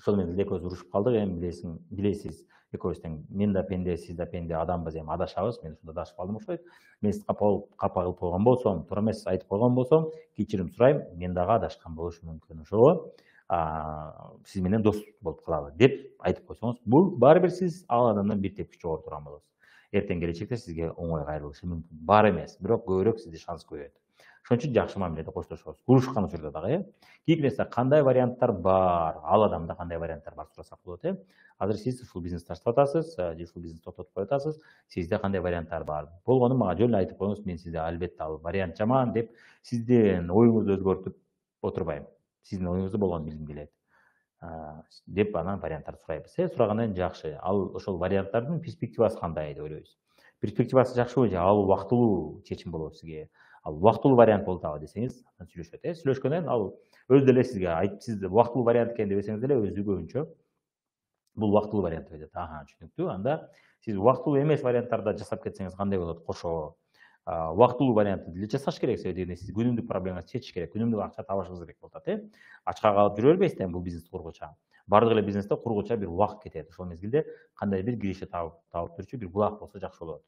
Ошол мезгилде экөөбүз урушуп калдык, эми билесиз, экөөбүз тең, мен да пенде, сиз да пенде адамбыз, эми адашабыз, мен ушунда адашып калдым окшойт. Мен сизди капа кылып койгон болсом, туура эмес айтып койгон болсом, кечирим сурайм, мен дагы адашкан болушум мүмкүн. Ошого сиз менен дос болуп калалы деп айтып койсоңуз, бул баары бир сиз ал адамдан бир тепкич жогору турган болосуз. Эртең келечекте сизге оңой кайрылышы мүмкүн. Бар эмес, бирок көбүрөөк сизде шанс көбөйөт. Ошон үчүн жакшы мамиледе коштошобуз. Урушкан учурда дагы, Кийинки нерсе, кандай варианттар бар? Ал адамда кандай варианттар бар сурасак болот, Азыр сиз ушул бизнести ачып атасыз, же ушул бизнести токтотуп кое атасыз. Сизде кандай варианттар бар? Болгону мага жөн эле айтып коюңуз, мен сизде албетте ал вариант жаман деп сиздин оюңузду өзгөртүп отурбайм. Сиздин оюңузда болгонун билгим келет. Деп анан варианттарды сурайбыз. Сурагандан кийин жакшы. Ал ошол варианттардын перспективасы кандай деп ойлойбуз. Перспективасы жакшыбы же ал убактылуу чечим болобу сизге? Ал убактылуу вариант болуп атабы десеңиз, анан сүйлөшөт. Сүйлөшкөндөн кийин ал өзү деле сизге айтып, сиз убактылуу вариант экен дебесеңиз деле өзү көбүнчө бул убактылуу вариант деп айтат. Түшүнүктүү. Анда сиз убактылуу эмес варианттарды жасап кетсеңиз кандай болот? Кошо убактылуу вариантты деле жасаш керек, себеби сиз күнүмдүк проблемаңызды чечиш керек, күнүмдүк акча табышыңыз керек болуп атат. Ачка калып жүрө бербейсиз бул бизнести кургуча. Бардык эле бизнесте кургуча бир убакыт кетет. Ошол мезгилде кандай бир киреше табып турчу бир булак болсо жакшы болот.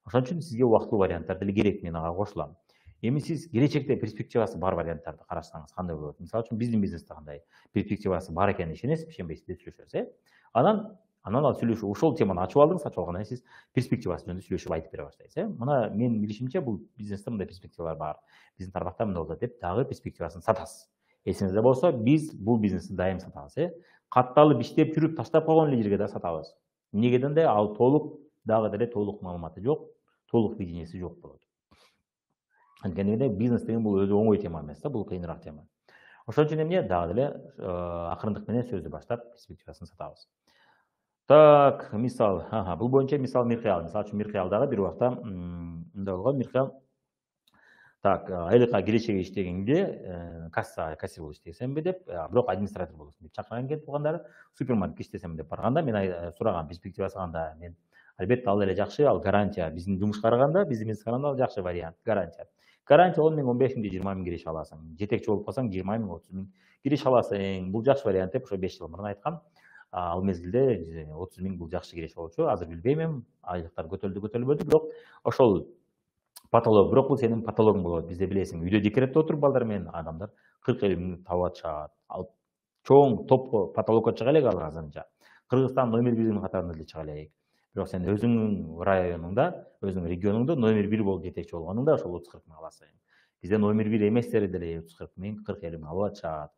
Ошон үчүн сизге убактылуу варианттар деле керек, мен ага кошулам. Эми сиз келечекте перспективасы бар варианттарды карашсаңыз кандай болот? Мисалы үчүн биздин бизнесте кандай перспективасы бар экенине ишенесизби, ишенбейсизби деп сүйлөшөбүз. Анан ал сүйлөшүү ошол теманы ачып алдыңыз, ачып алгандан кийин сиз перспективасы жөнүндө сүйлөшүп айтып бере баштайсыз. Мына менин билишимче бул бизнесте мындай перспективалар бар. Биздин тармакта мындай болот деп дагы перспективасын сатасыз. Эсиңизде болсо, биз бул бизнести дайым сатабыз. Катталып иштеп жүрүп таштап койгон эле жерге да сатабыз. Эмнеге дегенде ал дагы деле толук маалыматы жок, толук виденияси жок болот. Анткени бизнес деген бул өзү оңой тема эмес да, бул кыйыныраак тема. Ошон үчүн эмне дагы деле акырындык менен сөздү баштап перспективасын сатабыз. Так, мисал, бул боюнча мисал Миркыял. Мисалы үчүн Миркыялдагы бир убакта мындай болгон. Миркыял так айлыкка киречеге иштегенде кассир болуп иштесемби деп, бирок администратор болосуң деп чакырган экен туугандары. Супермаркетке иштесем деп барганда мен сурагам перспективасы кандай. Мен албетте ал эле жакшы, ал гарантия. Биздин жумушка караганда, биздин бизнеске караганда ал жакшы вариант, гарантия. Гарантия ол 15 миңге 20 миң киреше аласың. Жетекчи болуп калсаң 20 миң 30 миң киреше аласың. Бул жакшы вариант деп ошо 5 жыл мурун айткам. Ал мезгилде 30 миң бул жакшы киреше болчу. Азыр билбейм эми айлыктар көтөрүлдү, бирок ошол потолок, бирок бул сенин потологуң болот. Бизде билесиң, үйдө декретте отуруп балдар менен адамдар 40-50 миң табып атышат. Ал чоң топко потолокко чыга элек ал азырынча. Кыргызстан номер 1 катарында эле чыга элек. Бирок сен өзүңүн районуңда, өзүңүн регионуңда номер 1 болуп жетекчи болгонуңда ошол 30-40 миң аласың. Бизде номер 1 эместери деле 30-40 миң, 40-50 миң алып атышат.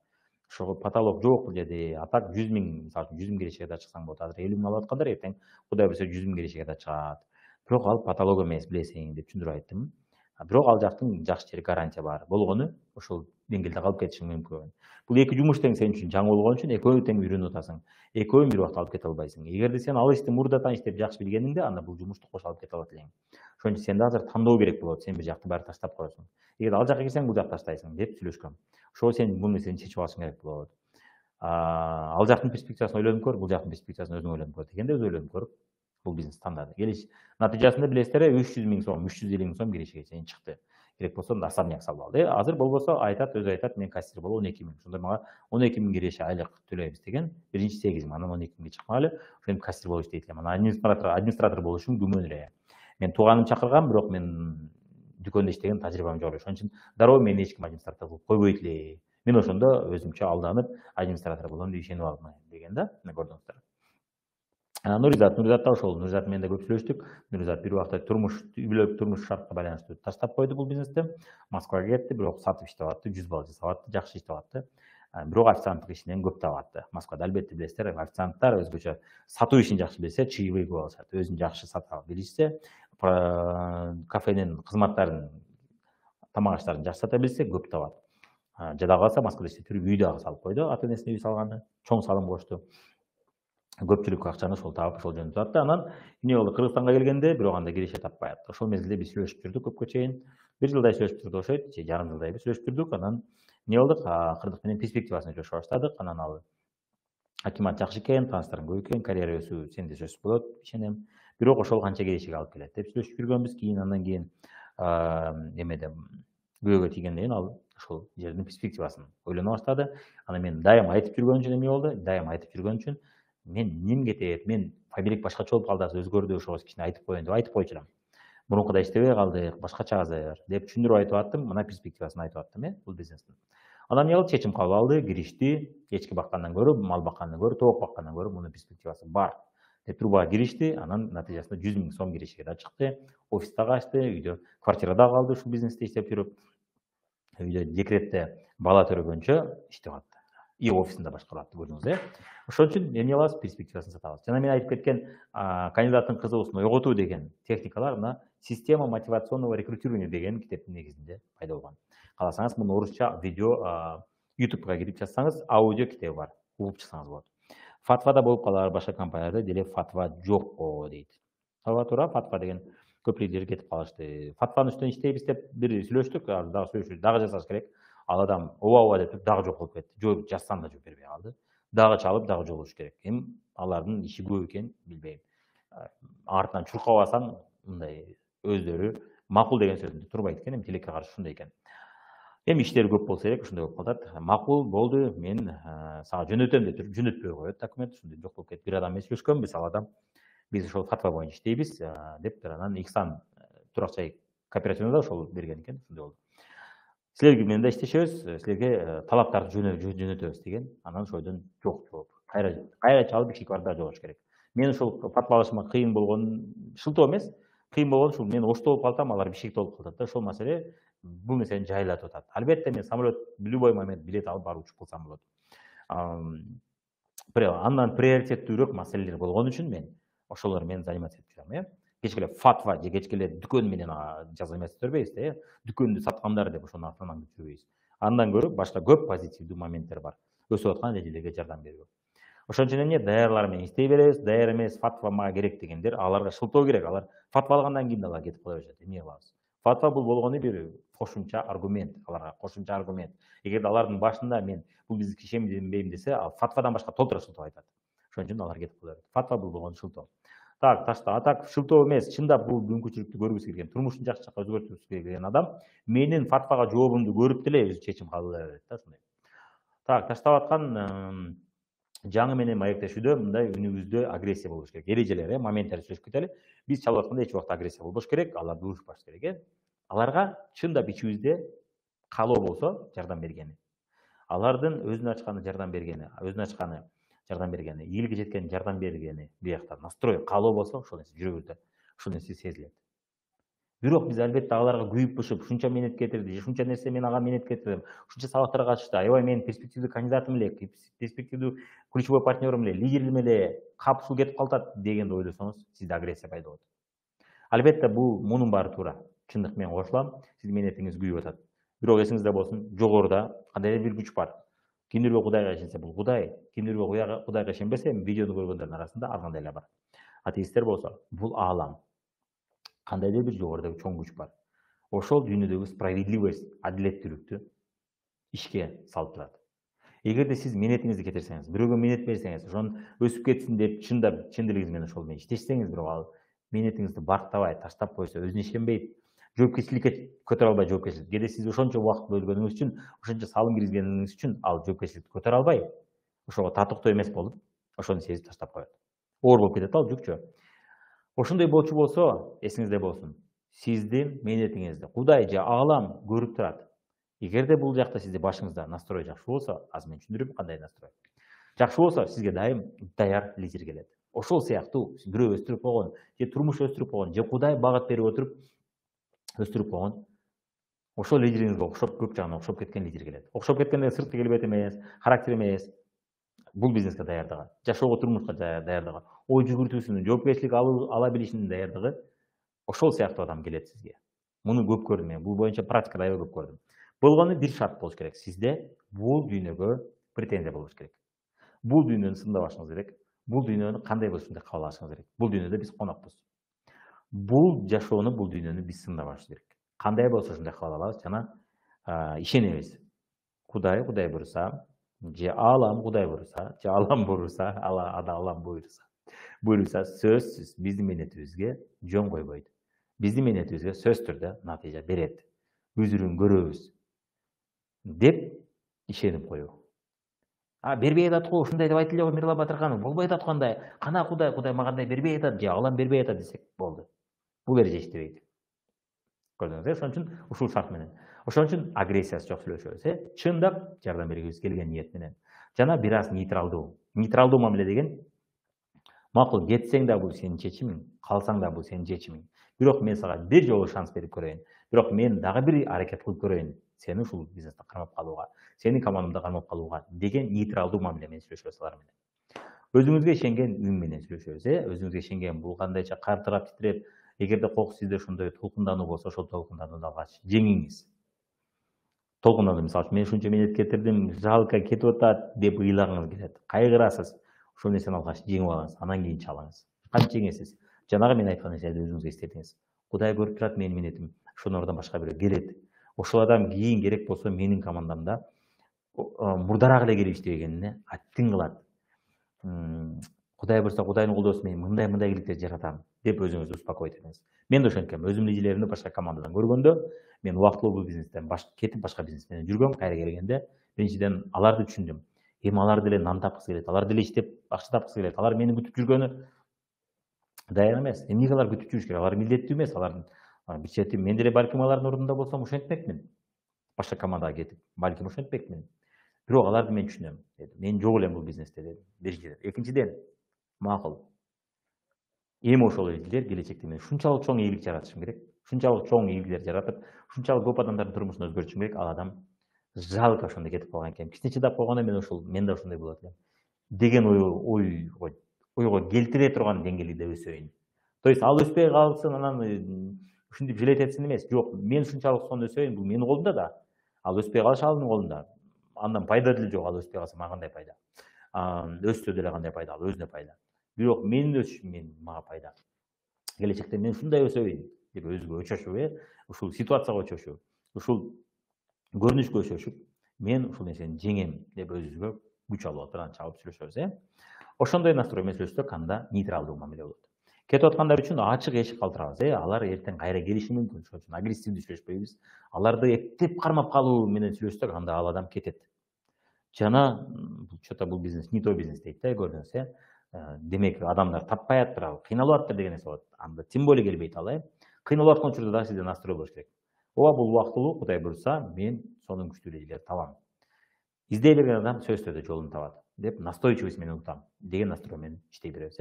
Ошого потолок жок бул жерде. Атак 100 миң, мисалы үчүн 100 миң кирешеге да чыксаң болот. Азыр 50 миң алып аткандар эртең Кудай буйрса 100 миң кирешеге да чыгат. Бирок ал потолок эмес, билесиң деп түшүндүрүп айттым. Бирок ал жактын жакшы жери гарантия бар. Болгону ошол деңгээлде калып кетишиң мүмкүн. Бул эки жумуш тең сен үчүн жаңы болгон үчүн экөөнү тең үйрөнүп атасың. Экөөнү бир убакта алып кете албайсың. Эгерде сен ал ишти мурдатан иштеп жакшы билгениңде, анда бул жумушту кошо алып кете алат элең. Ошон үчүн сенде азыр тандоо керек болот. Сен бир жакты баары таштап коесуң. Эгер ал жакка кирсең, бул жакты таштайсың деп сүйлөшкөм. Ошол сен бул нерсени чечип алышың керек болот. Ал жактын перспективасын ойлонуп көр, бул жактын перспективасын өзүң ойлонуп көр дегенде өзү ойлонуп көрүп бул бизнести тандады. Натыйжасында билесиздер, 300 миң сом, 350 миң сом кирешеге чейин чыкты. Керек болсо особняк салып алды. Азыр болбосо өзү айтат, мен кассир болуп 12 миң. Ошондо мага 12 миң киреше айлык төлөйбүз деген. Биринчи 8 миң, анан 12 миңге чыкмагылы. Ошентип кассир болуп иштейт элем. Анан администратор болушум күмөн эле. Мен тууганым чакырган, бирок мен дүкөндө иштеген тажрыйбам жок эле. Ошон үчүн дароо мени эч ким администратор кылып койбойт эле. Мен ошондо өзүмчө алданып администратор болом деп ишенип алдым деген да. Мына көрдүңүздөр. Нуризат да ошол. Нуризат менен да көп сүйлөштүк. Нуризат бир убакта турмуш шартка байланыштуу таштап койду бул бизнести. Москвага кетти, бирок сатып иштеп атты, 100 балл жасап атты, жакшы иштеп атты. Бирок официанттык ишинен көп таап атты. Москвада албетте билесиздер, официанттар өзгөчө сатуу ишин жакшы билсе, чаевые көп алышат. Өзүн жакшы сата билишсе, кафенин кызматтарын, тамак аштарын жакшы сата билсе, көп табат. Жада калса Москвада иштеп жүрүп үй дагы салып койду. Ата энесине үй салганы, чоң салым кошту. Көпчүлүк акчаны ошол таап, ошол жөнүндө атты. Анан эмне болду? Кыргызстанга келгенде бирок анда киреше таппай атты. Ошол мезгилде биз сүйлөшүп жүрдүк көпкө чейин. Бир жылдай сүйлөшүп жүрдүк окшойт, же жарым жылдай сүйлөшүп жүрдүк. Анан эмне болдук? Акырындык менен перспективасын сүйлөшө баштадык. Анан ал акимат жакшы экен, таныстарың көп экен, карьера өсүү сенде сөзсүз болот, ишенем. Бирок ошол канча кирешеге алып келет деп сүйлөшүп жүргөнбүз. Андан кийин эмеде күбөгө тийгенден кийин ал ошол жердин перспективасын ойлоно баштады. Анан мен дайым айтып жүргөн үчүн эмне болду? Дайым айтып жүргөн үчүн мен эмнем кетет, мен фамилиялык башкача болуп калды, азыр өзгөрдү, ошого кичине айтып коеюн деп айтып койчу элем. Мурункудай иштебей калдык, башкача азыр деп түшүндүрүп айтып аттым. Мына перспективасын айтып аттым, бул бизнестин. Анан эмне кылды? Чечим кабыл алды, киришти. Эчки баккандан көрө, мал баккандан көрө, тоок баккандан көрө мунун перспективасы бар деп трубага киришти. Анан натыйжасында 100 миң сом кирешеге да чыкты. Офис дагы ачты, үйдө квартирада калды ушул бизнесте иштеп жүрүп. Үйдө декретте бала төрөгөнчө иштеп атты. И офисинде башкарып атты, көрдүңүз. Ошон үчүн эмне кылабыз? Перспективасын сатабыз. Жана мен айтып кеткен кандидаттын кызыгуусун ойготуу деген техникалар мына система мотивационного рекрутирования деген китептин негизинде пайда болгон. Кааласаңыз муну орусча видео YouTube'га кирип жазсаңыз, аудио китеби бар. Угуп чыксаңыз болот. Фатвада болуп калар, башка компанияларда деле фатва жокко дейт. Туура, фатва деген көпчүлүк кетип калышты. Фатванын үстүнөн иштейбиз деп бир сүйлөштүк, дагы сүйлөшүп, дагы жасаш керек. Ал адам ооба деп туруп дагы жок болуп кетти. Жок, жазсам да жооп бербей калды. Дагы чалып, дагы жолугуш керек. Эми алардын иши көп экен, билбейм. Артынан чуркап алсаң, мындай өздөрү макул деген сөзүндө турбайт экен, эми тилекке каршы ушундай экен. Эми иштери көп болсо керек, ушундай болуп калат. Макул болду, мен сага жөнөтөм деп туруп жөнөтпөй коет документ, ушундай жок болуп кетти. Бир адам менен сүйлөшкөнбүз, ал адам биз ошол фатва боюнча иштейбиз деп, анан Ихсан турак жай кооперативинде ошол берген экен, ушундай болду. силер менен да иштешебиз, силерге талаптарды жөнөтөбүз деген. Анан ошойдон жок жооп. Кайра чалып ишик барды жогош керек. Мен ушул фатвалашыма кыйын болгон, шылтоо эмес, кыйын болгон ушул мен Ошто болуп калсам, алар Бишкекте болуп калат да. Ошол маселе бул нерсени жайлатып атат. Албетте мен самолет любой момент билет алып барып учуп калсам болот. Андан приоритеттүүрөөк маселелер болгон үчүн мен ошолор менен заниматься этип жүрөм, кечке эле фатва же кечке эле дүкөн менен заниматься этип жүрбөйбүз да, дүкөндү саткандар деп ошону артынан аңдып жүрбөйбүз. Андан көрө башка көп позитивдүү моменттер бар. Өсүп аткан элелерге жардам берүү. Ошон үчүн эмне даярлар менен иштей беребиз, даяр эмес, фатва мага керек дегендер, аларга шылтоо керек. Алар фатва алгандан кийин алар кетип кала беришет. Эмне кылабыз? Фатва бул болгону бир кошумча аргумент, аларга кошумча аргумент. Эгерде алардын башында мен бул биздики ишенбейм десе, ал фатвадан башка толтура шылтоо айтат. Ошон үчүн алар кетип кала берет. Фатва бул болгону шылтоо. Так, ташта. Так шылтоо эмес, чындап бул мүмкүнчүлүктү көргүсү келген, турмушун жакшы жакка өзгөртүүсү келген адам менин фатвага жообумду көрүп деле өзү чечим кабыл эде берет да, ошондой. Так, таштап аткан жаңы менен маектешүүдө мындай үнүбүздө агрессия болбош керек. Эрежелер, моменттер сүйлөшүп кетели. Биз чалып атканда эч убакта агрессия болбош керек, аларды урушпаш керек, Аларга чындап ичибизде каалоо болсо жардам бергени. Алардын өзүнө ачканы жардам бергени, ийгиликке жеткен жардам бергени, биякта настрой, каалоо болсо, ошол нерсе жүрөгүбүздө, ошол нерсе сезилет. Бирок биз албетте аларга күйүп бышып, ушунча менет кетирди, ушунча нерсе мен ага менет кетирдим, ушунча сабактарга катышты, аябай менин перспективдүү кандидатым эле, перспективдүү ключевой партнерым эле, лидерим эле, кап ушул кетип калат дегенди ойлосоңуз, сизде агрессия пайда болот. Албетте мунун баары туура. Чындык менен кошулам, сиздин менетиңиз күйүп атат. Бирок эсиңизде болсун, жогоруда кандайдыр бир күч бар. Кимдирбир Кудайга ишенсе бул Кудай, кимдирбир Кудайга ишенбесе, видеону көргөндөрдүн арасында ал кандай эле бар. Атеисттер болсо, бул аалам. Кандайдыр бир жогоруда чоң күч бар. Ошол дүйнөдөгү справедливость, адилеттүүлүктү ишке салып турат. Эгерде сиз менетиңизди кетирсеңиз, бирөөгө менет берсеңиз, ошону өсүп кетсин деп чындап чын дилиңиз менен ошол менен иштешсеңиз, бирок ал менетиңизди барктабай, таштап койсо, өзүнө ишенбейт, жоопкерчиликке көтөрө албай жоопкерчилик. Кээде сиз ошончо убакыт бөлгөнүңүз үчүн, ошончо салым киргизгениңиз үчүн ал жоопкерчиликти көтөрө албай, ошого татыктуу эмес болуп, ошону сезип таштап коет. Оор болуп кетет ал жүкчө. Ошондой болчу болсо, эсиңизде болсун. Сиздин менетиңизди Кудай же аалам көрүп турат. Эгерде бул жакта сизде башыңызда настрой жакшы болсо, азыр мен түшүндүрөм кандай настрой. Жакшы болсо, сизге дайым даяр лидер келет. Ошол сыяктуу бирөө өстүрүп койгон, же турмуш өстүрүп койгон, же Кудай багыт берип отуруп өстүрүп койгон, ошол лидериңизге окшоп, көп жагынан окшоп кеткен лидер келет. Окшоп кеткенде сырткы келбет эмес, характер эмес, бул бизнеске даярдыгы, жашоого, турмушка даярдыгы, ой жүгүртүүсүнүн, жоопкерчилик ала билишинин даярдыгы, ошол сыяктуу адам келет сизге. Муну көп көрдүм мен, бул боюнча практикада аябай көп көрдүм. Болгону бир шарт болуш керек. Сизде бул дүйнөгө претензия болбош керек. Бул дүйнөнү сындабашыңыз керек. Бул дүйнөнү кандай болсун деп кабыл алышыңыз керек. Бул дүйнөдө биз конокпуз. Бул жашоону, бул дүйнөнү биз сындабашыбыз керек. Кандай болсо ошондой кабыл алабыз жана ишенебиз. Кудай буйруса, же аалам Кудай буйруса, же Аллам буйруса, Аллам буйруса, сөзсүз биздин менетибизге жөн койбойт. Биздин менетибизге сөзсүз түрдө натыйжа берет. Үзүрүн көрөбүз деп ишенип коюу. Бербей атат го, ушундай деп айтты эле го Мирлан Батырханов, болбой атат го андай. Кана Кудай магандай бербей атат, же Аллам бербей атат десек болду. Бул эреже иштебейт. Көрдүңүз, ошон үчүн ушул шарт менен. Ошон үчүн агрессиясы жок сүйлөшөбүз, чындап жардам бергибиз келген ниет менен. Жана бир аз нейтралдуу. Нейтралдуу мамиле деген макул, кетсең да бул сенин чечимиң, калсаң да бул сенин чечимиң. Бирок мен сага бир жолу шанс берип көрөйүн. Бирок мен дагы бир аракет кылып көрөйүн. Сени ушул бизнесте кармап калууга, сенин командаңда кармап калууга деген нейтралдуу мамиле менен сүйлөшөбүз алар менен. Өзүңүзгө ишенген үн менен сүйлөшөбүз, өзүңүзгө ишенген, бул кандайча картырап титиреп, эгерде сизде ошондой толкундануу болсо, ошол толкунданууну алгач жеңиңиз. Толкундануу, мисалы үчүн, мен ушунча менет кетирдим, жалко кетип атат деп ыйлагыңыз келет. Кайгырасыз. Ошол нерсени алгач жеңип алыңыз, анан кийин чалыңыз. Кантип жеңесиз? Жанагы мен айткан нерсени өзүңүзгө эстетиңиз. Кудай көрүп турат менин менетим. Ошонун ордуна башка бирөө келет. Ошол адам кийин керек болсо менин командамда мурдараак эле келип иштебегенине аттиң кылат. Кудай буйруса, Кудайдын колдоосу менен мындай ийгиликтерди жаратам деп өзүңүздү успокоить этиңиз. Мен да ошентем. Өзүмдүн лидерлеримди башка командадан көргөндө, мен убактылуу бул бизнестен кетип башка бизнес менен жүргөм. Кайра келгенде, биринчиден аларды түшүндүм. Алар деле нан тапкысы келет, алар деле иштеп акча тапкысы келет. Алар мени күтүп жүргөнү даяр эмес. Эмнеге алар күтүп жүрүш керек? Алар милдеттүү эмес. Алардын бир чети мен деле балким алардын ордунда болсом ошентмекмин. башка командага кетип, балким ошентпекмин. Бирок аларды мен түшүнөм. Мен жок элем бул бизнесте дедим. Биринчиден. Экинчиден, макул. Эми ошол элдер келечекте мен ушунчалык чоң ийгилик жаратышым керек. Ушунчалык чоң ийгиликтер жаратып, ушунчалык көп адамдардын турмушун өзгөртүшүм керек. Ал адам жалко ошондой кетип калган экен. Кичине чыдап койгондо мен да ошондой болот элем деген ойго келтире турган деңгээлде өсөйүн. То есть ал өспөй калсын, анан ушинтип жилет этсин эмес. Жок, мен ушунчалык сонун өсөйүн, бул менин колумда да. Ал өспөй калышы ал менин колумда. Андан пайда деле жок, ал өспөй калса мага кандай пайда? Өссө деле кандай пайда? Ал өзүнө пайда. Бирок менин өсүшүм мага пайда. Келечекте мен ушундай өсөйүн деп өзүгө өчөшүп, ушул ситуацияга өчөшүп, ушул көрүнүшкө өчөшүп, мен ушул нерсени жеңем деп өзүбүзгө күч алып отуруп анан чабып сүйлөшөбүз, Ошондой настрой менен сүйлөшсөк, анда нейтралдуу мамиле болот. Кетип аткандар үчүн ачык эшик калтырабыз, Алар эртең кайра келиши мүмкүн. Ошон үчүн агрессивдүү сүйлөшпөйбүз. Аларды эптеп кармап калуу менен сүйлөшсөк, анда ал адам кетет. Жана что-то бул бизнес не то бизнес дейт көрдүңүз, Демек адамдар таппай атыптыр, кыйналып атыптыр деген нерсе болот. Анда тем более келбейт ал, Кыйналып аткан учурда да сизде настрой болуш керек. Ооба, бул убактылуу, Кудай буйрса, мен сонун күчтүү элелерди табам. Издей берген адам сөзсүз түрдө жолун табат деп настойчивость менен утам деген настрой менен иштей беребиз,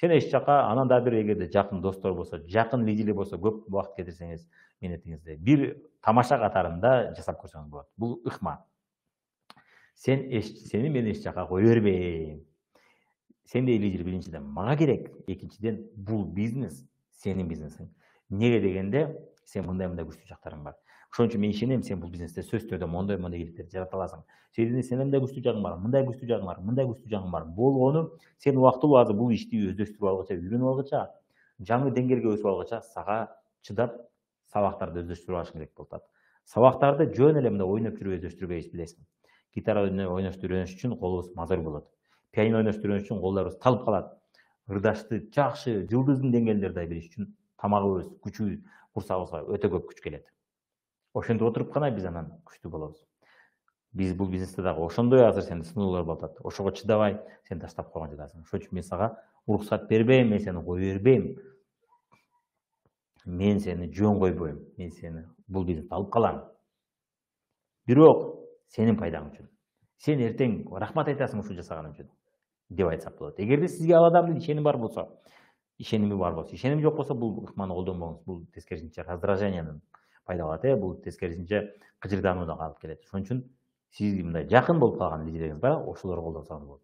Сен эч жака, анан да бир эгерде жакын достор болсо, жакын лидерлер болсо, көп убакыт кетирсеңиз, менетиңизде бир тамаша катарында жасап көрсөңүз болот. Бул ыкма. Сени мен эч жака кое бербейм. Сендей лидер биринчиден мага керек, экинчиден бул бизнес сенин бизнесиң. Неге дегенде, сен мындай күчтүү жактарың бар. Ошон үчүн мен ишенем, сен бул бизнесте сөзсүз түрдө мондой ийгиликтерди жарата аласың. Сенин мындай күчтүү жагың бар, мындай күчтүү жагың бар, мындай күчтүү жагың бар. Болгону сен убактылуу азыр бул ишти өздөштүрүп алгыча, үйрөнүп алгыча, жаңы деңгээлге өсүп алгыча сага чыдап сабактарды өздөштүрүп алышың керек болуп атат. Сабактарды жөн эле мындай ойноп жүрүп өздөштүрбөйбүз, билесиң. Гитара ойношду үйрөнүш үчүн колубуз мазар болот. Пианино ойношду үйрөнүш үчүн колдорубуз талып калат. Ырдашты жакшы, жылдыздын деңгээлдерди билиш үчүн тамагыбыз, күчү, курсагыбызга өтө көп күч келет. Ошентип отуруп гана биз анан күчтүү болобуз. Биз бул бизнесте дагы ошондой азыр сенде сыноолор болуп атат. Ошого чыдабай сен таштап койгон жатасың. Ошон үчүн мен сага уруксат бербейм, мен сени кое бербейм. Мен сени жөн койбойм. Мен сени бул бизнесте алып калам. Бирок сенин пайдаң үчүн. Сен эртең рахмат айтасың ушул жасаганың үчүн деп айтсак болот. Эгерде сизге ал адамдын ишеними бар болсо, ишеним жок болсо, бул ыкманы колдонбоңуз. Бул тескерисинче раздражениянын пайда кылат, Бул тескерисинче кыжырданууга алып келет. Ошон үчүн сизге мындай жакын болуп калган лидериңиз бар, ошолорду колдонсоңуз болот.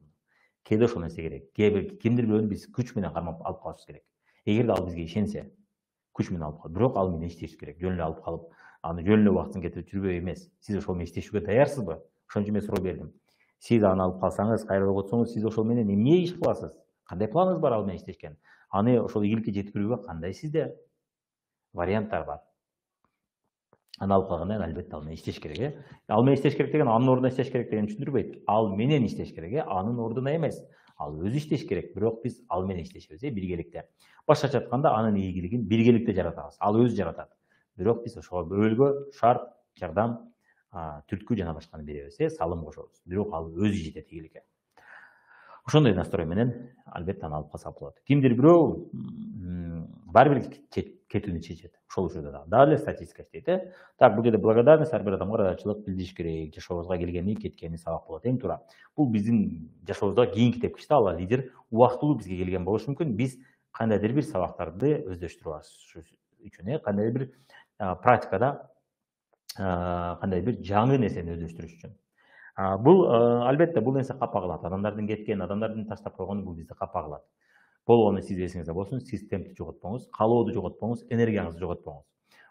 Кээде ошол нерсе керек. Кимдир бирөөнү биз күч менен кармап алып калышыбыз керек. Эгерде ал бизге ишенсе, күч менен алып калат. Бирок ал менен иштешибиз керек. Жөн эле алып калып, аны жөн эле убактысын кетирип жүрбөй эмес. Сиз ошол менен иштешүүгө даярсызбы? Ошон үчүн мен суроо бердим. Сиз аны алып калсаңыз, кайра ойготсоңуз, сиз ошол менен эмне иш кыласыз? Кандай планыңыз бар ал менен иштешкен? Аны ошол ийгиликке жеткирүүгө кандай сизде варианттар бар? Аны алып калгандан кийин албетте ал менен иштеш керек, Ал менен иштеш керек деген анын ордуна иштеш керек дегенди түшүндүрбөйт. Ал менен иштеш керек, Анын ордуна эмес. Ал өзү иштеш керек, бирок биз ал менен иштешебиз, биргеликте. Башкача айтканда, анын ийгилигин биргеликте жаратабыз. Ал өзү жаратат. Бирок биз ошого бөлгө, шарт, жардам, түрткү жана башканы беребиз, салым кошобуз. Бирок ал өзү жетет ийгиликке. Ошондой настрой менен албетте аны алып калсак болот. Кимдир бирөө баары бир кетүүнү чечет. Ошол учурда дагы эле статистика иштейт, Так, бул жерде благодарность ар бир адамга ыраазычылык билдириш керек. Жашообузга келгени, кеткени сабак болот. Эң туура. Бул биздин жашообузда кийинки тепкичте ал лидер убактылуу бизге келген болушу мүмкүн. Биз кандайдыр бир сабактарды өздөштүрүп алыш үчүн, кандайдыр бир практикада кандайдыр бир жаңы нерсени өздөштүрүш үчүн. Бул албетте бул нерсе капа кылат. Адамдардын кеткени, адамдардын таштап койгону бул бизди капа кылат. Болгону сиз эсиңизде болсун, сиз темпти жоготпоңуз, каалооду жоготпоңуз, энергияңызды жоготпоңуз.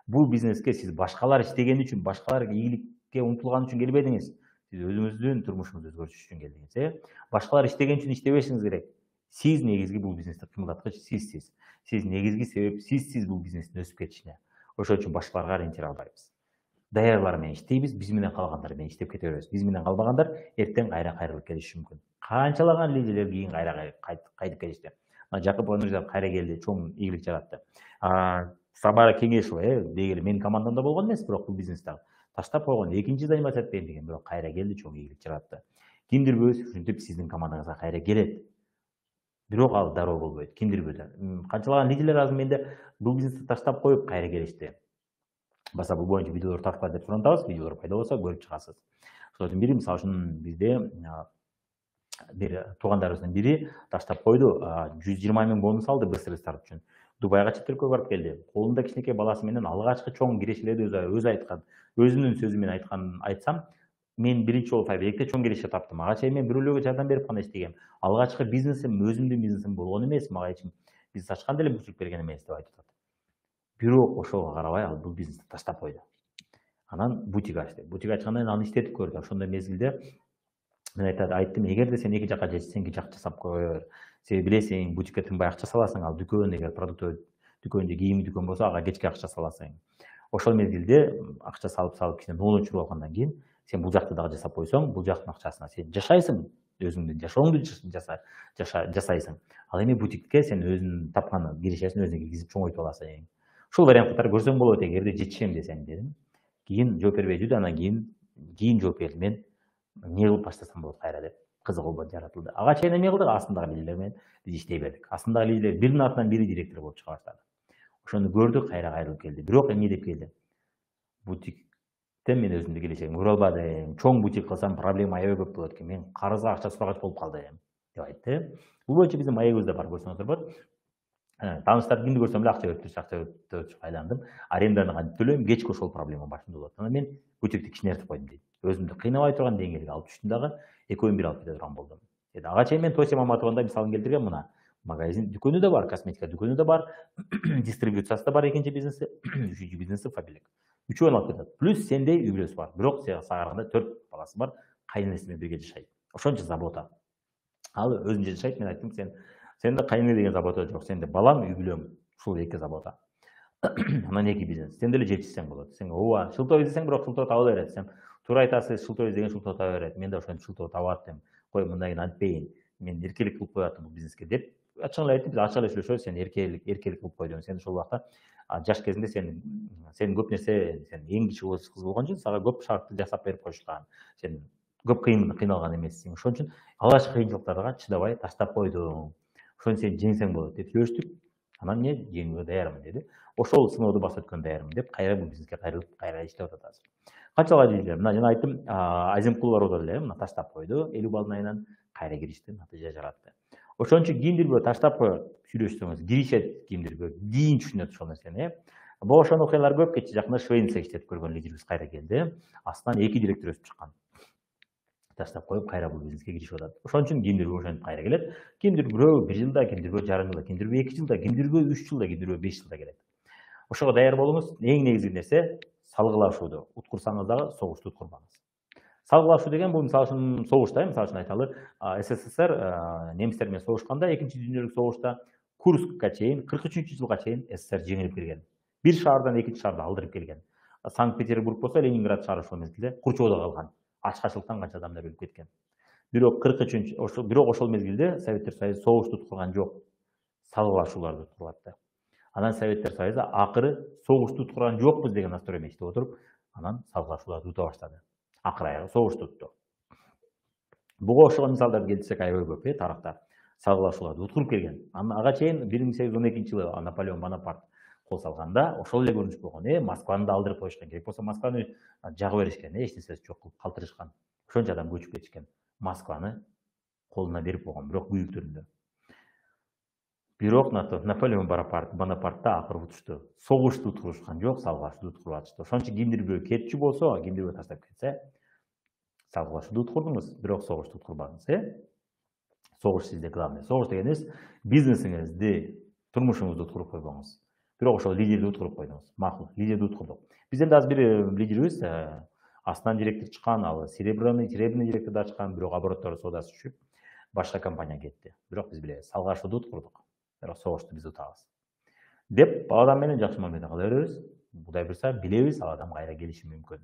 Бул бизнеске сиз башкалар иштеген үчүн, башкалар ийгиликке умтулган үчүн келбедиңиз. Сиз өзүңүздүн турмушуңузду өзгөртүш үчүн келдиңиз, Башкалар иштеген үчүн иштебешиңиз керек. Сиз негизги бул бизнести кыймылдаткыч сизсиз. Сиз негизги себеп сизсиз бул бизнестин өсүп кетишине. Ошон үчүн башкаларга ориентир албайбыз. Даярлар менен иштейбиз, биз менен калгандар менен иштеп кете беребиз. Биз менен калбагандар эртең кайра кайрылып келиши мүмкүн. Канчалаган лидерлер кийин кайра кайтып келишти. Жакып Нурзиев кайра келди, чоң ийгилик жаратты. Самара Кеңешова, дегенде менин командамда болгон эмес, бирок бул бизнесте таштап койгон, экинчи заниматься этпейм деген, бирок кайра келди, чоң ийгилик жаратты. Кимдир бирөөсү ушинтип сиздин командаңызга кайра келет. Бирок ал дароо болбойт. Кимдир бирөө. Канчалаган лидерлер азыр менде бул бизнести таштап коюп кайра келишти. баса бул боюнча видеолор тарткыла деп суранабыз, видеолор пайда болсо көрүп чыгасыз. Ошолордун бири, мисалы үчүн бизде бир туугандарыбыздын бири таштап койду, 120 000 бонус алды быстрый старт үчүн. Дубайга чет барып келди. Колунда кичинекей баласы менен алгачкы чоң кирешелерди өзү айткан. Өзүнүн сөзү менен айтканын айтсам, мен биринчи жолу Fiverr'де чоң киреше таптым. Ага чейин мен бирөөлөргө жардам берип гана иштегем. Алгачкы бизнесим өзүмдүн бизнесим болгон эмес, мага эч ким бизнес ачканда эле мүмкүнчүлүк берген эмес деп айтып атат. Бирок ошого карабай ал бул бизнести таштап койду. Анан бутик ачты. Бутик ачкандан кийин аны иштетип көрдү. Ошондой мезгилде мен айттым, эгерде сен эки жакка жетсең, эки жак жасап кой. Сен билесиң, бутикке тынбай акча саласың, ал дүкөн, эгер продукт дүкөн же кийим дүкөн болсо, ага кечке акча саласың. Ошол мезгилде акча салып кичине ноолон чыгып алгандан кийин, сен бул жакты дагы жасап койсоң, бул жактын акчасына сен жашайсың, өзүңдүн жашооңду жасайсың. Ал эми бутикке сен өзүнүн тапкан кирешесин өзүңө киргизип чоңойтуп аласың. Ушул варианттарды көрсөң болот эгерде жетишем десең дедим. Кийин жооп бербей жүрдү, анан кийин жооп берди. Мен эмне кылып баштасам болот кайра деп кызыгуу жаратылды. Ага чейин эмне кылдык? Астындагы лидерлер менен биз иштей бердик. Астындагы лидерлер биринин артынан бири директор болуп чыга баштады. Ошону көрдү, кайра кайрылып келди. Бирок эмне деп келди? Бутикте мен өзүмдүн келечегимди көрө албадым. Чоң бутик кылсам проблема аябай көп болот экен. Мен карызга акча сурагач болуп калдым деп айтты. Бул боюнча биздин маегибизде бар, көрсөңүздөр болот. Тааныштарды кимди көрсөм эле акча берип айландым. Аренданы төлөйм, кечке ошол проблема башымда болот. Анан мен бутикти кичинертип койдум дейт. Өзүмдү кыйнабай турган деңгээлге алып түштүм дагы, экөөүн бир алып кете турган болдум. Ага чейин мен Тося Маматованда мисалын келтиргем, мына магазин дүкөнү да бар, косметика дүкөнү да бар, дистрибуциясы да бар, экинчи бизнеси, үчүнчү бизнеси Фабилек. Үчөөнү алып кетет. Плюс сендей үй бүлөсү бар. Бирок сага караганда 4 баласы бар, кайненеси менен бирге жашайт. Ошончо забота. Ал өзүнчө жашайт. Мен айттым, сенде кайнене деген забота жок, сенде балаң, үй бүлөң, ушул эки забота. Анан эки бизнес. Сен деле жетишсең болот. Сен ооба, шылтоо издесең, бирок шылтоо таба берет. Сен туура айтасыз, шылтоо издеген шылтоо таба берет. Мен да ошентип шылтоо таап аттым. Кой, мындан кийин антпейин. Мен эркелик кылып коюп аттым бул бизнеске деп. Ачык эле айттым, биз ачык эле сүйлөшөбүз. Сен эркелик кылып койдуң. Сен ошол убакта жаш кезинде сен көп нерсе, сен эң кичи кыз болгон үчүн сага көп шартты жасап берип коюшкан. Сен көп кыйналган эмессиң. Ошон үчүн алгачкы кыйынчылыктарга чыдабай таштап койдуң. Ошону сен жеңсең болот деп сүйлөштүк. Анан мен жеңүүгө даярмын деди. Ошол сыноодо басып өткөнгө даярмын деп кайра бул бизнеске кайрылып, кайра иштеп атат азыр. Канчалык адилдер? Мына жана айттым, Азимкул бар болот эле, мына таштап койду. 50 балдын айынан кайра киришти, натыйжа жаратты. Ошон үчүн кимдир бирөө таштап коет, сүйлөшсөңүз, киришет кимдир бирөө, кийин түшүнөт ошол нерсени. Ошон окуялар көп. Кечээ жакында Швейцария иштетип көргөн лидерибиз кайра келди. Астынан 2 директор өсүп чыккан. Таштап коюп, кайра бул бизнеске киришип атат. Ошон үчүн кимдир бирөө ошентип кайра келет. Кимдир бирөө 1 жылда, кимдир бирөө жарым жылда, кимдир бирөө 2 жылда, кимдир бирөө 3 жылда, кимдир бирөө 5 жылда келет. Ошого даяр болуңуз. Эң негизги нерсе салгылашууду. Уткурсаңыз дагы согушту уткурбаңыз. Салгылашуу деген бул мисалы үчүн согушта, мисалы үчүн айталы, СССР немистер менен согушканда, экинчи дүйнөлүк согушта Курскка чейин, 43-жылга чейин СССР жеңилип келген. Бир шаардан экинчи шаарда алдырып келген. Санкт-Петербург болсо, Ленинград шаары ошол мезгилде Курчоодо калган. Ачкачылыктан канча адамдар өлүп кеткен. Бирок 43 ошол мезгилде Советтер Союзу согушту уткурган жок. Салгылашууларды уткуруп атты. Анан Советтер Союзу акыры согушту уткурган жокпуз деген настроение иштеп отуруп, анан салгылашууларды ута баштады. Акыры аягы согушту утту. Буга окшогон мисалдарды келтирсек аябай көп, тарыхта салгылашууларды уткуруп келген. Ага чейин 1812-жылы Наполеон Бонапарт кол салганда ошол эле көрүнүш болгон. Москваны да алдырып коюшкан, керек болсо Москваны жагып беришкен, эч нерсеси жок кылып калтырышкан. Ошончо адам көчүп кетишкен. Москваны колуна берип койгон, бирок күйүктөрүндө. Бирок Наполеон Бонапартта акыры утушту. Согушту уткурушкан жок, салгылашууду уткуруп атышты. Ошон үчүн кимдир бирөө кетчү болсо, кимдир бирөө таштап кетсе, салгылашууду уткурдуңуз, бирок согушту уткурбадыңыз. Согуш сизде главный. Согуш дегениз бизнесиңизди, турмушуңузду уткуруп койбоңуз. Бирок ошол лидерди уткуруп койдуңуз. Макул, лидерди уткурдук. Бизден да азыр бир лидерибиз астынан директор чыккан, ал серебряный директорду ачкан, бирок обороттору соодасы түшүп, башка компанияга кетти. Бирок биз билебиз, салгылашууду уткурдук. Бирок согушту биз утабыз. Деп ал адам менен жакшы мамиле кыла беребиз. Кудай буйрса билебиз, ал адам кайра келиши мүмкүн.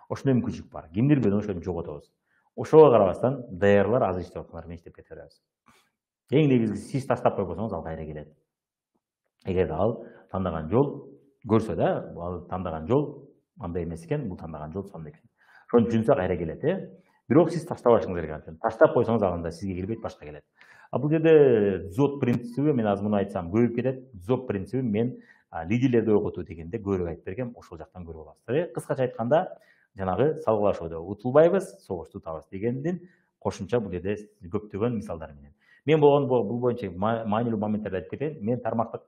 Ошондой мүмкүнчүлүк бар. Кимдир бирөө ошону жоготобуз. Ошого карабастан даярлар азыр иштеп аткандар менен иштеп кете беребиз. Эң негизгиси сиз таштап койбосоңуз ал кайра келет. Эгер ал тандаган жол көрсө да, ал тандаган жол андай эмес экен, бул тандаган жол сонун экен. Ошону түшүнсө кайра келет, Бирок сиз таштабашыңыз керек. Таштап койсоңуз анда сизге келбейт, башка келет. Бул жерде дзот принциби, мен азыр муну айтсам көбүйүп кетет. Дзот принциби мен лидерлерди окутуу дегенде көбүрөөк айтып бергем, ошол жактан көрүп аласыздар. Кыскача айтканда, жанагы салгылашууда утулбайбыз, согушту утабыз дегендин кошумча бул жерде көптөгөн мисалдар менен. Мен бул боюнча маанилүү моменттерди айтып кетейин. Мен тармактык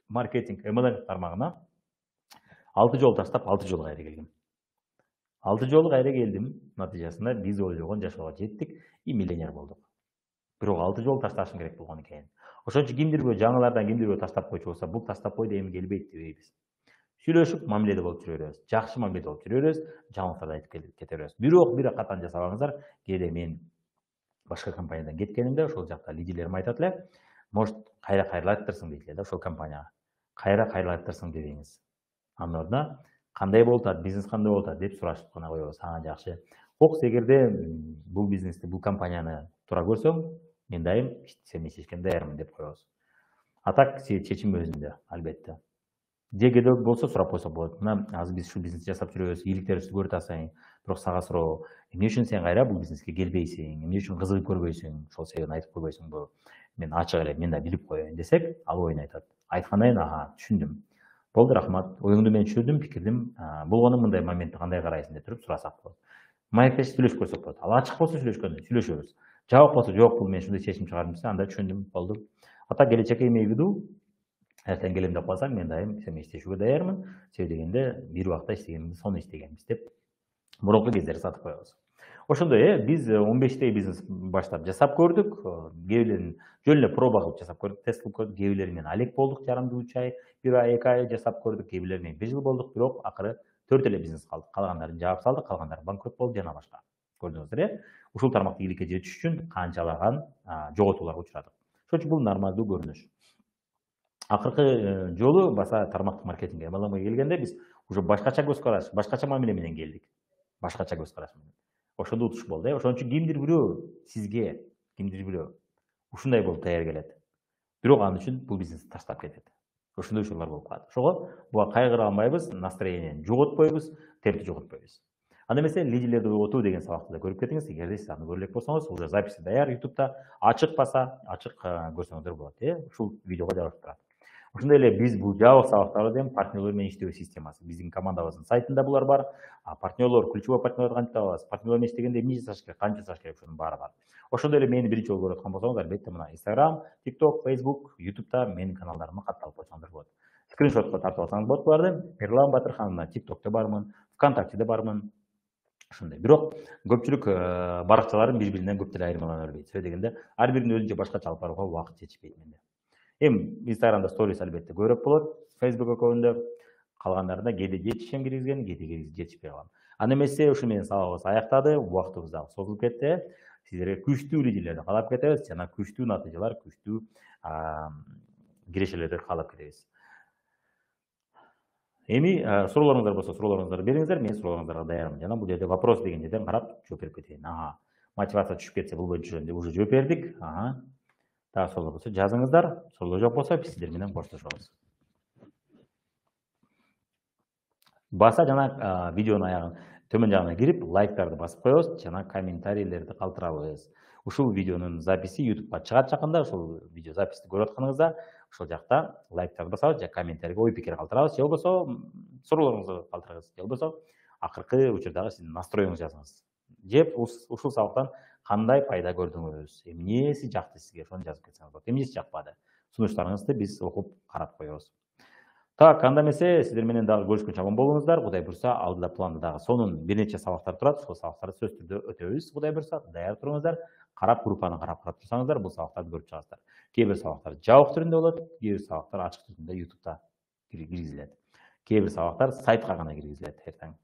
маркетинг MLM тармагына 6 жолу таштап 6 жолу кайра келгем. 6 жолу кайра келдим. Натыйжасында биз ойлогон жашоого жеттик и миллионер болдук. Бирок 6 жолу ташташым керек болгон экен. Ошон үчүн кимдир бирөө жаңылардан кимдир бирөө таштап койчу болсо, бул таштап койду эми келбейт дебейбиз. Сүйлөшүп, мамиледе болуп жүрө беребиз. Жакшы мамиледе болуп жүрө беребиз, жаңылыктарды айтып кете беребиз. Бирок бир катан жасабаңыздар, кээде мен башка компаниядан кеткенимде ошол жакта лидерлерим айтат эле, может кайра кайрылаттырсың дейт эле да ошол компанияга. Кайра кайрылаттырсың дебеңиз. Анын ордуна кандай болуп атат, бизнес кандай болуп атат деп сурашып гана коебуз. Жакшы. Кокс эгерде бул бизнести, бул компанияны туура көрсөң, мен дайым сени чечкенге даярмын деп коебуз. А так чечим өзүндө, албетте. Дегеде болсо сурап койсок болот. Мына азыр биз ушул бизнес жасап жүрөбүз, ийгиликтерибизди көрүп атасың, бирок сага суроо, эмне үчүн сен кайра бул бизнеске келбейсиң, эмне үчүн кызыгып көрбөйсүң, ошол себебин айтып койбойсуңбу? Мен ачык эле, мен да билип коеюн десек, ал оюн айтат. Айткандан кийин, түшүндүм. Болду, рахмат. Оюңду мен түшүндүм, пикирдим. Болгону мындай моментти кандай карайсың деп туруп сурасак болот. Маектешип сүйлөшүп көрсөк болот. Ал ачык болсо сүйлөшөбүз. Жабык болсо, жок, бул мен ушундай чечим чыгардым десе, анда түшүндүм, болду. Ата келечекке имею в виду, эртең келем деп калсаң, мен дайым сени иштешүүгө даярмын. Себеби дегенде бир убакта иштегенбиз, сону иштегенбиз деп мурунку кездерди сатып коебуз. Ошондой биз 15 бизнес баштап жасап көрдүк. Кээ бирлерин жөн эле проба кылып жасап көрдүк, тест кылып көрдүк. Кээ бирлери менен алек болдук, жарым жылча ай, 1 ай, 2 ай жасап көрдүк. Кээ бирлери менен 1 жыл болдук, бирок акыры 4 эле бизнес калды. Калгандарын жаап салдык, калгандары банкрот болду жана башка. Көрдүңүздөр, Ушул тармакты ийгиликке жетиш үчүн канчалаган жоготууларга учурадык. Ошон үчүн бул нормалдуу көрүнүш. Акыркы жолу баса тармактык маркетинг MLM'ге келгенде биз уже башкача көз караш, башкача мамиле менен келдик. Башкача көз караш менен. Ошондо утуш болду. Ошон үчүн кимдир бирөө сизге, кимдир бирөө ушундай болуп даяр келет. Бирок ал үчүн бул бизнести таштап кетет. Ошондой учурлар болуп калат. Ошого буга кайгыра алмайбыз, настроениени жоготпойбуз, темпти жоготпойбуз. Анда эмесе лидерлерди ойготуу деген сабакты да көрүп кетиңиз. Эгерде сиз аны көрө элек болсоңуз, уже записи даяр YouTube'да, ачык баса, ачык көрсөңүздөр болот. Ушул видеого жабылып турат. Ошондой эле биз бул жабык сабактарды партнерлер менен иштөө системасы. Биздин командабыздын сайтында булар бар. Партнерлор, ключевой партнерлорду кантип табабыз? Партнерлор менен иштегенде эмне жасаш керек, канча жасаш керек, ошонун баары бар. Ошондой эле мени биринчи жолу көрүп аткан болсоңуз, албетте мына Instagram, TikTok, Facebook, YouTube'да менин каналдарыма катталып койсоңуздар болот. Скриншотко тартып алсаңыз болот буларды. Мирлан Батырхан, TikTok'та бармын, ВКонтактеде бармын. Ошондой. Бирок көпчүлүк баракчаларым бири-биринен көп деле айырмалана бербейт. Себеби дегенде ар биринин өзүнчө башкача алып барууга убакыт жетишпейт менде. Эми Instagram'da stories албетте көрөп болот, Facebook экөөндө, калгандарында кээде жетишем киргизген, кээде жетишпей калам. Аны эмесе ушу менен сабагыбыз аяктады, убактыбыз дагы созулуп кетти. Сиздерге күчтүү лидерлерди каалап кетебиз жана күчтүү натыйжалар, күчтүү кирешелерди каалап кетебиз. Эми суроолоруңуздар болсо, суроолоруңузду бериңиздер, мен суроолоруңуздарга даярмын. Жана бул жерде вопрос деген жерден карап жооп берип кетейин. Мотивация түшүп кетсе бул боюнча уже жооп бердик. Дагы суроолор болсо жазыңыздар. Суроолор жок болсо биз сиздер менен коштошобуз. Баса жана видеонун аягын төмөн жагына кирип, лайктарды басып коебуз жана комментарийлерди калтырабыз. Ушул видеонун записи YouTube'га чыгат жакында. Ушул видео записти көрүп атканыңызда ошол жакта лайктарды басабыз, же комментарийге ой пикир калтырабыз, же болбосо суроолоруңузду калтырыңыз, же болбосо акыркы учурдагы сиздин настроеңизди жазыңыз. Же ушул сабактан кандай пайда көрдүңүз, эмнеси жакты сизге, ошону жазып кетсеңиз болот. Эмнеси жакпады? Сунуштарыңызды биз окуп карап коебуз. Так, анда эмесе сиздер менен дагы көрүшкөнчө аман болуңуздар. Кудай буйрса, алдыда планда дагы сонун бир нече сабактар турат. Ошол сабактарды сөзсүз түрдө өтөбүз. Кудай буйрса, даяр туруңуздар. Карап, группаны карап турсаңыздар, бул сабактарды көрүп чыгасыздар. Кээ бир сабактар жабык түрүндө болот, кээ бир сабактар ачык түрүндө YouTube'да киргизилет. Кээ бир сабактар сайтка гана киргизилет эртең.